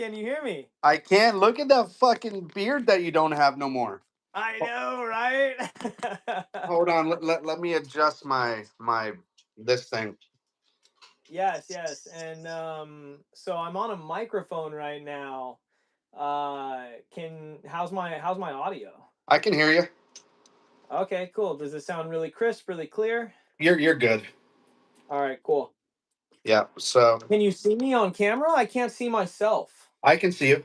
Can you hear me? I can't. Look at that fucking beard that you don't have no more. I know, right? Hold on. Let me adjust my this thing. Yes. And so I'm on a microphone right now. Can how's my audio? I can hear you. Okay, cool. Does it sound really crisp, really clear? You're good. All right, cool. Yeah. So Can you see me on camera? I can't see myself. I can see you.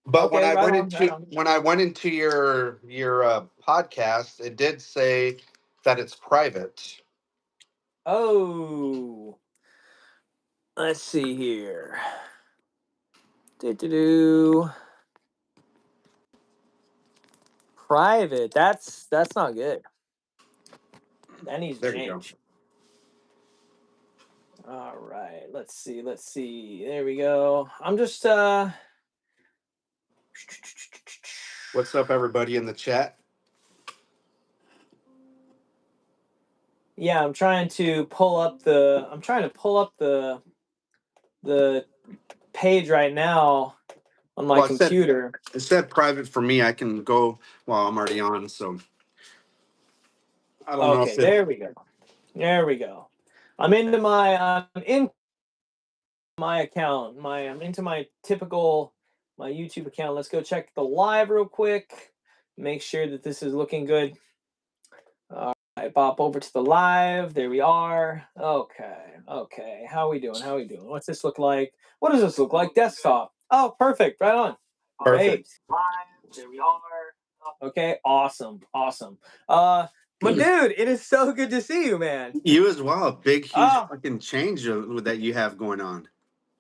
But Okay, right on. when I went into your podcast, it did say that it's private. Oh, let's see here. Do. Private. That's not good. That needs to There you go. change. All right. Let's see. There we go. I'm just What's up, everybody in the chat? yeah, I'm trying to pull up the page right now on my Well, computer. it said private for me. I can go. Well, I'm already on, so I don't know Okay, if it. there we go. There we go. I'm in my account. I'm into my typical my YouTube account. Let's go check the live real quick. Make sure that this is looking good. All right, pop over to the live. There we are. Okay. How we doing? What's this look like? What does this look like? Desktop. Oh, perfect. Right on. Perfect. Great. Live. There we are. Okay. Awesome. My dude, it is so good to see you, man. You as well. Big, huge Oh, fucking change that you have going on.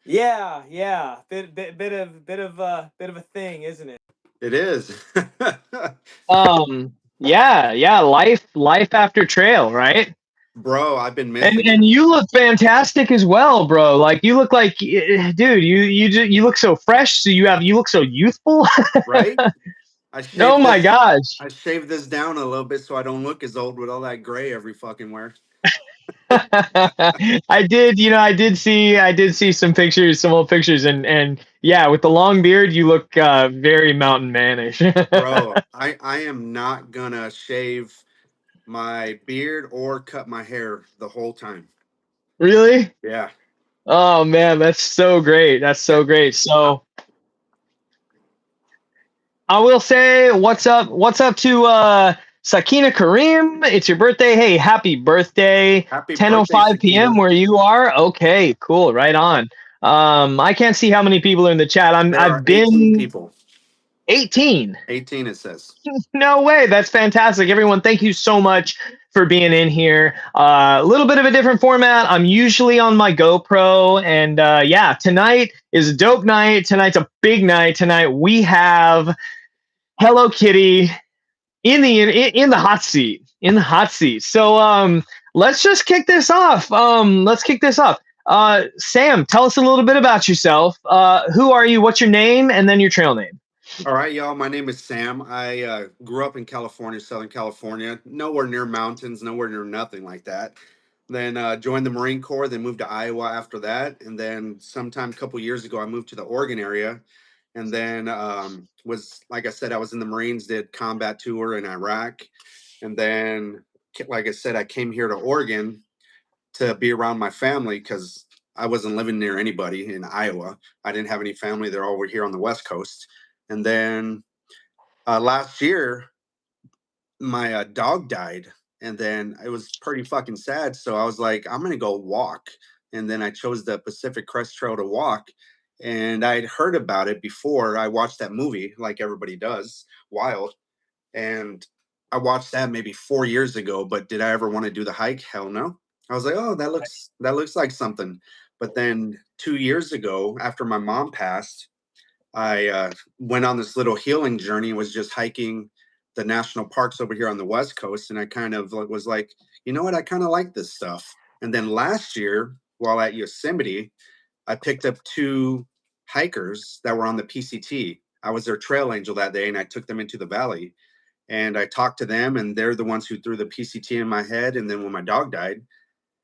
yeah. Bit of a thing, isn't it? It is. Yeah, life after trail, right? Bro, I've been And missing and it. you look fantastic as well, bro. Like you look like, dude, you look so fresh. So you look so youthful. Right? Oh my gosh. I shaved this down a little bit so I don't look as old with all that gray every fucking wear. I did see some pictures, some old pictures, and yeah, with the long beard, you look very mountain manish. Bro, I am not gonna shave my beard or cut my hair the whole time. Really? Yeah. Oh man, that's so great. That's so great. So I will say what's up to Sakina Kareem. It's your birthday. Hey, happy birthday. Happy birthday, 10:05 p.m. Sakina. where you are. Okay, cool. Right on. I can't see how many people are in the chat. There are I've 18 been people. 18. 18 it says. No way. That's fantastic. Everyone, thank you so much for being in here. A little bit of a different format. I'm usually on my GoPro. And yeah, tonight is a dope night. Tonight's a big night. Tonight we have Hello Kitty in the hot seat. In the hot seat. So let's just kick this off. Sam, tell us a little bit about yourself. Who are you? What's your name? And then your trail name. All right, y'all. My name is Sam. I grew up in California, Southern California, nowhere near mountains, nowhere near nothing like that. Then joined the Marine Corps, then moved to Iowa after that. And then sometime a couple years ago, I moved to the Oregon area. And then was, like I said, I was in the Marines, did combat tour in Iraq. And then, like I said, I came here to Oregon to be around my family because I wasn't living near anybody in Iowa. I didn't have any family. They're all over here on the West Coast. And then last year, my dog died. And then it was pretty fucking sad. So I was like, I'm going to go walk. And then I chose the Pacific Crest Trail to walk. And I'd heard about it before I watched that movie, like everybody does, Wild. And I watched that maybe 4 years ago. But did I ever want to do the hike? Hell no. I was like, oh, that looks like something. But then 2 years ago, after my mom passed, I went on this little healing journey, was just hiking the national parks over here on the West Coast. And I kind of was like, you know what? I kind of like this stuff. And then last year, while at Yosemite, I picked up two hikers that were on the PCT. I was their trail angel that day, and I took them into the valley. And I talked to them, and they're the ones who threw the PCT in my head. And then when my dog died,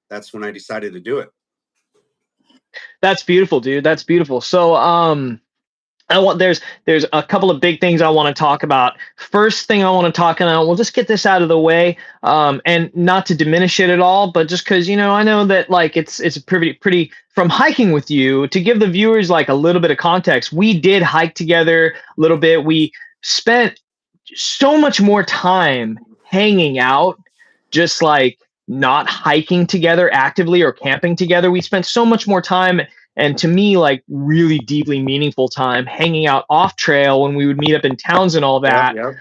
that's when I decided to do it. That's beautiful, dude. That's beautiful. So there's a couple of big things I want to talk about. First thing I want to talk about, we'll just get this out of the way, and not to diminish it at all, but just because I know that like it's pretty from hiking with you. To give the viewers like a little bit of context, we did hike together a little bit. We spent so much more time hanging out, just like not hiking together actively or camping together. We spent so much more time, and to me, like really deeply meaningful time hanging out off trail when we would meet up in towns and all that, Yep.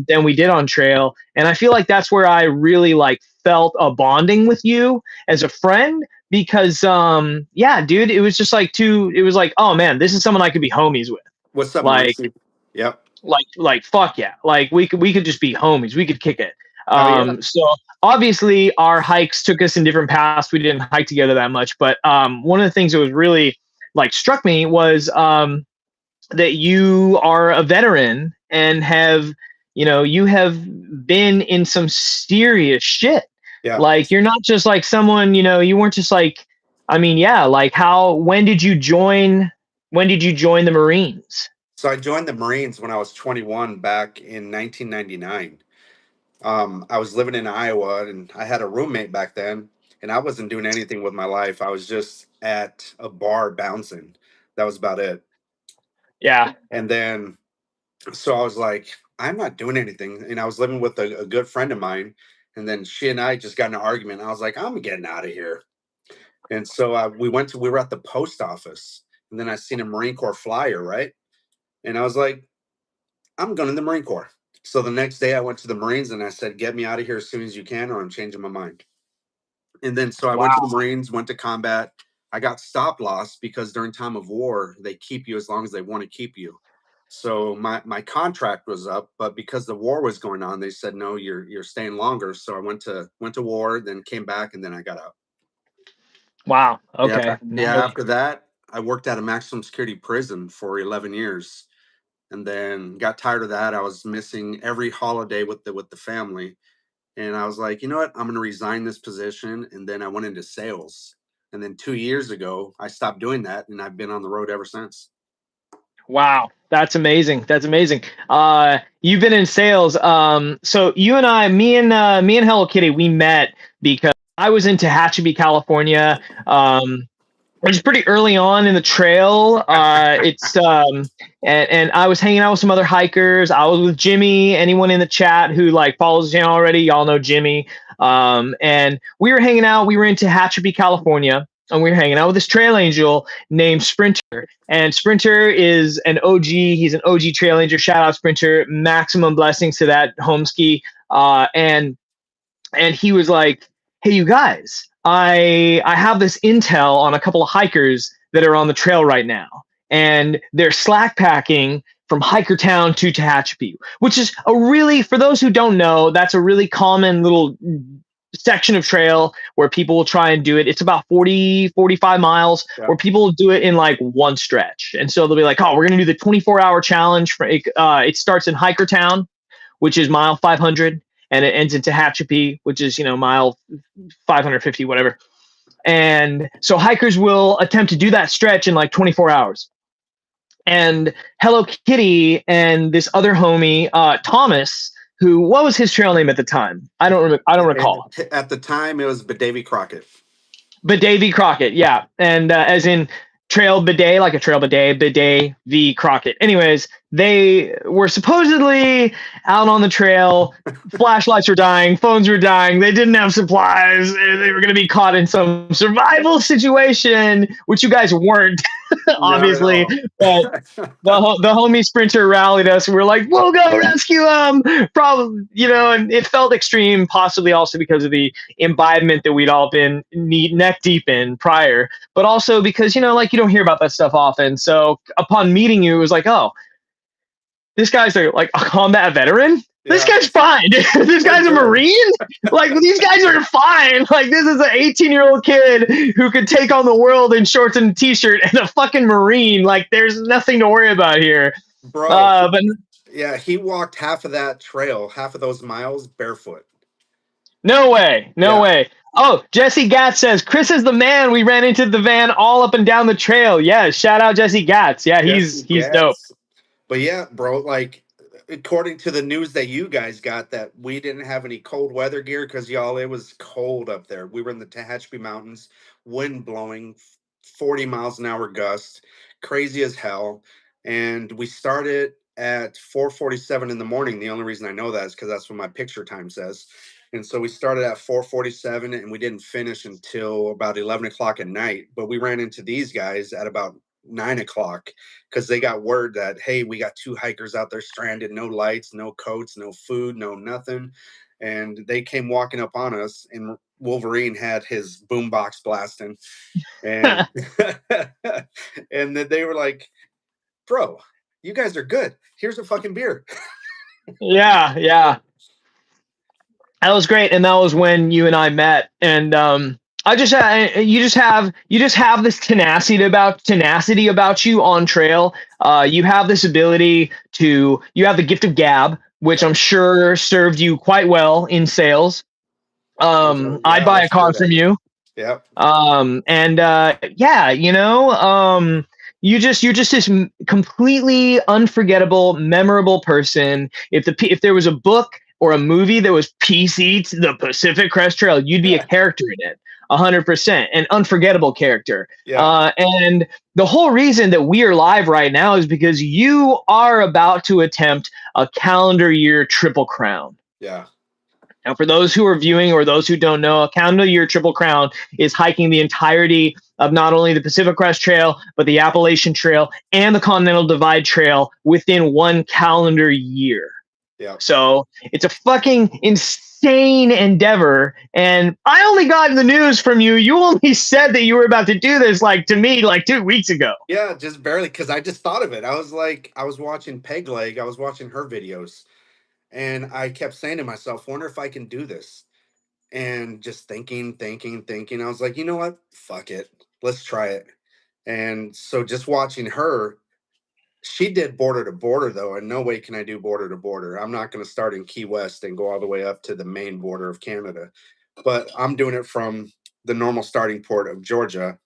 than we did on trail. And I feel like that's where I really like felt a bonding with you as a friend, because yeah, dude, it was just like it was like, oh man, this is someone I could be homies with. What's up, Like, Mercy? Yep. like fuck yeah, like we could just be homies, we could kick it. Oh, yeah. So obviously our hikes took us in different paths, we didn't hike together that much, but one of the things that was really like struck me was that you are a veteran and you have been in some serious shit. Yeah. Like you're not just like someone, you weren't just like, I mean, yeah, like when did you join the Marines? So I joined the Marines when I was 21 back in 1999. I was living in Iowa and I had a roommate back then, and I wasn't doing anything with my life. I was just at a bar bouncing. That was about it. Yeah. And then, so I was like, I'm not doing anything. And I was living with a good friend of mine. And then she and I just got in an argument. I was like, I'm getting out of here. And so we were at the post office, and then I seen a Marine Corps flyer, right? And I was like, I'm going to the Marine Corps. So the next day I went to the Marines and I said, get me out of here as soon as you can, or I'm changing my mind. And then so I went to the Marines, went to combat. I got stop loss because during time of war, they keep you as long as they want to keep you. So my contract was up, but because the war was going on, they said, no, you're staying longer. So I went to war, then came back, and then I got out. Wow. Okay. Yeah. After that, I worked at a maximum security prison for 11 years. And then got tired of that. I was missing every holiday with the family. And I was like, you know what? I'm going to resign this position. And then I went into sales. And then 2 years ago, I stopped doing that. And I've been on the road ever since. Wow. That's amazing. That's amazing. You've been in sales. So you and I, me and Hello Kitty, we met because I was in Tehachapi, California. Which is pretty early on in the trail. And I was hanging out with some other hikers. I was with Jimmy. Anyone in the chat who like follows the channel already, y'all know Jimmy. And we were hanging out. We were in Tehachapi, California, and we were hanging out with this trail angel named Sprinter. And Sprinter is an OG. He's an OG trail angel. Shout out Sprinter. Maximum blessings to that home ski. And he was like, hey, you guys, I have this intel on a couple of hikers that are on the trail right now, and they're slack packing from Hiker Town to Tehachapi, which is for those who don't know, that's a really common little section of trail where people will try and do it. It's about 45 miles where people will do it in like one stretch. And so they'll be like, oh, we're going to do the 24-hour challenge. It starts in Hiker Town, which is mile 500. And it ends in Tehachapi, which is, mile 550, whatever. And so hikers will attempt to do that stretch in like 24 hours. And Hello Kitty and this other homie, Thomas, what was his trail name at the time? I don't recall. At the time, it was Davy Crockett. Davy Crockett, yeah. And as in trail bidet, like a trail bidet v Crockett. Anyways, they were supposedly out on the trail. Flashlights were dying, phones were dying. They didn't have supplies. They were going to be caught in some survival situation, which you guys weren't, obviously. But the homie Sprinter rallied us. And we were like, we'll go rescue them. Probably, and it felt extreme, possibly also because of the imbibement that we'd all been neck deep in prior, but also because, like you don't hear about that stuff often. So upon meeting you, it was like, oh, this guy's like a combat veteran. This guy's fine. This guy's a Marine. Like, these guys are fine. Like, this is an 18-year-old kid who could take on the world in shorts and a t-shirt, and a fucking Marine. Like, there's nothing to worry about here. Bro. But yeah, he walked half of that trail, half of those miles barefoot. No way. No way. Oh, Jesse Gatz says, Chris is the man. We ran into the van all up and down the trail. Yeah, shout out Jesse Gatz. Yeah, he's dope. But yeah, bro, like according to the news that you guys got, that we didn't have any cold weather gear because y'all, it was cold up there. We were in the Tehachapi Mountains, wind blowing 40 miles an hour gust, crazy as hell. And we started at 4:47 in the morning. The only reason I know that is because that's what my picture time says. And so we started at 4:47 and we didn't finish until about 11 o'clock at night. But we ran into these guys at about 9 o'clock because they got word that, hey, we got 2 hikers out there stranded, no lights, no coats, no food, no nothing. And they came walking up on us, and Wolverine had his boombox blasting. And and then they were like, bro, you guys are good. Here's a fucking beer. Yeah, yeah. That was great, and that was when you and I met. And you just have this tenacity about you on trail. You have this ability to you have the gift of gab, which I'm sure served you quite well in sales. I'd Yeah, buy a let's do car from that. you. Yep. And yeah, you're just this completely unforgettable, memorable person. If there was a book or a movie that was PC to the Pacific Crest Trail, you'd be a character in it, 100%, an unforgettable character. Yeah. And the whole reason that we are live right now is because you are about to attempt a calendar year triple crown. Yeah. Now, for those who are viewing or those who don't know, a calendar year triple crown is hiking the entirety of not only the Pacific Crest Trail, but the Appalachian Trail and the Continental Divide Trail within one calendar year. Yeah. So it's a fucking insane endeavor. And I only got the news from you. You only said that you were about to do this, like, to me, like 2 weeks ago. Yeah, just barely, because I just thought of it. I was like, I was watching Peg Leg, I was watching her videos, and I kept saying to myself, wonder if I can do this. And just thinking. I was like, you know what? Fuck it. Let's try it. And so just watching her, she did border to border though, and no way can I do border to border. I'm not going to start in Key West and go all the way up to the main border of Canada, but I'm doing it from the normal starting port of Georgia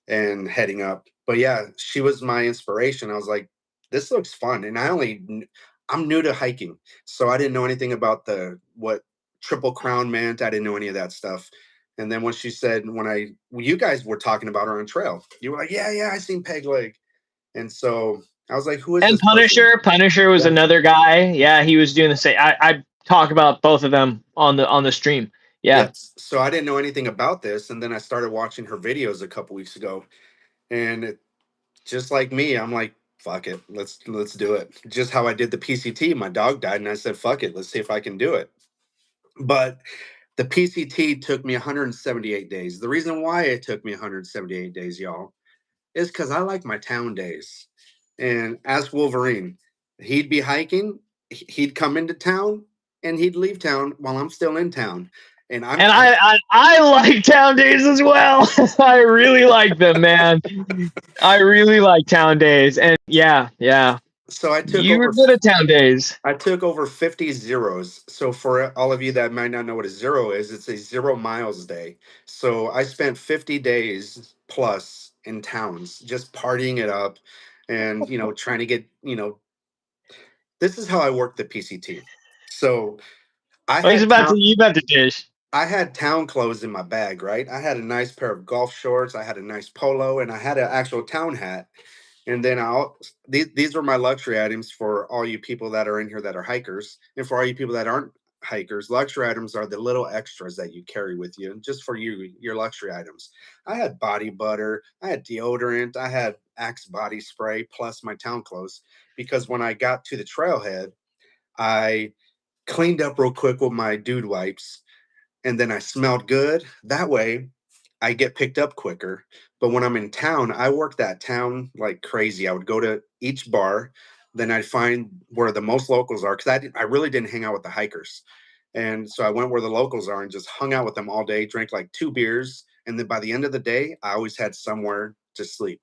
and heading up. But yeah, she was my inspiration. I was like, this looks fun. And I'm new to hiking. So I didn't know anything about what Triple Crown meant. I didn't know any of that stuff. And then when she said, when you guys were talking about her on trail, you were like, yeah, I seen Peg Leg. And so I was like, who is And this person? Punisher was Yeah. another guy. Yeah, he was doing the same. I talk about both of them on the stream. Yeah. Yes. So I didn't know anything about this. And then I started watching her videos a couple weeks ago. And just like me, I'm like, fuck it, let's do it. Just how I did the PCT, my dog died, and I said, fuck it, let's see if I can do it. But the PCT took me 178 days. The reason why it took me 178 days, y'all, is because I like my town days. And as Wolverine, he'd be hiking, he'd come into town, and he'd leave town while I'm still in town. And I like town days as well. I really like them, man. I really like town days. And yeah. so You were good at town days. I took over 50 zeros. So for all of you that might not know what a zero is, it's a 0 miles day. So I spent 50 days plus in towns, just partying it up and, trying to get, this is how I work the PCT. So I Oh, had you about to dish. I had town clothes in my bag, right? I had a nice pair of golf shorts, I had a nice polo, and I had an actual town hat. And then these were my luxury items for all you people that are in here that are hikers. And for all you people that aren't hikers, luxury items are the little extras that you carry with you, just for your luxury items. I had body butter, I had deodorant, I had Axe body spray, plus my town clothes. Because when I got to the trailhead, I cleaned up real quick with my dude wipes, and then I smelled good. That way, I get picked up quicker. But when I'm in town, I work that town like crazy. I would go to each bar, then I'd find where the most locals are, because I really didn't hang out with the hikers. And so I went where the locals are and just hung out with them all day, drank like 2 beers. And then by the end of the day, I always had somewhere to sleep.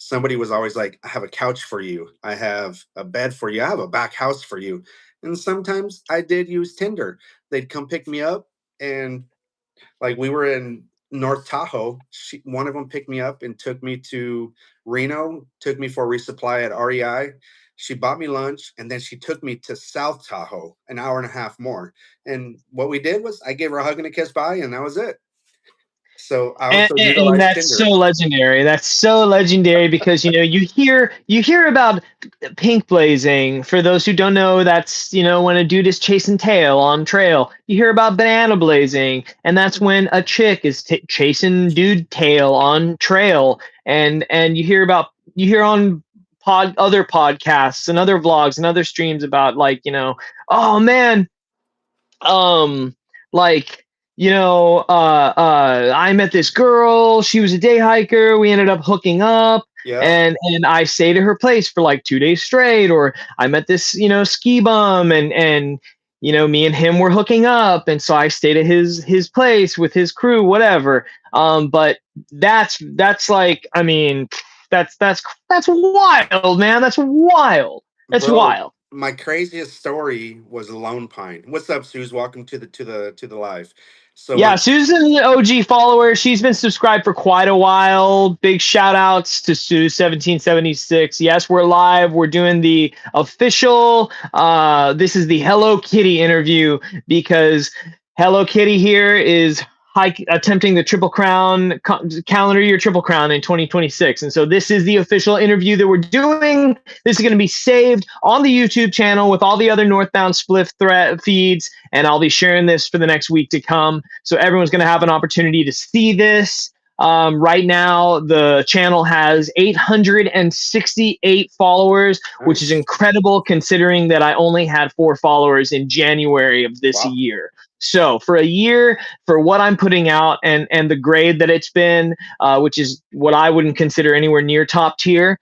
Somebody was always like, I have a couch for you. I have a bed for you. I have a back house for you. And sometimes I did use Tinder. They'd come pick me up, and like we were in North Tahoe. One of them picked me up and took me to Reno, took me for a resupply at REI. She bought me lunch, and then she took me to South Tahoe, an hour and a half more. And what we did was I gave her a hug and a kiss bye, and that was it. So I And, also and utilized that's so Tinder. legendary. That's so legendary because you hear about pink blazing. For those who don't know, that's when a dude is chasing tail on trail. You hear about banana blazing, and that's when a chick is chasing dude tail on trail. And you hear on other podcasts and other vlogs and other streams about like oh man, um like I met this girl, she was a day hiker, we ended up hooking up, Yep. and I stayed at her place for like 2 days straight. Or I met this ski bum, and me and him were hooking up, and so I stayed at his place with his crew, whatever. But that's like, I mean, that's wild, man. That's wild. That's Bro, wild. my craziest story was Lone Pine. What's up, Suze? Welcome to the live. So Yeah, when Susan's an OG follower. She's been subscribed for quite a while. Big shout outs to Sue1776. Yes, we're live. We're doing the official this is the Hello Kitty interview, because Hello Kitty here is attempting the Triple Crown calendar year Triple Crown in 2026. And so this is the official interview that we're doing. This is going to be saved on the YouTube channel with all the other Northbound Spliff thread feeds, and I'll be sharing this for the next week to come. So everyone's going to have an opportunity to see this. Right now, the channel has 868 followers, which is nice. incredible considering that I only had 4 followers in January of this Wow. year. So for a year, for what I'm putting out and the grade that it's been, which is what I wouldn't consider anywhere near top tier.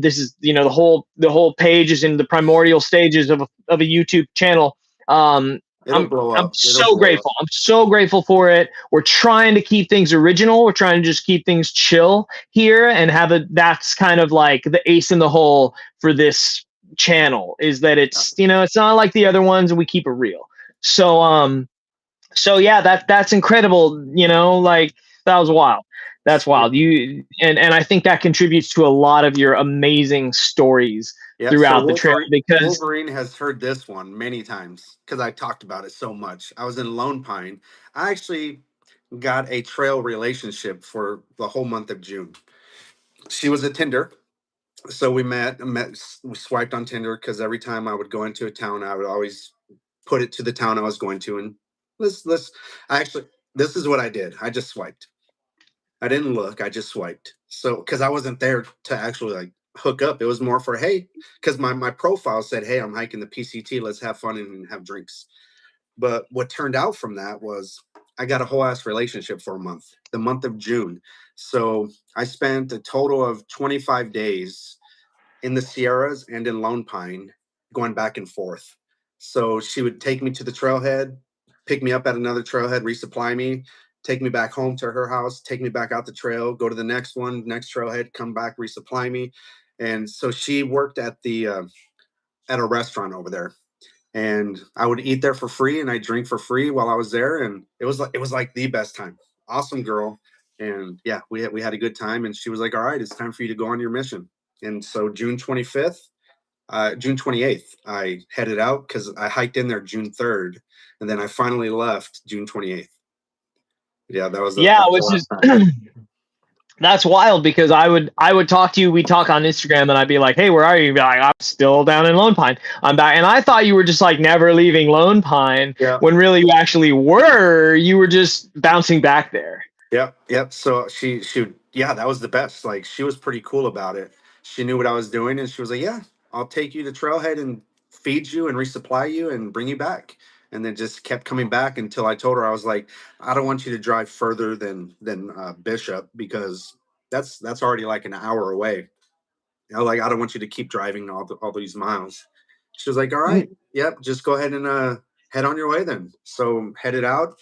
This is the whole page is in the primordial stages of a YouTube channel. It'll I'm blow I'm up. It'll so blow up. grateful. I'm so grateful for it. We're trying to keep things original. We're trying to just keep things chill here and that's kind of like the ace in the hole for this channel, is that it's not like the other ones, and we keep it real. So yeah, that's incredible. Like, that was wild. That's Yeah. wild. And I think that contributes to a lot of your amazing stories Yeah, so throughout the trail, because Wolverine has heard this one many times because I talked about it so much. I was in Lone Pine. I actually got a trail relationship for the whole month of June. She was a Tinder, so we swiped on Tinder because every time I would go into a town, I would always put it to the town I was going to, and let's. I actually, this is what I did. I just swiped. I didn't look. I just swiped. So because I wasn't there to actually like hook up, it was more for hey, because my profile said, hey, I'm hiking the PCT. Let's have fun and have drinks. But what turned out from that was I got a whole ass relationship for a month, the month of June. So I spent a total of 25 days in the Sierras and in Lone Pine, going back and forth. So she would take me to the trailhead, pick me up at another trailhead, resupply me, take me back home to her house, take me back out the trail, go to the next one, next trailhead, come back, resupply me. And so she worked at at a restaurant over there, and I would eat there for free and I drink for free while I was there, and it was like the best time. Awesome girl, and yeah, we had a good time. And she was like, "All right, it's time for you to go on your mission." And so June 28th, I headed out because I hiked in there June 3rd, and then I finally left June 28th. Yeah, yeah, that was the which last is time. that's wild, because I would talk to you. We talk on Instagram, and I'd be like, "Hey, where are you?" You'd be like, "I'm still down in Lone Pine. I'm back." And I thought you were just like never leaving Lone Pine, Yeah. when really you actually were. You were just bouncing back there. Yep. So yeah, that was the best. Like, she was pretty cool about it. She knew what I was doing, and she was like, "Yeah, I'll take you to Trailhead and feed you and resupply you and bring you back." And then just kept coming back until I told her, I was like, "I don't want you to drive further than Bishop, because that's already like an hour away. Like, I don't want you to keep driving all these miles." She was like, "All right, yep, just go ahead and head on your way then." So headed out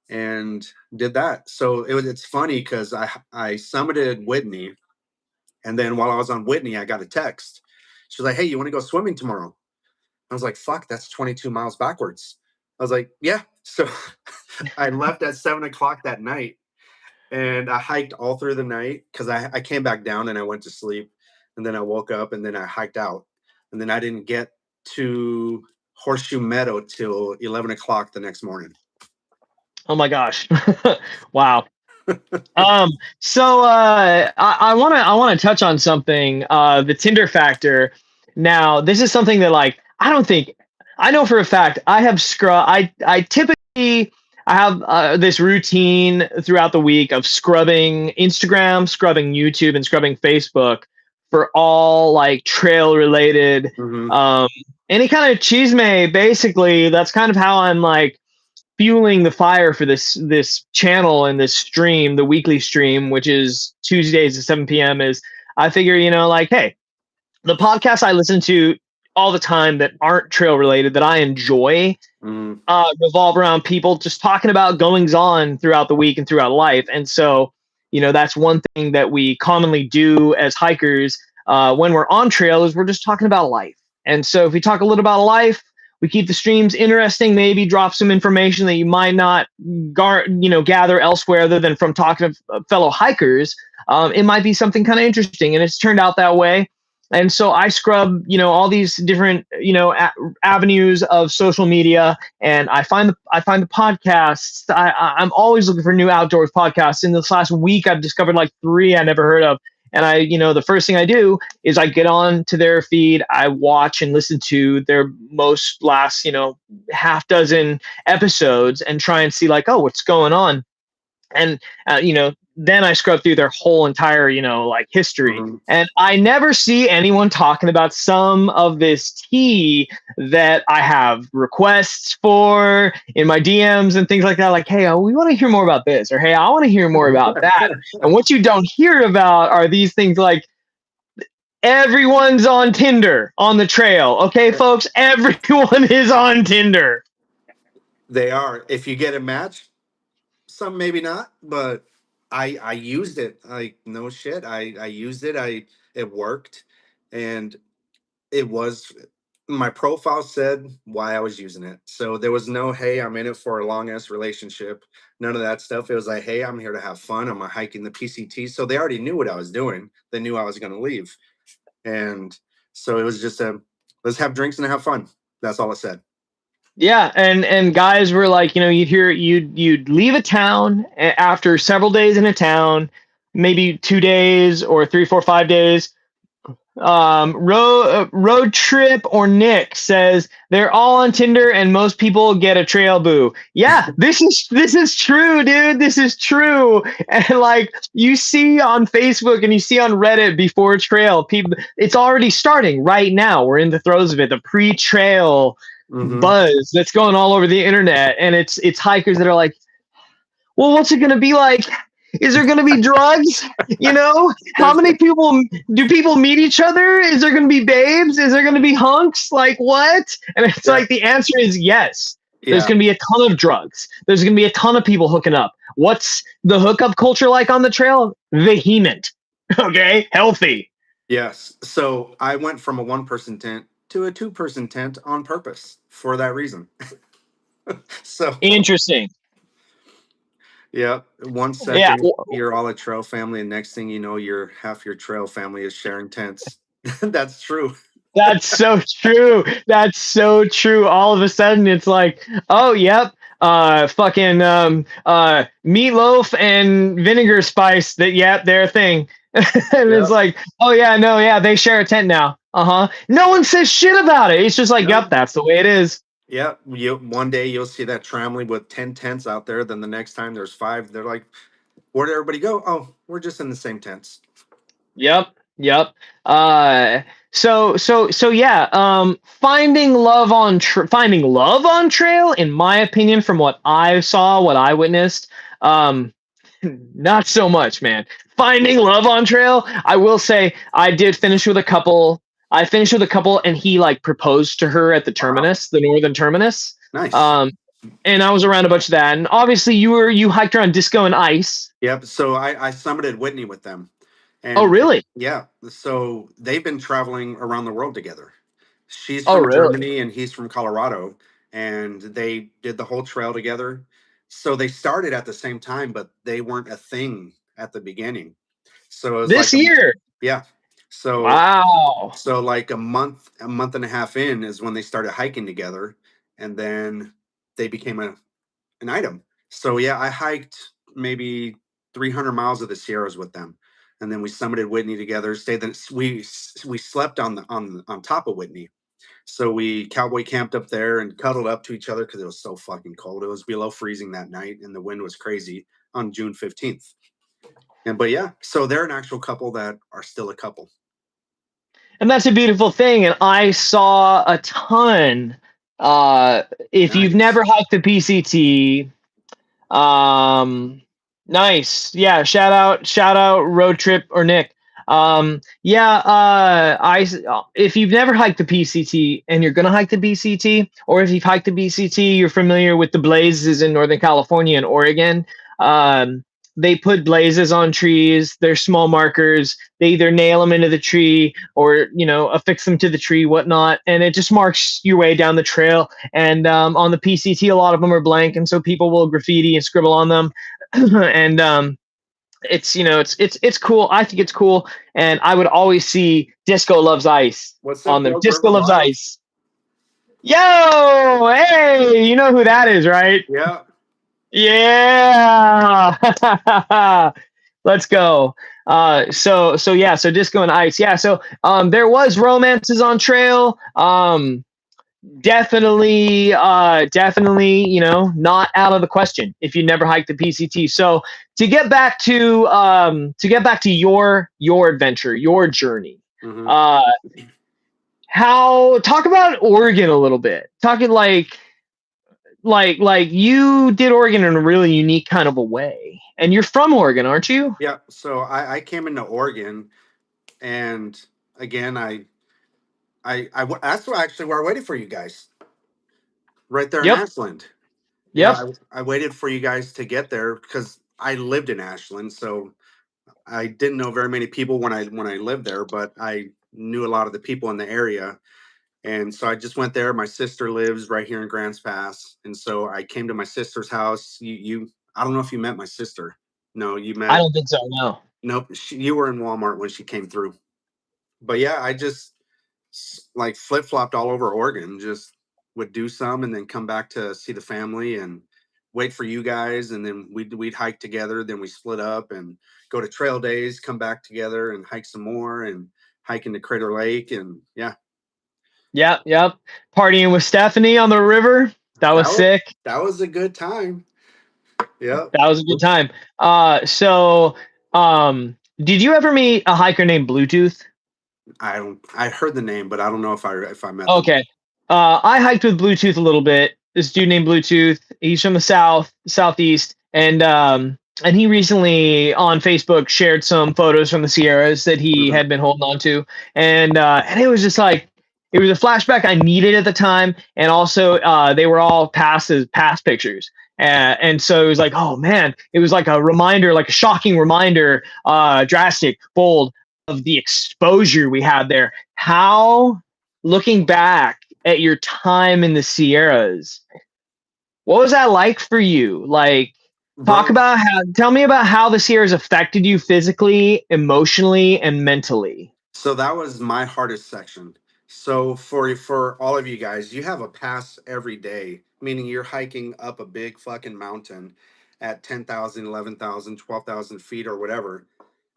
and did that. So it's funny because I summited Whitney, and then while I was on Whitney, I got a text. She was like, "Hey, you want to go swimming tomorrow?" I was like, "Fuck, that's 22 miles backwards." I was like, "Yeah." So I left at 7 o'clock that night, and I hiked all through the night because I came back down and I went to sleep, and then I woke up and then I hiked out. and then I didn't get to Horseshoe Meadow till 11 o'clock the next morning. Oh my gosh. Wow. So I wanna touch on something, the Tinder factor. Now, this is something that like I don't think I know for a fact I have I typically I have this routine throughout the week of scrubbing Instagram, scrubbing YouTube, and scrubbing Facebook for all like trail related Mm-hmm. any kind of chisme. Basically, that's kind of how I'm like fueling the fire for this channel and this stream, the weekly stream, which is Tuesdays at 7 p.m. Is I figure, like, hey, the podcasts I listen to all the time that aren't trail related that I enjoy Mm-hmm. revolve around people just talking about goings on throughout the week and throughout life. And so, that's one thing that we commonly do as hikers when we're on trail is we're just talking about life. And so if we talk a little about life, we keep the streams interesting, maybe drop some information that you might not gather elsewhere other than from talking to fellow hikers. It might be something kind of interesting, and it's turned out that way. And so I scrub, all these different, avenues of social media, and I find the podcasts. I'm always looking for new outdoors podcasts. In this last week, I've discovered like 3 I never heard of. And the first thing I do is I get on to their feed. I watch and listen to their last, half dozen episodes and try and see like, oh, what's going on. And, then I scrub through their whole entire, like history. Mm-hmm. And I never see anyone talking about some of this tea that I have requests for in my DMs and things like that. Like, hey, we want to hear more about this, or hey, I want to hear more about that. And what you don't hear about are these things like everyone's on Tinder on the trail. Okay, folks, everyone is on Tinder. They are. If you get a match, some maybe not, but I used it. Like, no shit. I used it. It worked, and it was my profile said why I was using it. So there was no, hey, I'm in it for a long ass relationship. None of that stuff. It was like, hey, I'm here to have fun. I'm hiking the PCT. So they already knew what I was doing. They knew I was going to leave, and so it was just let's have drinks and have fun. That's all it said. Yeah, and guys were like, you'd leave a town after several days in a town, maybe 2 days or 3, 4, 5 days. Road trip or Nick says they're all on Tinder and most people get a trail boo. Yeah, this is true, dude. This is true. And like you see on Facebook and you see on Reddit before trail, people, it's already starting right now. We're in the throes of it. The pre-trail buzz that's going all over the internet, and it's hikers that are like, well, what's it gonna be like? Is there gonna be drugs? How many people meet each other? Is there gonna be babes? Is there gonna be hunks? Like what? And it's like the answer is yes. There's gonna be a ton of drugs. There's gonna be a ton of people hooking up. What's the hookup culture like on the trail? Vehement. Okay, healthy. Yes. So I went from a 1-person tent to a 2-person tent on purpose for that reason. So interesting. Yeah. 1 second you're all a trail family, and next thing you know, half your trail family is sharing tents. That's true. That's so true. That's so true. All of a sudden it's like, oh yep, fucking meatloaf and vinegar spice, they're a thing. And it's like, oh yeah, no, yeah, they share a tent now. No one says shit about it. It's just like, yep, that's the way it is. Yeah. One day you'll see that tramway with 10 tents out there. Then the next time there's 5. They're like, where'd everybody go? Oh, we're just in the same tents. Yep. So yeah. Finding love on trail, in my opinion, from what I saw, what I witnessed, not so much, man. Finding love on trail, I will say, I did finish with a couple. And he like proposed to her at the terminus, the northern terminus. Nice. And I was around a bunch of that. And obviously you hiked around Disco and Ice. Yep. So I summited Whitney with them. And oh, really? Yeah. So they've been traveling around the world together. She's from Germany and he's from Colorado, and they did the whole trail together. So they started at the same time, but they weren't a thing at the beginning. So it was this year. Yeah. So Wow. so like a month and a half in is when they started hiking together, and then they became an item. So yeah, I hiked maybe 300 miles of the Sierras with them, and then we summited Whitney together. Stayed then we slept on top of Whitney. So we cowboy camped up there and cuddled up to each other because it was so fucking cold. It was below freezing that night, and the wind was crazy on June 15th. And but yeah, so they're an actual couple that are still a couple. And that's a beautiful thing. And I saw a ton. If you've Nice. never hiked the PCT, nice. Yeah, shout out Road Trip or Nick. Yeah, if you've never hiked the PCT and you're gonna hike the BCT, or if you've hiked the BCT, you're familiar with the blazes in Northern California and Oregon. They put blazes on trees. They're small markers. They either nail them into the tree or affix them to the tree, whatnot, and it just marks your way down the trail. And on the PCT, a lot of them are blank, and so people will graffiti and scribble on them. And it's cool. I think it's cool, and I would always see Disco Loves Ice What's on up, them. Elk Disco River Loves Live? Ice. Yo, hey, you know who that is, right? Yeah. Yeah. Let's go. So Disco and Ice. Yeah, so there was romances on trail. Definitely, not out of the question if you never hiked the PCT. So to get back to your adventure, your journey. Mhm. Talk about Oregon a little bit. Talking like you did Oregon in a really unique kind of a way. And you're from Oregon, aren't you? Yeah. So I came into Oregon, and again, that's actually where I waited for you guys, right there in Yep. Ashland. Yep. Yeah, I waited for you guys to get there because I lived in Ashland, so I didn't know very many people when I lived there, but I knew a lot of the people in the area, and so I just went there. My sister lives right here in Grants Pass, and so I came to my sister's house. I don't know if you met my sister. No, you I met. don't think so. No. Nope, you were in Walmart when she came through. But yeah, I just like flip flopped all over Oregon. Just would do some and then come back to see the family and wait for you guys, and then we'd hike together. Then we split up and go to trail days, come back together and hike some more and hike into Crater Lake, and yeah, Yep. Partying with Stephanie on the river. That was that was sick. that was a good time. Yep. That was a good time. Did you ever meet a hiker named Bluetooth? I heard the name, but I don't know if I met them. Okay. I hiked with Bluetooth a little bit. This dude named Bluetooth. He's from the southeast, and he recently on Facebook shared some photos from the Sierras that he Mhm. had been holding on to, and it was just like it was a flashback I needed at the time, and also they were all past pictures. And so it was like, oh man, it was like a reminder, like a shocking reminder, drastic, bold, of the exposure we had there. How, looking back at your time in the Sierras, what was that like for you? Like, Bro, tell me about how the Sierras affected you physically, emotionally, and mentally. so that was my hardest section. So for all of you guys, you have a pass every day, meaning you're hiking up a big fucking mountain at 10,000, 11,000, 12,000 feet or whatever.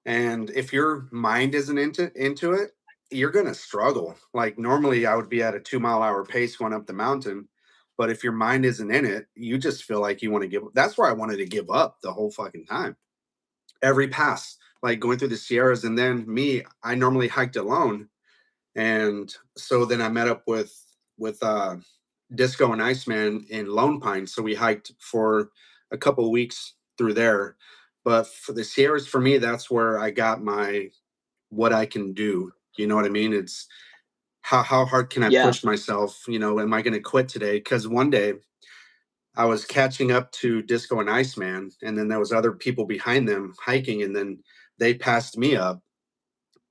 And if your mind isn't into it, you're gonna struggle. Like normally I would be at a 2 mile hour pace going up the mountain. But if your mind isn't in it, you just feel like you want to give. That's where I wanted to give up the whole fucking time. Every pass, like going through the Sierras, and then I normally hiked alone, and so then I met up with Disco and Iceman in Lone Pine. So we hiked for a couple of weeks through there. But for the Sierras, for me, that's where I got my what I can do. You know what I mean? It's how hard can I Yeah. push myself? Am I going to quit today? Because one day I was catching up to Disco and Iceman, and then there was other people behind them hiking, and then they passed me up,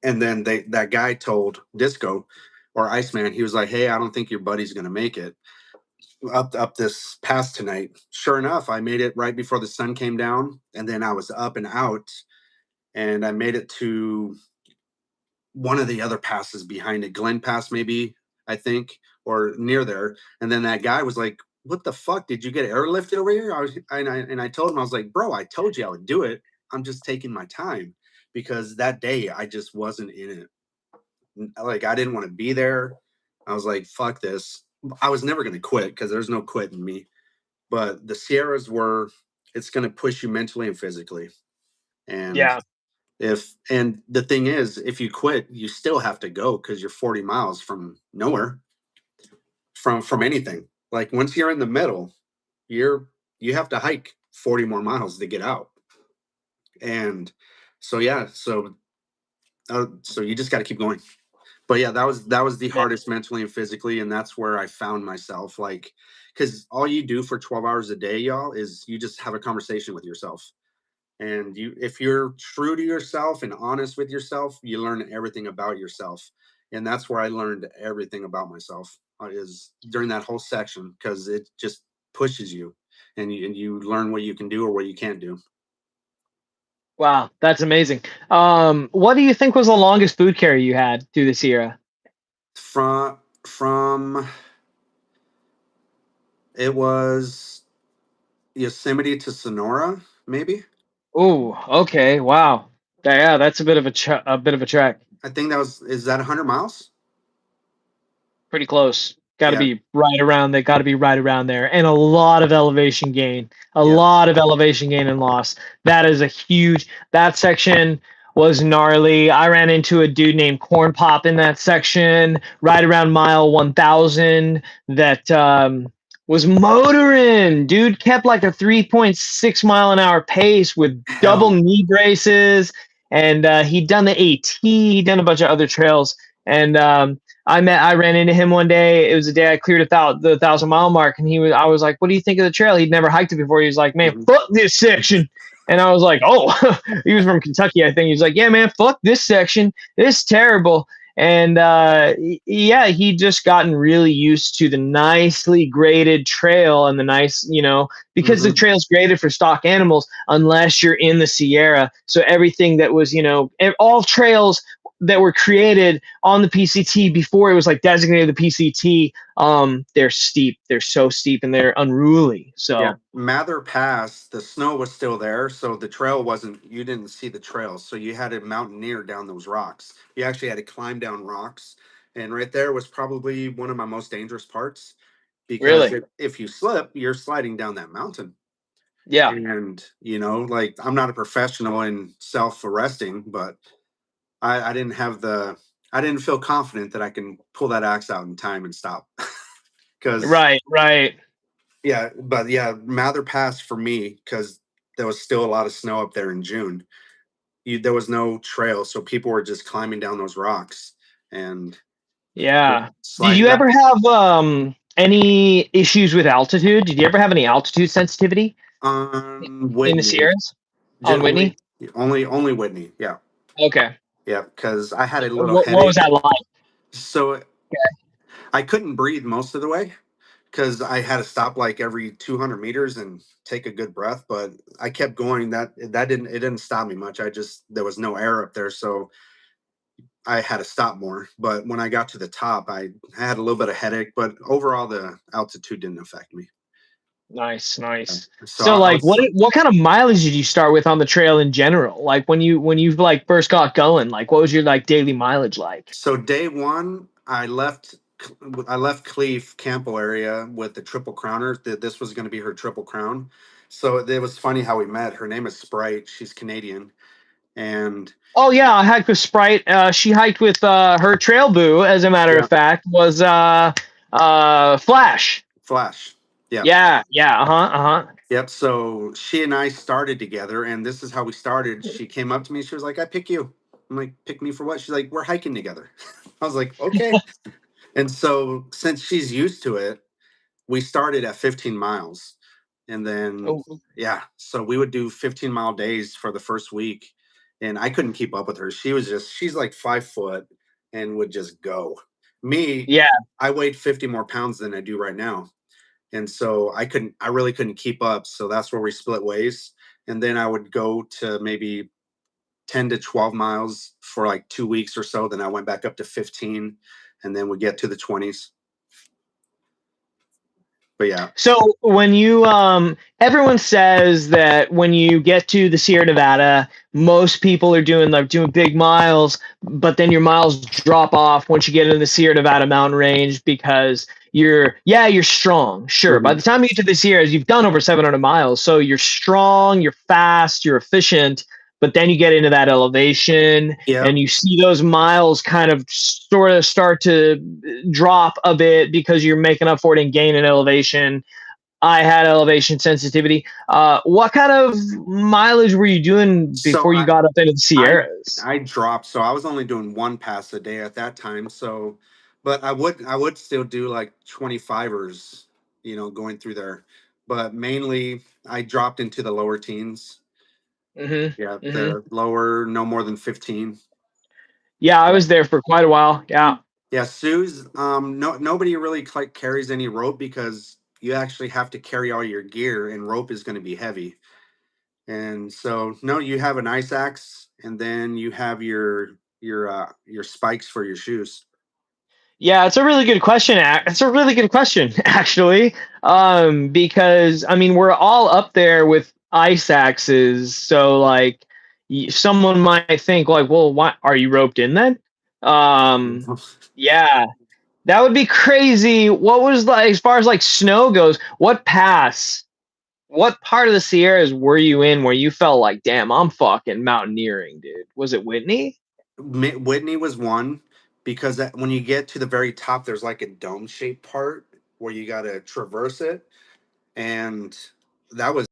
and then that guy told Disco or Iceman, he was like, "Hey, I don't think your buddy's gonna make it up this pass tonight." Sure enough, I made it right before the sun came down, and then I was up and out, and I made it to one of the other passes behind it, Glen Pass, maybe, I think, or near there. And then that guy was like, what the fuck? Did you get airlifted over here? I told him, I was like, bro, I told you I would do it. I'm just taking my time, because that day I just wasn't in it. Like, I didn't want to be there. I was like, fuck this. I was never going to quit, because there's no quit in me. But the Sierras it's going to push you mentally and physically. And Yeah. and the thing is, if you quit, you still have to go, because you're 40 miles from nowhere, from anything. Like, once you're in the middle, you have to hike 40 more miles to get out. And so, yeah, so you just got to keep going. But yeah, that was the hardest mentally and physically, and that's where I found myself, like, because all you do for 12 hours a day, y'all, is you just have a conversation with yourself. And if you're true to yourself and honest with yourself, you learn everything about yourself. And that's where I learned everything about myself, is during that whole section, because it just pushes you, and you learn what you can do or what you can't do. Wow, that's amazing. What do you think was the longest food carry you had through the Sierra? From it was Yosemite to Sonora, maybe. Oh, okay. Wow. Yeah, that's a bit of a trek. I think is that 100 miles? Pretty close. Got to Yeah, be right around there. Got to be right around there, and a lot of elevation gain. A yeah. lot of elevation gain and loss. That is a huge. That section was gnarly. I ran into a dude named Corn Pop in that section right around mile 1,000. That was motoring. Dude kept like a 3.6 mile an hour pace with double Hell, knee braces, and he'd done the AT. He'd done a bunch of other trails, and I ran into him one day. It was the day I cleared the 1,000 mile mark, and I was like, "What do you think of the trail?" He'd never hiked it before. He was like, "Man, mhm. fuck this section," and I was like, "Oh," he was from Kentucky, I think. He was like, "Yeah, man, fuck this section. It's terrible." And yeah, he just gotten really used to the nicely graded trail and the nice, because the Mhm. trail's graded for stock animals, unless you're in the Sierra. So everything that was, all trails that were created on the PCT before it was like designated the PCT, they're steep. They're so steep and they're unruly. Yeah, So Mather Pass, the snow was still there, so the trail you didn't see the trails, so you had to mountaineer down those rocks. You actually had to climb down rocks, and right there was probably one of my most dangerous parts, because really, if you slip, you're sliding down that mountain. yeah, And like, I'm not a professional in self-arresting, but I didn't I didn't feel confident that I can pull that axe out in time and stop. Because right. yeah, but yeah, Mather Pass for me, because there was still a lot of snow up there in June. There was no trail, so people were just climbing down those rocks and Yeah. Did sliding you back ever have any issues with altitude? Did you ever have any altitude sensitivity on in the Whitney. Sierras on Whitney? Only Whitney. Yeah, Okay. yeah, because I had a little What was headache, that like? so I couldn't breathe most of the way, because I had to stop like every 200 meters and take a good breath. But I kept going. That didn't stop me much. There was no air up there, so I had to stop more. But when I got to the top, I had a little bit of headache. But overall, the altitude didn't affect me. Nice, nice. So So I like was what kind of mileage did you start with on the trail in general? Like when you like first got going, like what was your like daily mileage like? so day one, I left Cleve Campo area with the Triple Crowner. This was going to be her Triple Crown. So it was funny how we met. Her name is Sprite. She's Canadian, and Oh yeah, I hiked with Sprite. She hiked with her trail boo, as a matter of yeah, fact, was Flash. Flash. Yeah. Yeah, uh-huh. Yep. So she and I started together, and this is how we started. She came up to me. She was like, "I pick you." I'm like, "Pick me for what?" She's like, "We're hiking together." I was like, "Okay." And so, since she's used to it, we started at 15 miles. And then, Oh, yeah, so we would do 15-mile days for the first week. And I couldn't keep up with her. She's like 5 foot and would just go. Me, yeah. I weighed 50 more pounds than I do right now. And so I really couldn't keep up. So that's where we split ways. And then I would go to maybe 10 to 12 miles for like 2 weeks or so. Then I went back up to 15, and then we get to the 20s. But yeah. So when you everyone says that when you get to the Sierra Nevada, most people are doing big miles, but then your miles drop off once you get into the Sierra Nevada mountain range because you're strong. Sure. By Mhm. the time you get to the Sierras, you've done over 700 miles. So you're strong, you're fast, you're efficient, but then you get into that elevation Yeah. and you see those miles kind of sort of start to drop a bit because you're making up for it in gain and elevation. I had elevation sensitivity. What kind of mileage were you doing So before you got up into the I Sierras? I dropped, so I was only doing one pass a day at that time. So, but I would still do like 25ers, going through there. But mainly I dropped into the lower teens. Yeah, Mm-hmm. Mm-hmm. the lower, no more than 15. Yeah, I Yeah. was there for quite a while. Yeah. Yeah, Sue's nobody really carries any rope because you actually have to carry all your gear, and rope is going to be heavy. And so no, you have an ice axe, and then you have your spikes for your shoes. Yeah, it's a really good question. It's a really good question, actually, because I mean we're all up there with ice axes, so like someone might think like, well, why are you roped in then? Um, yeah, that would be crazy. What was like as far as like snow goes? What part of the Sierras were you in where you felt like, damn, I'm fucking mountaineering, dude? Was it Whitney? Whitney was one because when you get to the very top, there's like a dome shaped part where you got to traverse it, and that was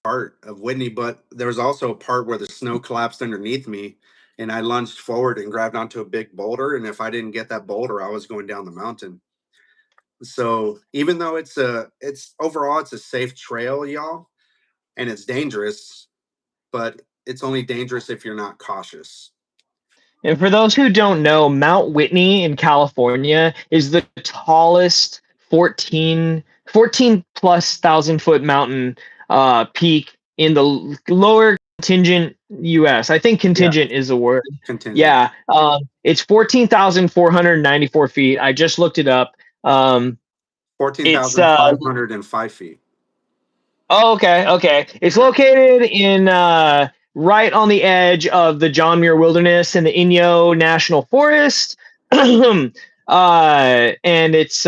part of Whitney. But there was also a part where the snow collapsed underneath me, and I lunged forward and grabbed onto a big boulder. And if I didn't get that boulder, I was going down the mountain. So even though it's overall it's a safe trail, y'all, and it's dangerous, but it's only dangerous if you're not cautious. And for those who don't know, Mount Whitney in California is the tallest 14 plus thousand foot mountain peak in the lower contingent US. I think Yeah, contingent is the word. contingent. Yeah. It's 14,494 feet. I just looked it up. Fourteen It's thousand five hundred and five feet. Oh, okay, okay. It's Yeah. located in right on the edge of the John Muir Wilderness and the Inyo National Forest. And it's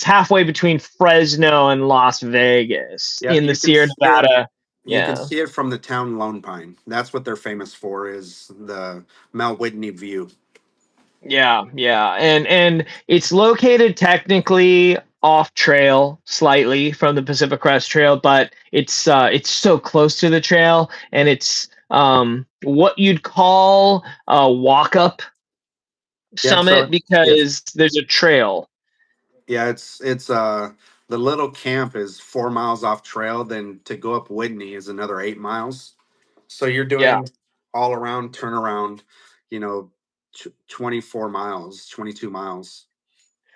halfway between Fresno and Las Vegas Yeah, in the you can Sierra see it. Nevada. You can Yeah. see it from the town Lone Pine. That's what they're famous for, is the Mount Whitney view. Yeah, yeah. And it's located technically off trail slightly from the Pacific Crest Trail, but it's so close to the trail and it's what you'd call a walk up Yeah, summit so it's because there's a trail. yeah, it's the little camp is 4 miles off trail. Then to go up Whitney is another 8 miles. So you're Yeah. doing all around turnaround, you know, 24 miles, 22 miles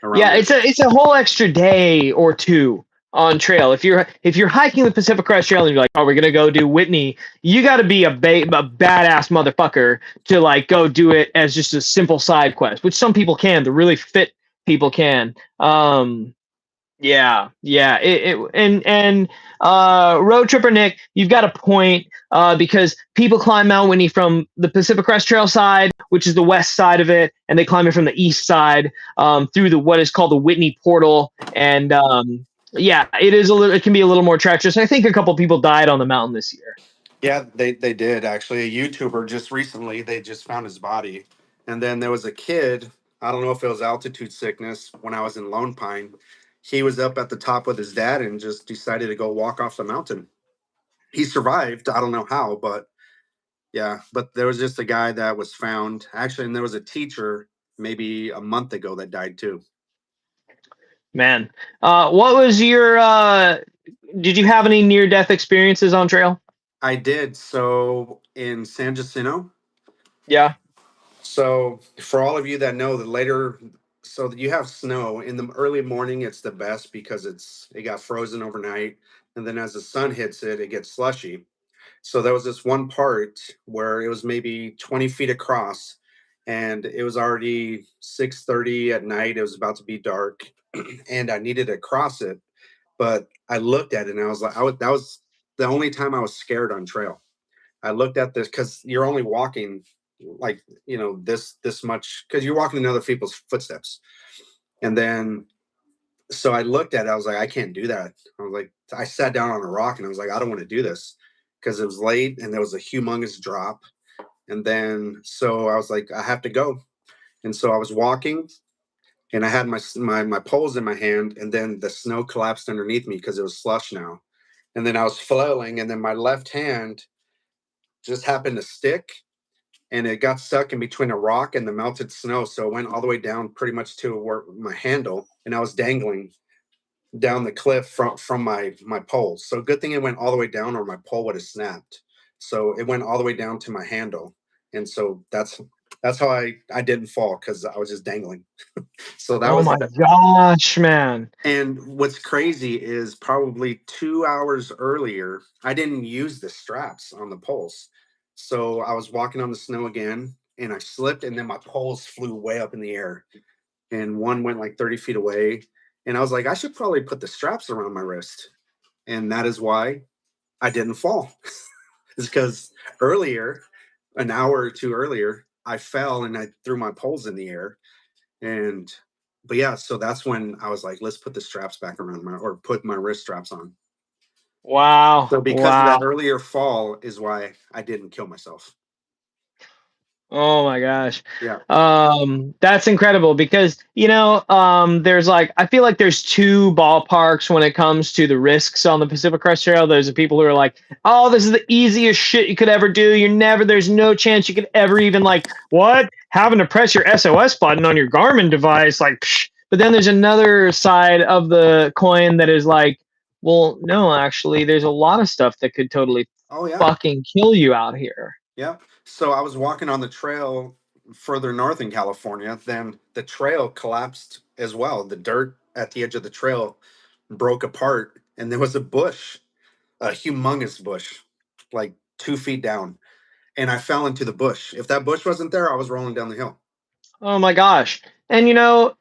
around Yeah, there. it's a whole extra day or two on trail. If you're hiking the Pacific Crest Trail and you're like, oh, we're gonna go do Whitney, you got to be a badass motherfucker to like go do it as just a simple side quest, which some people can. The really fit people can. Yeah, yeah. Road tripper Nick, you've got a point because people climb Mount Whitney from the Pacific Crest Trail side, which is the west side of it, and they climb it from the east side through the what is called the Whitney Portal. And yeah, it can be a little more treacherous. I think a couple people died on the mountain this year. Yeah, they did actually. A YouTuber just recently, they just found his body. And then there was a kid, I don't know if it was altitude sickness when I was in Lone Pine. He was up at the top with his dad and just decided to go walk off the mountain. He survived. I don't know how, but yeah, but there was just a guy that was found. Actually, and there was a teacher maybe a month ago that died too. Man, what was your? Did you have any near death experiences on trail? I did. So in San Jacinto, Yeah. so for all of you that know, the later, so you have snow in the early morning, it's the best because it got frozen overnight, and then as the sun hits it, it gets slushy. So there was this one part where it was maybe 20 feet across, and it was already 6:30 at night. It was about to be dark, and I needed to cross it. But I looked at it and I was like, that was the only time I was scared on trail. I looked at this because you're only walking like, this much because you're walking in other people's footsteps. And then so I looked at it, I was like, I can't do that. I was like, I sat down on a rock and I was like, I don't want to do this because it was late and there was a humongous drop. And then so I was like, I have to go. And so I was walking and I had my poles in my hand, and then the snow collapsed underneath me because it was slush now. And then I was flailing, and then my left hand just happened to stick, and it got stuck in between a rock and the melted snow. So it went all the way down pretty much to where my handle, and I was dangling down the cliff from my poles. So good thing it went all the way down, or my pole would have snapped. So it went all the way down to my handle, and so that's how I didn't fall, because I was just dangling. So that Oh was my gosh, man. And what's crazy is probably 2 hours earlier, I didn't use the straps on the poles. So I was walking on the snow again and I slipped, and then my poles flew way up in the air, and one went like 30 feet away. And I was like, I should probably put the straps around my wrist. And that is why I didn't fall. It's because earlier, an hour or two earlier, I fell and I threw my poles in the air. And but yeah, so that's when I was like, let's put the straps back around or put my wrist straps on. Wow. So because of Wow. that earlier fall is why I didn't kill myself. Oh my gosh. Yeah. That's incredible because, there's like, I feel like there's two ballparks when it comes to the risks on the Pacific Crest Trail. There's the people who are like, oh, this is the easiest shit you could ever do. There's no chance you could ever even like, what? Having to press your SOS button on your Garmin device. Like, psh. But then there's another side of the coin that is like, well, no, actually, there's a lot of stuff that could totally Oh yeah. fucking kill you out here. Yeah. So I was walking on the trail further north in California, then the trail collapsed as well. The dirt at the edge of the trail broke apart, and there was a bush, a humongous bush, like 2 feet down. And I fell into the bush. If that bush wasn't there, I was rolling down the hill. Oh my gosh. And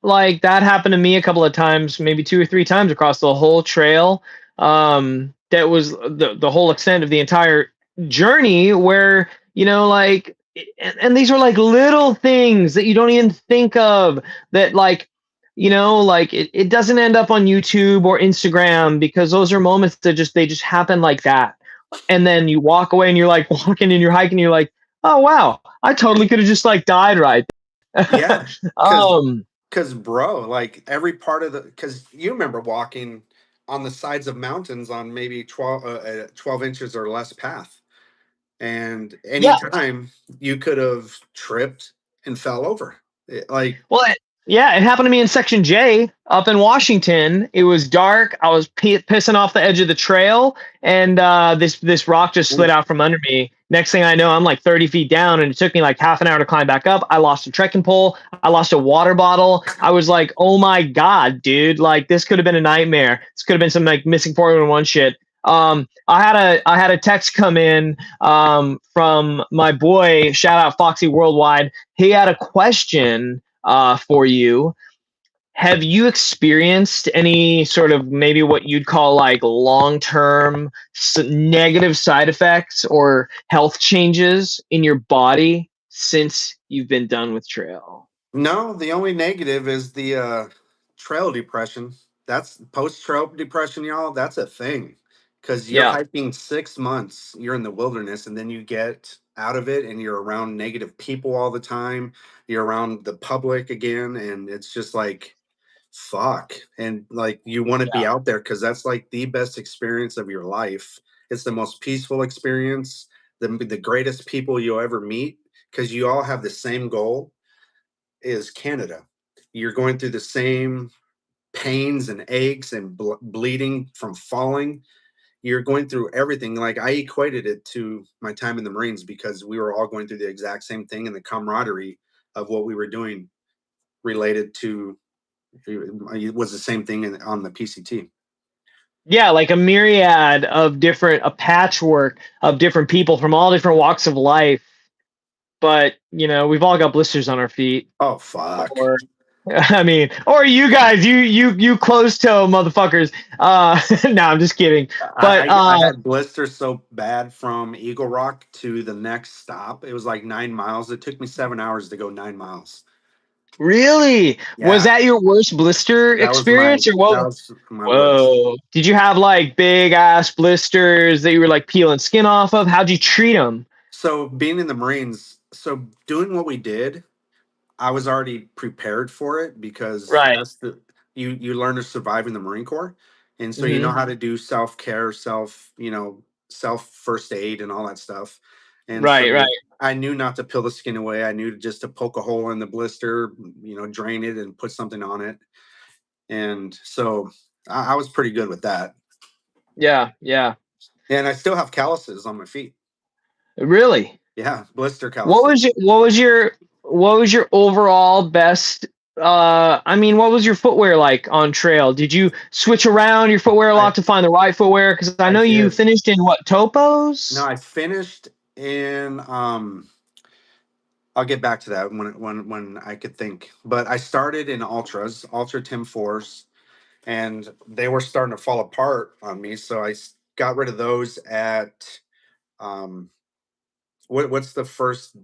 like that happened to me a couple of times, maybe two or three times across the whole trail. That was the whole extent of the entire journey where, like, and these are like little things that you don't even think of that like, like it doesn't end up on YouTube or Instagram because those are moments that they just happen like that. And then you walk away and you're like walking and you're hiking and you're like, oh wow, I totally could have just like died right Yeah. um Because, bro, like every part of because you remember walking on the sides of mountains on maybe 12 inches or less path. And yeah. anytime you could have tripped and fell over. Like, Well, yeah, it happened to me in Section J up in Washington. It was dark. I was pissing off the edge of the trail, and this rock just slid out from under me. Next thing I know, I'm like 30 feet down, and it took me like half an hour to climb back up. I lost a trekking pole. I lost a water bottle. I was like, oh my God, dude. Like, this could have been a nightmare. This could have been some like missing 411 shit. I had a text come in from my boy, shout out Foxy Worldwide. He had a question for you. Have you experienced any sort of maybe what you'd call like long-term negative side effects or health changes in your body since you've been done with trail? no, the only negative is the trail depression. That's post-trail depression, y'all. That's a thing. Because you're Yeah. hiking 6 months, you're in the wilderness, and then you get out of it and you're around negative people all the time. You're around the public again, and it's just like, fuck. And like, you want to be out there because that's like the best experience of your life. It's the most peaceful experience, the greatest people you'll ever meet, because you all have the same goal, is Canada. You're going through the same pains and aches and bleeding from falling. You're going through everything. Like, I equated it to my time in the Marines because we were all going through the exact same thing, and the camaraderie of what we were doing related to it was the same thing on the PCT. Yeah, like a myriad of a patchwork of different people from all different walks of life. But, we've all got blisters on our feet. Oh fuck. Or, I mean, or you guys, you closed toe motherfuckers. No, I'm just kidding. But, I had blisters so bad from Eagle Rock to the next stop. It was like 9 miles. It took me 7 hours to go 9 miles. really, was Yeah, that your worst blister experience or that what? was my worst. Whoa. Did you have like big ass blisters that you were like peeling skin off of? How'd you treat them? So being in the Marines, so doing what we did, I was already prepared for it because Right. that's the you learn to survive in the Marine Corps, and so you know Hmm. how to do self care, self first aid and all that stuff. And Right, right. so I knew not to peel the skin away. I knew just to poke a hole in the blister, drain it and put something on it. And so I was pretty good with that. Yeah, yeah. And I still have calluses on my feet. Really? Yeah, blister What was calluses. your overall best I mean, what was your footwear like on trail? Did you switch around your footwear a I lot to find the right footwear? Because I I know you did. finished in what, No, topos? I finished in I'll get back to that when I could think. But I started in ultras, ultra Tim 4s, and they were starting to fall apart on me. So got rid of those at um what's the first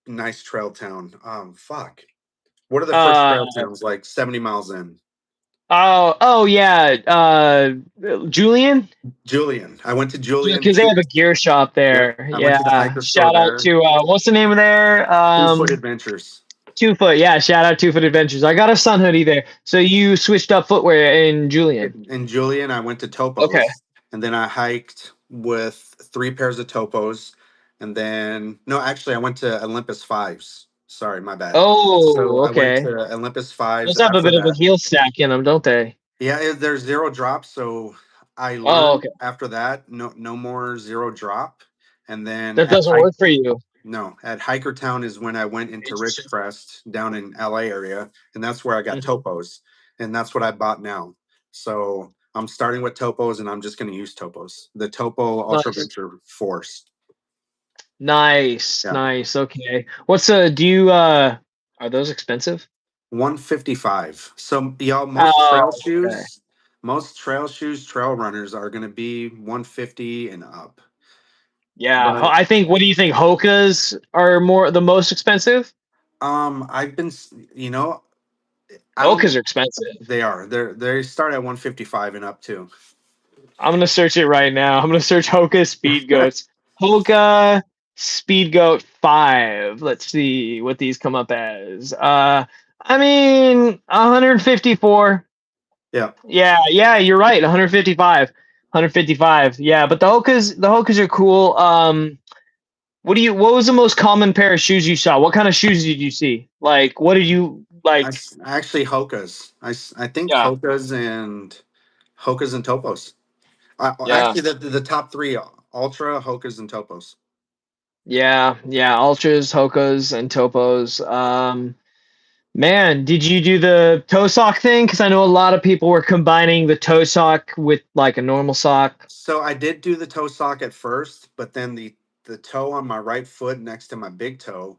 nice trail town? Fuck. What are the first Uh trail towns like 70 miles in? oh yeah. Julian? Julian. I went to Julian Because they two. have a gear shop Yep. there. I went to the Yeah. hiker store Shout out there. to what's the name of there? 2 Foot Adventures. 2 Foot. Yeah, shout out 2 Foot Adventures. I got a Sun hoodie there. So you switched up footwear in Julian. In Julian, I went to Okay. Topos, and then I hiked with 3 pairs of Topos, and then no, actually, I went to Olympus fives. Sorry, my bad. So Oh, I went okay. to Olympus fives Those have a after bit of a that. heel stack in them, don't they? Yeah, there's zero drops, so I Oh, learned okay. after that no more zero drop, and then That doesn't work for you. no, at Hikertown is when I went into Ridgecrest down in LA area, and that's where I got Mhm. topos, and that's what I bought now. So I'm starting with topos, and I'm just going to use topos. The Topo Ultra Nice. Venture Force. Nice. Yeah, Nice. Okay. Are those expensive? 155. So y'all, Oh, okay. most trail shoes, trail runners are going to be 150 and up. Yeah. But I think, what do you think? Hokas are the most expensive? I've been, I don't. Hokas are expensive. They are. They start at 155 and up too. I'm gonna search it right now. I'm gonna search Hoka Speed Goats. Hoka Speed Goat 5. Let's see what these come up as. I mean 154. Yeah. Yeah, yeah, you're right. 155. 155. Yeah, but the Hokas are cool. What was the most common pair of shoes you saw? What kind of shoes did you see? Like, what did you like? Actually Hokas. I think Yeah, Hokas and Topos. yeah, Actually, the top three: Ultra, Hokas, and Topos. yeah. Ultras, Hokas, and Topos. Man, did you do the toe sock thing? Because I know a lot of people were combining the toe sock with like a normal sock. So I did do the toe sock at first, but then the toe on my right foot next to my big toe,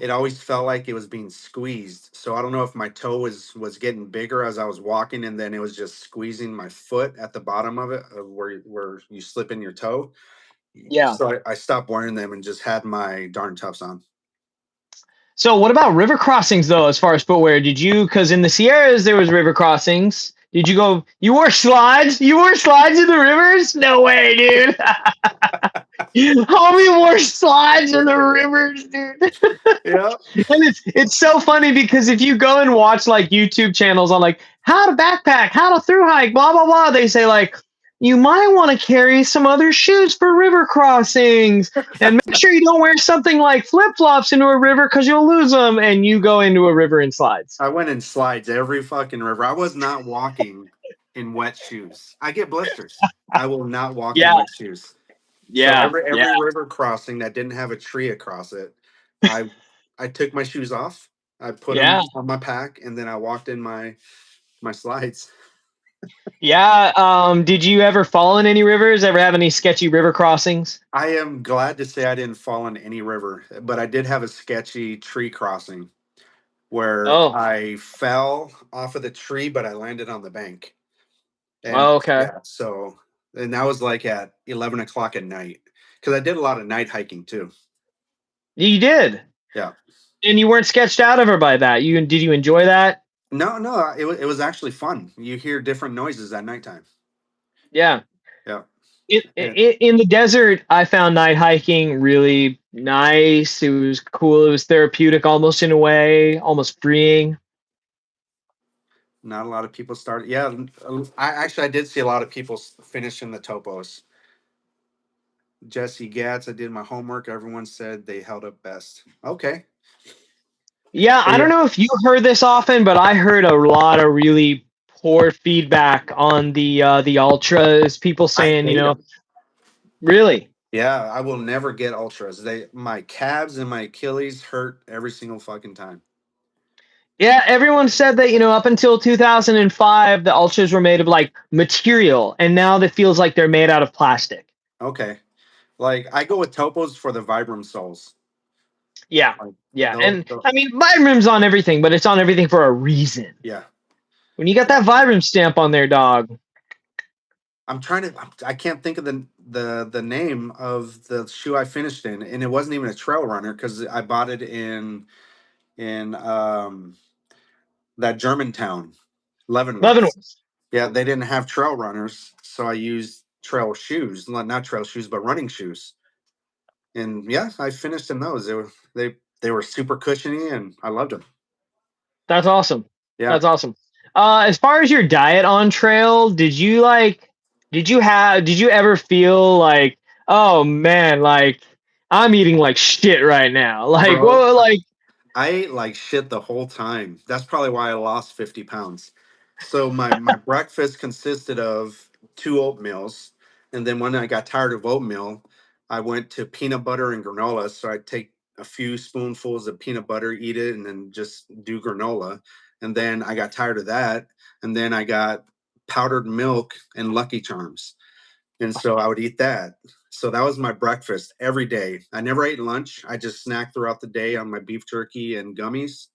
it always felt like it was being squeezed. So I don't know if my toe was getting bigger as I was walking, and then it was just squeezing my foot at the bottom of it, where you slip in your toe. Yeah. So I stopped wearing them and just had my darn toughs on. So what about river crossings though, as far as footwear? Because in the Sierras there was river crossings. You wore slides? You wore slides in the rivers? No way, dude. Homie wore slides in the rivers, dude. Yeah. And it's so funny because if you go and watch like YouTube channels on like how to backpack, how to through hike, blah blah blah, they say like you might want to carry some other shoes for river crossings, and make sure you don't wear something like flip flops into a river because you'll lose them, and you go into a river in slides. I went in slides every fucking river. I was not walking in wet shoes. I get blisters. I will not walk in Yeah, wet shoes. So yeah, yeah, every river crossing that didn't have a tree across it, I I took my shoes off. I put them yeah. on my pack, and then I walked in my slides. Yeah. Did you ever fall in any rivers? Ever have any sketchy river crossings? I am glad to say I didn't fall in any river, but I did have a sketchy tree crossing where Oh, I fell off of the tree, but I landed on the bank. And oh, okay. yeah, so, and that was like at 11 o'clock at night because I did a lot of night hiking too. You did, Yeah. and you weren't sketched out of her by that. You did you enjoy that? No, no, it was actually fun. You hear different noises at nighttime. Yeah. Yeah. Yeah. In the desert, I found night hiking really nice. It was cool. It was therapeutic, almost in a way, almost freeing. Not a lot of people started. Yeah. I did see a lot of people finishing the topos. Jesse Gatz, I did my homework. Everyone said they held up best. Okay. Yeah, But I don't yeah, know if you heard this often, but I heard a lot of really poor feedback on the ultras. People I saying, hate them. really. Yeah, I will never get ultras. My calves and my Achilles hurt every single fucking time. Yeah, everyone said that, up until 2005, the ultras were made of like material, and now that feels like they're made out of plastic. Okay. Like I go with topos for the Vibram soles. Yeah, Like yeah. those, And I mean, Vibram's on everything, but it's on everything for a reason. yeah. When you got Yeah. that Vibram stamp on there, dog. I can't think of the name of the shoe I finished in, and it wasn't even a trail runner because I bought it in that Germantown, Leavenworth. Leavenworth. Yeah, they didn't have trail runners, so I used trail shoes, not trail shoes, but running shoes. And yeah, I finished in those. They were super cushiony, and I loved them. That's awesome. Yeah. That's awesome. As far as your diet on trail, did you ever feel like, oh man, like I'm eating like shit right now? Like, Bro, what, like, I ate like shit the whole time. That's probably why I lost 50 pounds. So my breakfast consisted of two oatmeals, and then when I got tired of oatmeal, I went to peanut butter and granola. So I'd take a few spoonfuls of peanut butter, eat it, and then just do granola. And then I got tired of that, and then I got powdered milk and Lucky Charms. And so I would eat that. So that was my breakfast every day. I never ate lunch. I just snacked throughout the day on my beef jerky and gummies.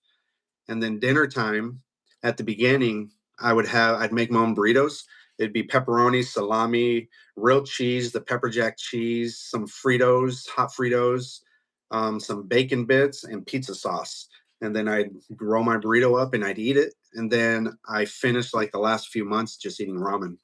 And then dinner time at the beginning, I'd make my own burritos. It'd be pepperoni, salami, real cheese, the pepper jack cheese, some Fritos, hot Fritos, some bacon bits, and pizza sauce. And then I'd roll my burrito up and I'd eat it. And then I finished like the last few months just eating ramen.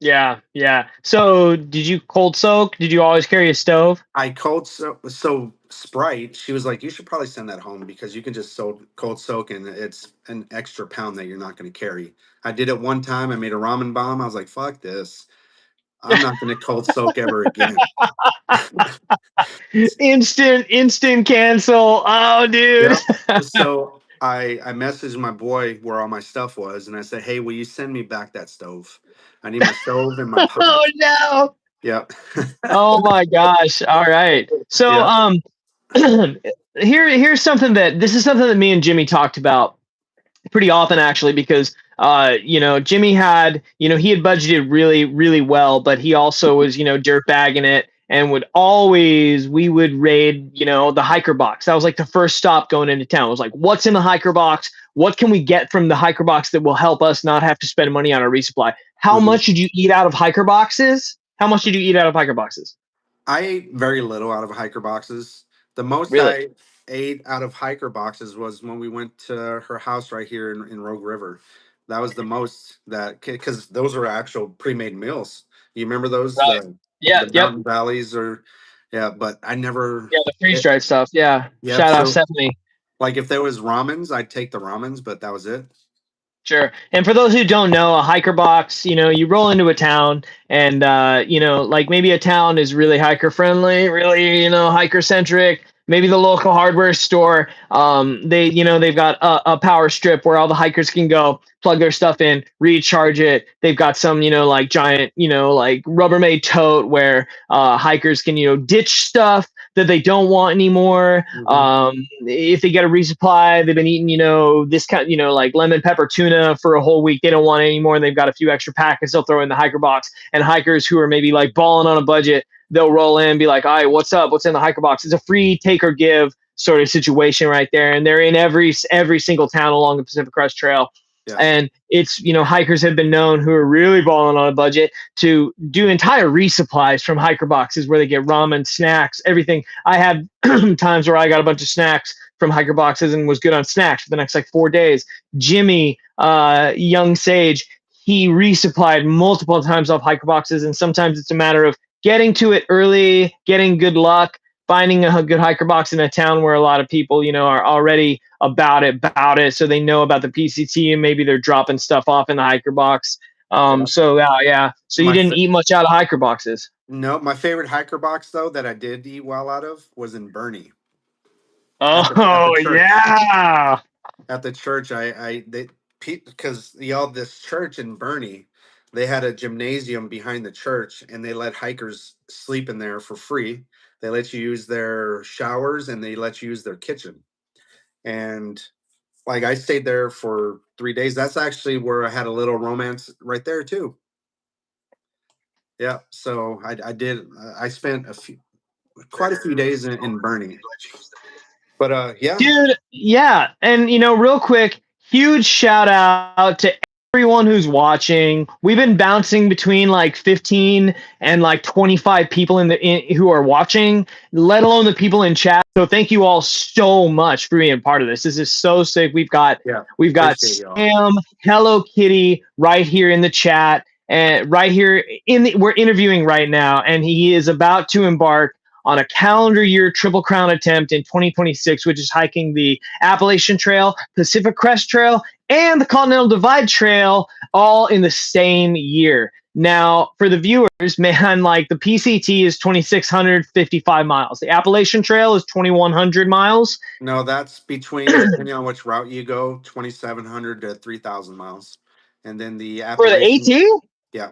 yeah, yeah. So did you cold soak? Did you always carry a stove? I so Sprite. She was like, "You should probably send that home because you can just cold soak, and it's an extra pound that you're not going to carry." I did it one time. I made a ramen bomb. I was like, "Fuck this! I'm not going to cold soak ever again." Instant cancel. Oh, dude. Yep. So I messaged my boy where all my stuff was, and I said, "Hey, will you send me back that stove? I need my stove and my pot." Oh no. Yep. Oh my gosh. All right. So Yeah. here's something that this is something that me and Jimmy talked about pretty often actually because Jimmy had, he had budgeted really, really well, but he also was, dirt bagging it and we would raid, the hiker box. That was like the first stop going into town. It was like, what's in the hiker box? What can we get from the hiker box that will help us not have to spend money on a resupply? How Mhm. much did you eat out of hiker boxes? How much did you eat out of hiker boxes? I ate very little out of hiker boxes. The most Really? I ate out of hiker boxes was when we went to her house right here in Rogue River. That was the most that because those were actual pre-made meals. You remember those Right. Yeah. the Yep. mountain valleys or yeah, but I never. Yeah. The freeze dried stuff. Yeah. Yep. Shout out So Stephanie. like if there was ramens, I'd take the ramens, but that was it. Sure. And for those who don't know, a hiker box, you roll into a town and, like maybe a town is really hiker friendly, really, hiker centric. Maybe the local hardware store, they've got a power strip where all the hikers can go plug their stuff in, recharge it. They've got some, like giant, like Rubbermaid tote where hikers can, ditch stuff. that they don't want anymore. If they get a resupply, they've been eating, this kind, like lemon pepper tuna for a whole week. They don't want it anymore, and they've got a few extra packets they'll throw in the hiker box. And hikers who are maybe like balling on a budget, they'll roll in and be like, all right, what's up? What's in the hiker box? It's a free take or give sort of situation right there. And they're in every single town along the Pacific Crest Trail. Yeah. And it's, hikers have been known who are really balling on a budget to do entire resupplies from hiker boxes where they get ramen, snacks, everything. I had times where I got a bunch of snacks from hiker boxes and was good on snacks for the next like 4 days. Jimmy, young sage, he resupplied multiple times off hiker boxes. And sometimes it's a matter of getting to it early, getting good luck, finding a good hiker box in a town where a lot of people, are already about it. So they know about the PCT and maybe they're dropping stuff off in the hiker box. So yeah. So you didn't eat much out of hiker boxes. No, my favorite hiker box though that I did eat well out of was in Bernie. At the church, because this church in Bernie, they had a gymnasium behind the church, and they let hikers sleep in there for free. They let you use their showers, and they let you use their kitchen. And like I stayed there for 3 days. That's actually where I had a little romance right there too. Yeah, so I did. I spent quite a few days in Bernie. But yeah, dude, yeah. And real quick, huge shout out to everyone who's watching. We've been bouncing between like 15 and like 25 people who are watching, let alone the people in chat. So thank you all so much for being part of this. This is so sick. We've got Sam, Hello Kitty right here in the chat, and right here we're interviewing right now, and he is about to embark on a calendar year Triple Crown attempt in 2026, which is hiking the Appalachian Trail, Pacific Crest Trail, and the Continental Divide Trail all in the same year. Now, for the viewers, man, like the PCT is 2,655 miles. The Appalachian Trail is 2,100 miles. No, that's between, depending on which route you go, 2,700 to 3,000 miles. And then the Appalachian... For the AT? Yeah.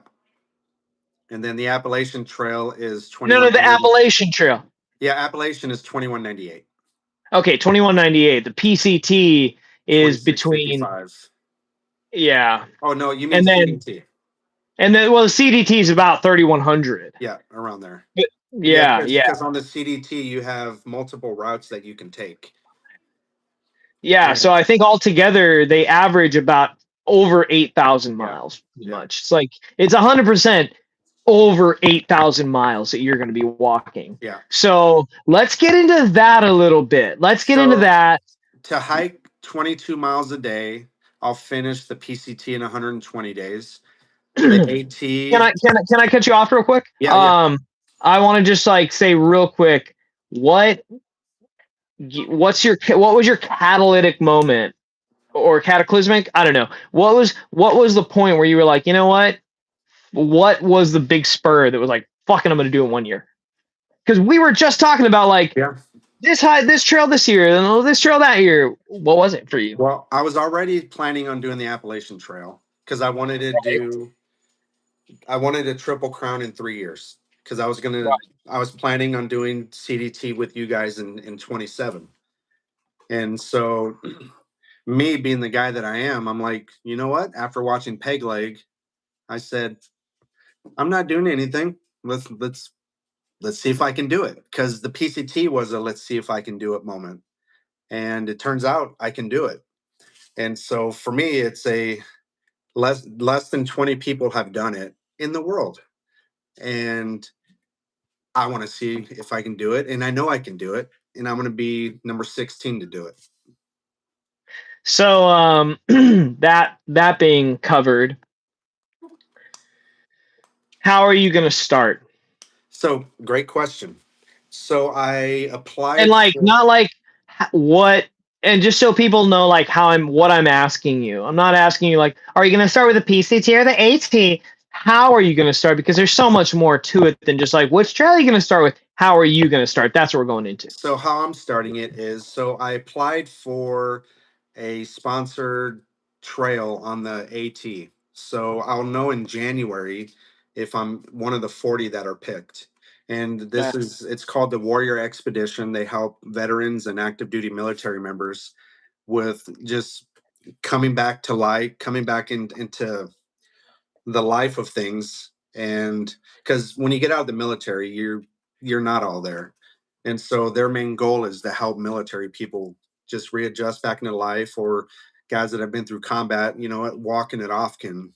And then the Appalachian Trail is 21. No, the Appalachian Trail. Yeah, Appalachian is 2198. Okay, 2198. The PCT is between. Yeah. Oh no, you mean CDT? And then, the CDT is about 3,100. Yeah, around there. Yeah. Because on the CDT you have multiple routes that you can take. Yeah, so I think altogether they average about over 8,000 miles. Pretty much. It's like it's 100%. Over 8,000 miles that you're going to be walking. Yeah. So let's get into that a little bit. Let's get into that. To hike 22 miles a day, I'll finish the PCT in 120 days. The AT. Can I cut you off real quick? Yeah. I want to just like say real quick, what was your catalytic moment or cataclysmic? I don't know. What was the point where you were like, you know what? What was the big spur that was like, fucking, I'm going to do it 1 year? Because we were just talking about like this trail this year and this trail that year. What was it for you? Well, I was already planning on doing the Appalachian Trail because I wanted a Triple Crown in 3 years because I was planning on doing CDT with you guys in 27. And so me being the guy that I am, I'm like, you know what? After watching Peg Leg, I said, I'm not doing anything. Let's see if I can do it. Because the PCT was a let's see if I can do it moment. And it turns out I can do it. And so for me, it's a less than 20 people have done it in the world. And I want to see if I can do it. And I know I can do it. And I'm going to be number 16 to do it. So that being covered, how are you going to start? So great question. So I applied, and like not like what, and just so people know like what I'm asking you. I'm not asking you like, are you going to start with the PCT or the AT? How are you going to start? Because there's so much more to it than just like which trail are you going to start with? How are you going to start? That's what we're going into. So how I'm starting it is, so I applied for a sponsored trail on the AT. So I'll know in January if I'm one of the 40 that are picked. And Yeah. it's called the Warrior Expedition. They help veterans and active duty military members with just coming back to life, coming back into the life of things. And because when you get out of the military, you're not all there. And so their main goal is to help military people just readjust back into life, or guys that have been through combat, walking it off can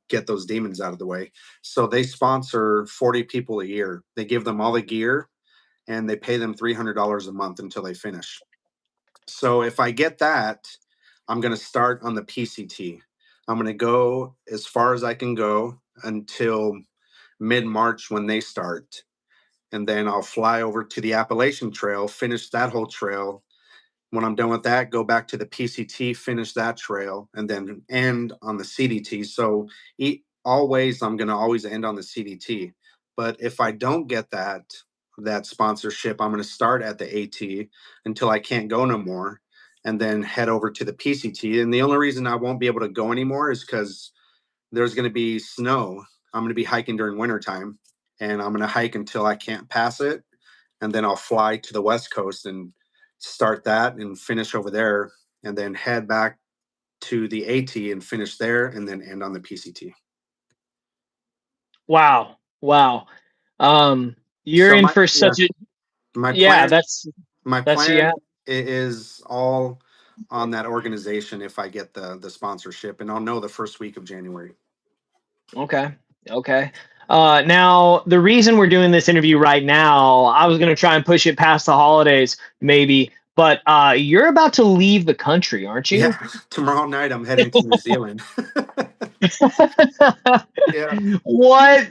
get those demons out of the way. So they sponsor 40 people a year. They give them all the gear and they pay them $300 a month until they finish. So if I get that, I'm going to start on the PCT. I'm going to go as far as I can go until mid March when they start. And then I'll fly over to the Appalachian Trail, finish that whole trail. When I'm done with that, go back to the PCT, finish that trail, and then end on the CDT. So always, I'm going to always end on the CDT. But if I don't get that sponsorship, I'm going to start at the AT until I can't go no more, and then head over to the PCT. And the only reason I won't be able to go anymore is because there's going to be snow. I'm going to be hiking during wintertime, and I'm going to hike until I can't pass it. And then I'll fly to the West Coast and start that and finish over there, and then head back to the AT and finish there, and then end on the PCT. Wow. Wow. You're So in for such a my yeah, plan that's yeah. is all on that organization if I get the sponsorship, and I'll know the first week of January. Okay. Okay. Now the reason we're doing this interview right now, I was gonna try and push it past the holidays, maybe, but you're about to leave the country, aren't you? Yeah, tomorrow night I'm heading to New Zealand. Yeah. What,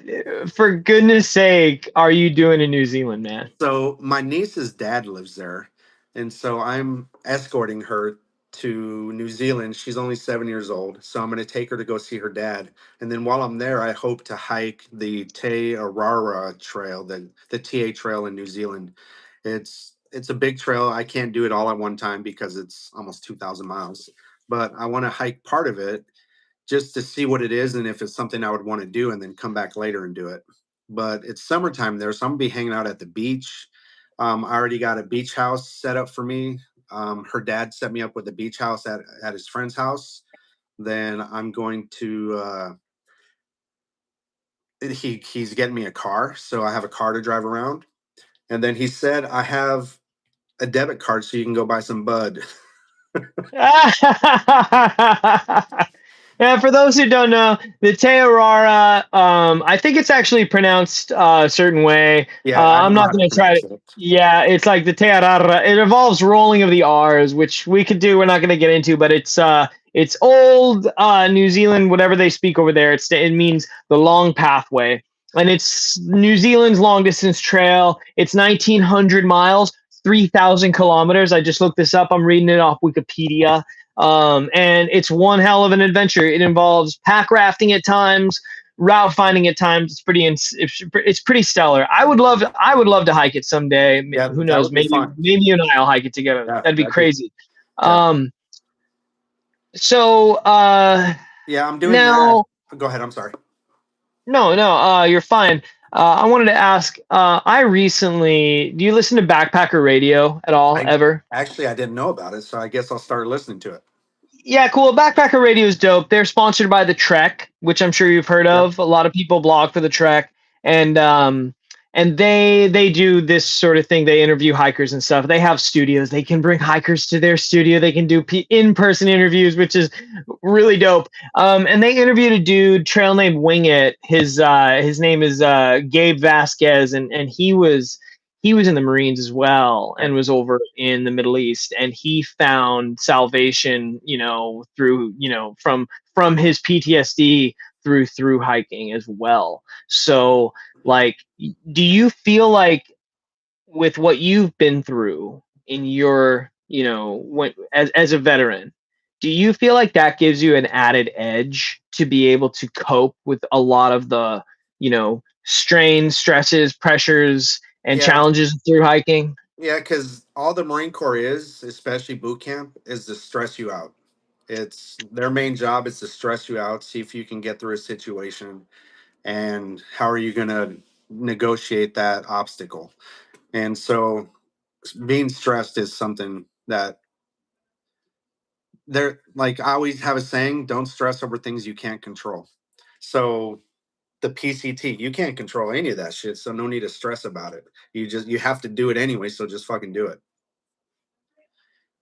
for goodness sake, are you doing in New Zealand, man? So my niece's dad lives there, and so I'm escorting her to New Zealand. She's only 7 years old, so I'm going to take her to go see her dad. And then while I'm there, I hope to hike the Te Arara Trail, the TA Trail in New Zealand. It's a big trail. I can't do it all at one time because it's almost 2,000 miles, but I want to hike part of it just to see what it is and if it's something I would want to do, and then come back later and do it. But it's summertime there, so I'm gonna be hanging out at the beach. I already got a beach house set up for me. Her dad set me up with a beach house at his friend's house. Then I'm going to he's getting me a car, so I have a car to drive around. And then he said I have a debit card, so you can go buy some bud. Yeah, for those who don't know, the Te Arara, I think it's actually pronounced a certain way. Yeah, I I'm don't know not how to going to try pronounce to. it. Yeah, it's like the Te Arara. It involves rolling of the R's, which we could do. We're not going to get into, but it's old New Zealand, whatever they speak over there. It means the long pathway, and it's New Zealand's long distance trail. It's 1,900 miles. 3,000 kilometers. I just looked this up. I'm reading it off Wikipedia. And it's one hell of an adventure. It involves pack rafting at times, route finding at times. It's pretty stellar. I would love to hike it someday. Yeah, Who that knows? would be fun. Maybe you and I'll hike it together. Yeah, That'd be that'd be crazy. yeah. So Yeah, I'm doing now that. Go ahead. I'm sorry. no, you're fine. I wanted to ask, do you listen to Backpacker Radio at all, I ever? Actually, I didn't know about it, so I guess I'll start listening to it. Yeah, cool. Backpacker Radio is dope. They're sponsored by the Trek, which I'm sure you've heard Yep. of. A lot of people blog for the Trek, and they do this sort of thing. They interview hikers and stuff. They have studios. They can bring hikers to their studio. They can do in-person interviews, which is really dope. And they interviewed a dude, trail named Wing It. His name is Gabe Vasquez, and he was in the Marines as well and was over in the Middle East, and he found salvation, through, from his PTSD through hiking as well. So, like, do you feel like with what you've been through in your, as a veteran, do you feel like that gives you an added edge to be able to cope with a lot of the, strains, stresses, pressures, and Yeah, challenges through hiking? yeah, because all the Marine Corps is, especially boot camp, is to stress you out. It's their main job is to stress you out, see if you can get through a situation, and how are you gonna negotiate that obstacle. And so being stressed is something that like I always have a saying, don't stress over things you can't control. So the PCT, you can't control any of that shit, so no need to stress about it. You have to do it anyway, so just fucking do it.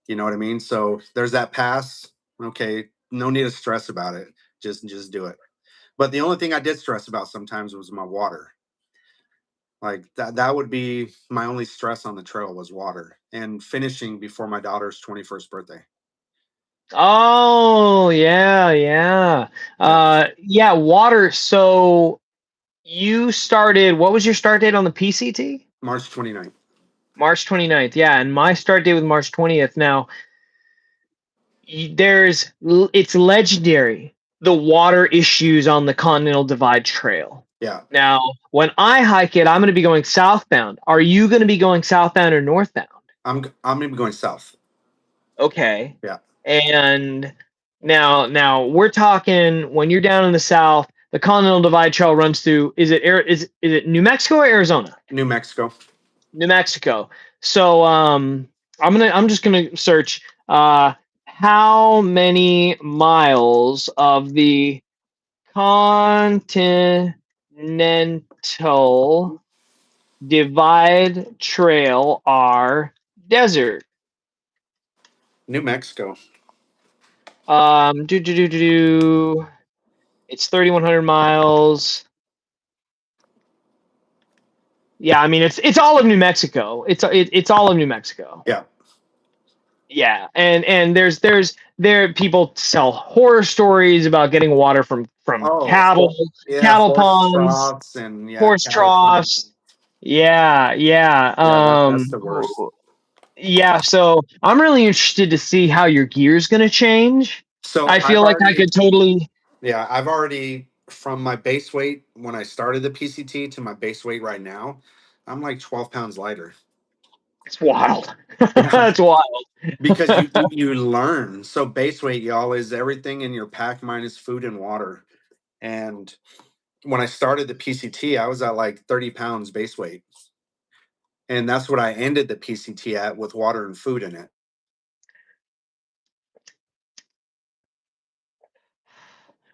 You know what I mean? So there's that pass. Okay, no need to stress about it. Just do it. But the only thing I did stress about sometimes was my water. Like that would be my only stress on the trail was water and finishing before my daughter's 21st birthday. Oh, yeah, yeah. Yeah, water. So you started, what was your start date on the PCT? March 29th. March 29th. Yeah, and my start date was March 20th. Now, it's legendary, the water issues on the Continental Divide Trail. Yeah. Now, when I hike it, I'm going to be going southbound. Are you going to be going southbound or northbound? I'm gonna be going south. Okay. Yeah. And now we're talking when you're down in the south, the Continental Divide Trail runs through. Is it New Mexico or Arizona? New Mexico. New Mexico. So I'm just gonna search how many miles of the Continental Divide Trail are desert. New Mexico. It's 3,100 miles. Yeah, I mean it's all of New Mexico. It's all of New Mexico. Yeah. Yeah, and there people tell horror stories about getting water from cattle Horse ponds, troughs and horse cattle troughs. ponds. Yeah. That's the worst. Yeah, so I'm really interested to see how your gear's gonna change. So I feel like I could totally. Yeah, I've already from my base weight when I started the PCT to my base weight right now, I'm like 12 pounds lighter. It's wild. That's wild. Because you learn. So base weight, y'all, is everything in your pack minus food and water. And when I started the PCT, I was at like 30 pounds base weight. And that's what I ended the PCT at with water and food in it.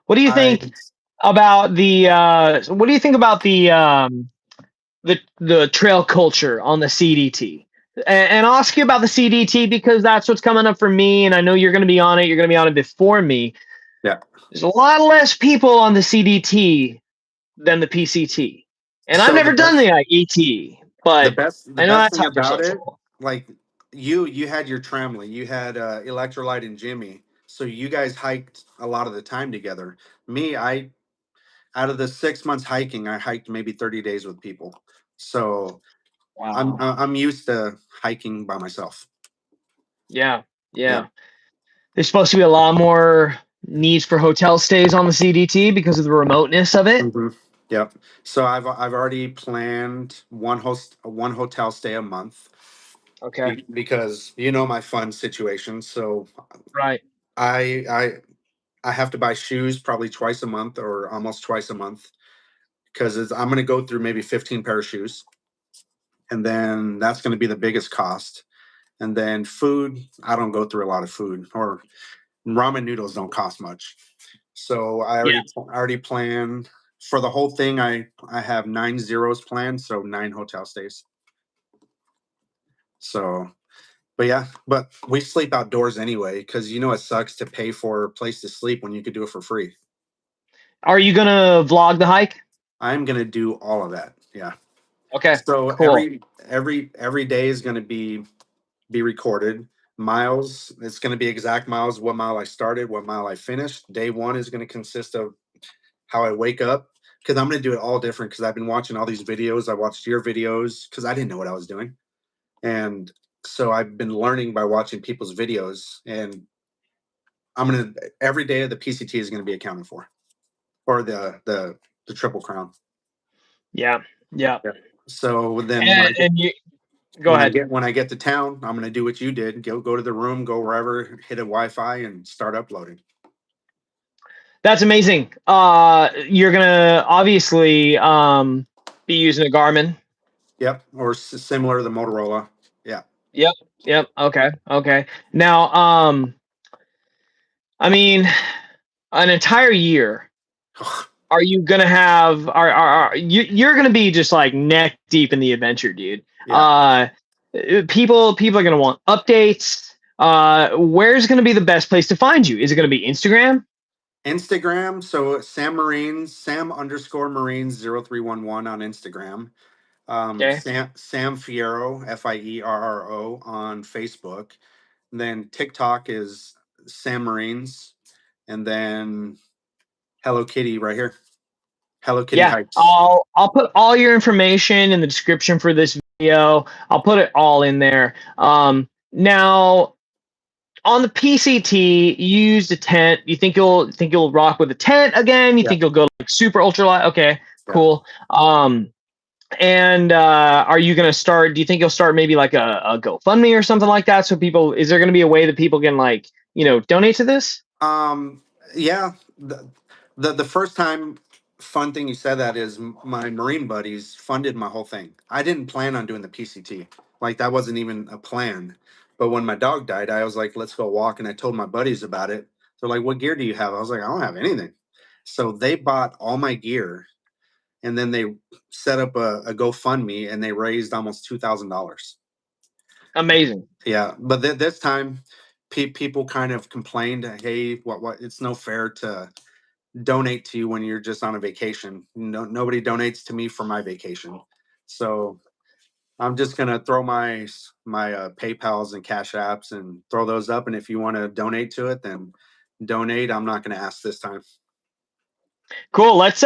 What do you think about the the trail culture on the CDT? And I'll ask you about the CDT because that's what's coming up for me, and I know you're going to be on it. You're going to be on it before me. Yeah. There's a lot less people on the CDT than the PCT, and So I've never done the ET, but the best I know that's thing how about it, social. like you had your Tramley, you had Electrolyte and Jimmy, so you guys hiked a lot of the time together. Me, out of the 6 months hiking, I hiked maybe 30 days with people. So Wow. I'm used to hiking by myself. Yeah. There's supposed to be a lot more needs for hotel stays on the CDT because of the remoteness of it. Mm-hmm. Yep. So I've already planned one hotel stay a month. Okay. Because you know my fund situation. So Right. I have to buy shoes probably twice a month or almost twice a month because I'm going to go through maybe 15 pair of shoes. And then that's going to be the biggest cost. And then food, I don't go through a lot of food, or ramen noodles don't cost much. So I already planned for the whole thing. I have 9 zeros planned, so 9 hotel stays. So, but we sleep outdoors anyway because you know it sucks to pay for a place to sleep when you could do it for free. Are you gonna vlog the hike? I'm gonna do all of that. Yeah. Okay. So cool. every day is gonna be recorded. Miles, it's gonna be exact miles, what mile I started, what mile I finished. Day one is gonna consist of how I wake up because I'm gonna do it all different because I've been watching all these videos. I watched your videos because I didn't know what I was doing. And so I've been learning by watching people's videos, and every day of the PCT is gonna be accounted for, or the Triple Crown. Yeah. So then go ahead. when I get to town, I'm gonna do what you did. Go to the room, go wherever, hit a Wi-Fi, and start uploading. That's amazing. You're gonna obviously Be using a Garmin. Yep, or similar to the Motorola. Yeah. Yep. Yep. Okay. Okay. Now, I mean, an entire year. Are you gonna have? Are you? You're gonna be just like neck deep in the adventure, dude. Yeah. People are gonna want updates. Where's gonna be the best place to find you? Is it gonna be Instagram? Instagram. So Sam Marines, Sam_Marines 0311 on Instagram. Okay. Sam Fierro, Fierro on Facebook. And then TikTok is Sam Marines. And then Hello Kitty right here. Hello Kitty Yeah. Hikes. I'll put all your information in the description for this video. I'll put it all in there. Now on the PCT, you used a tent. You think you'll rock with a tent again? You Yeah. think you'll go like super ultralight? Okay, Yeah. cool. And are you gonna start? Do you think you'll start maybe like a GoFundMe or something like that? So people, is there gonna be a way that people can like donate to this? Yeah. The first time fun thing you said that is my Marine buddies funded my whole thing. I didn't plan on doing the PCT. Like that wasn't even a plan. But when my dog died, I was like, let's go walk. And I told my buddies about it. They're like, what gear do you have? I was like, I don't have anything. So they bought all my gear and then they set up a GoFundMe and they raised almost $2,000. Amazing. Yeah. But this time people kind of complained, hey, what, it's no fair to donate to you when you're just on a vacation. Nobody donates to me for my vacation. So I'm just gonna throw my PayPal's and Cash Apps and throw those up. And if you want to donate to it, then donate. I'm not gonna ask this time. Cool. Let's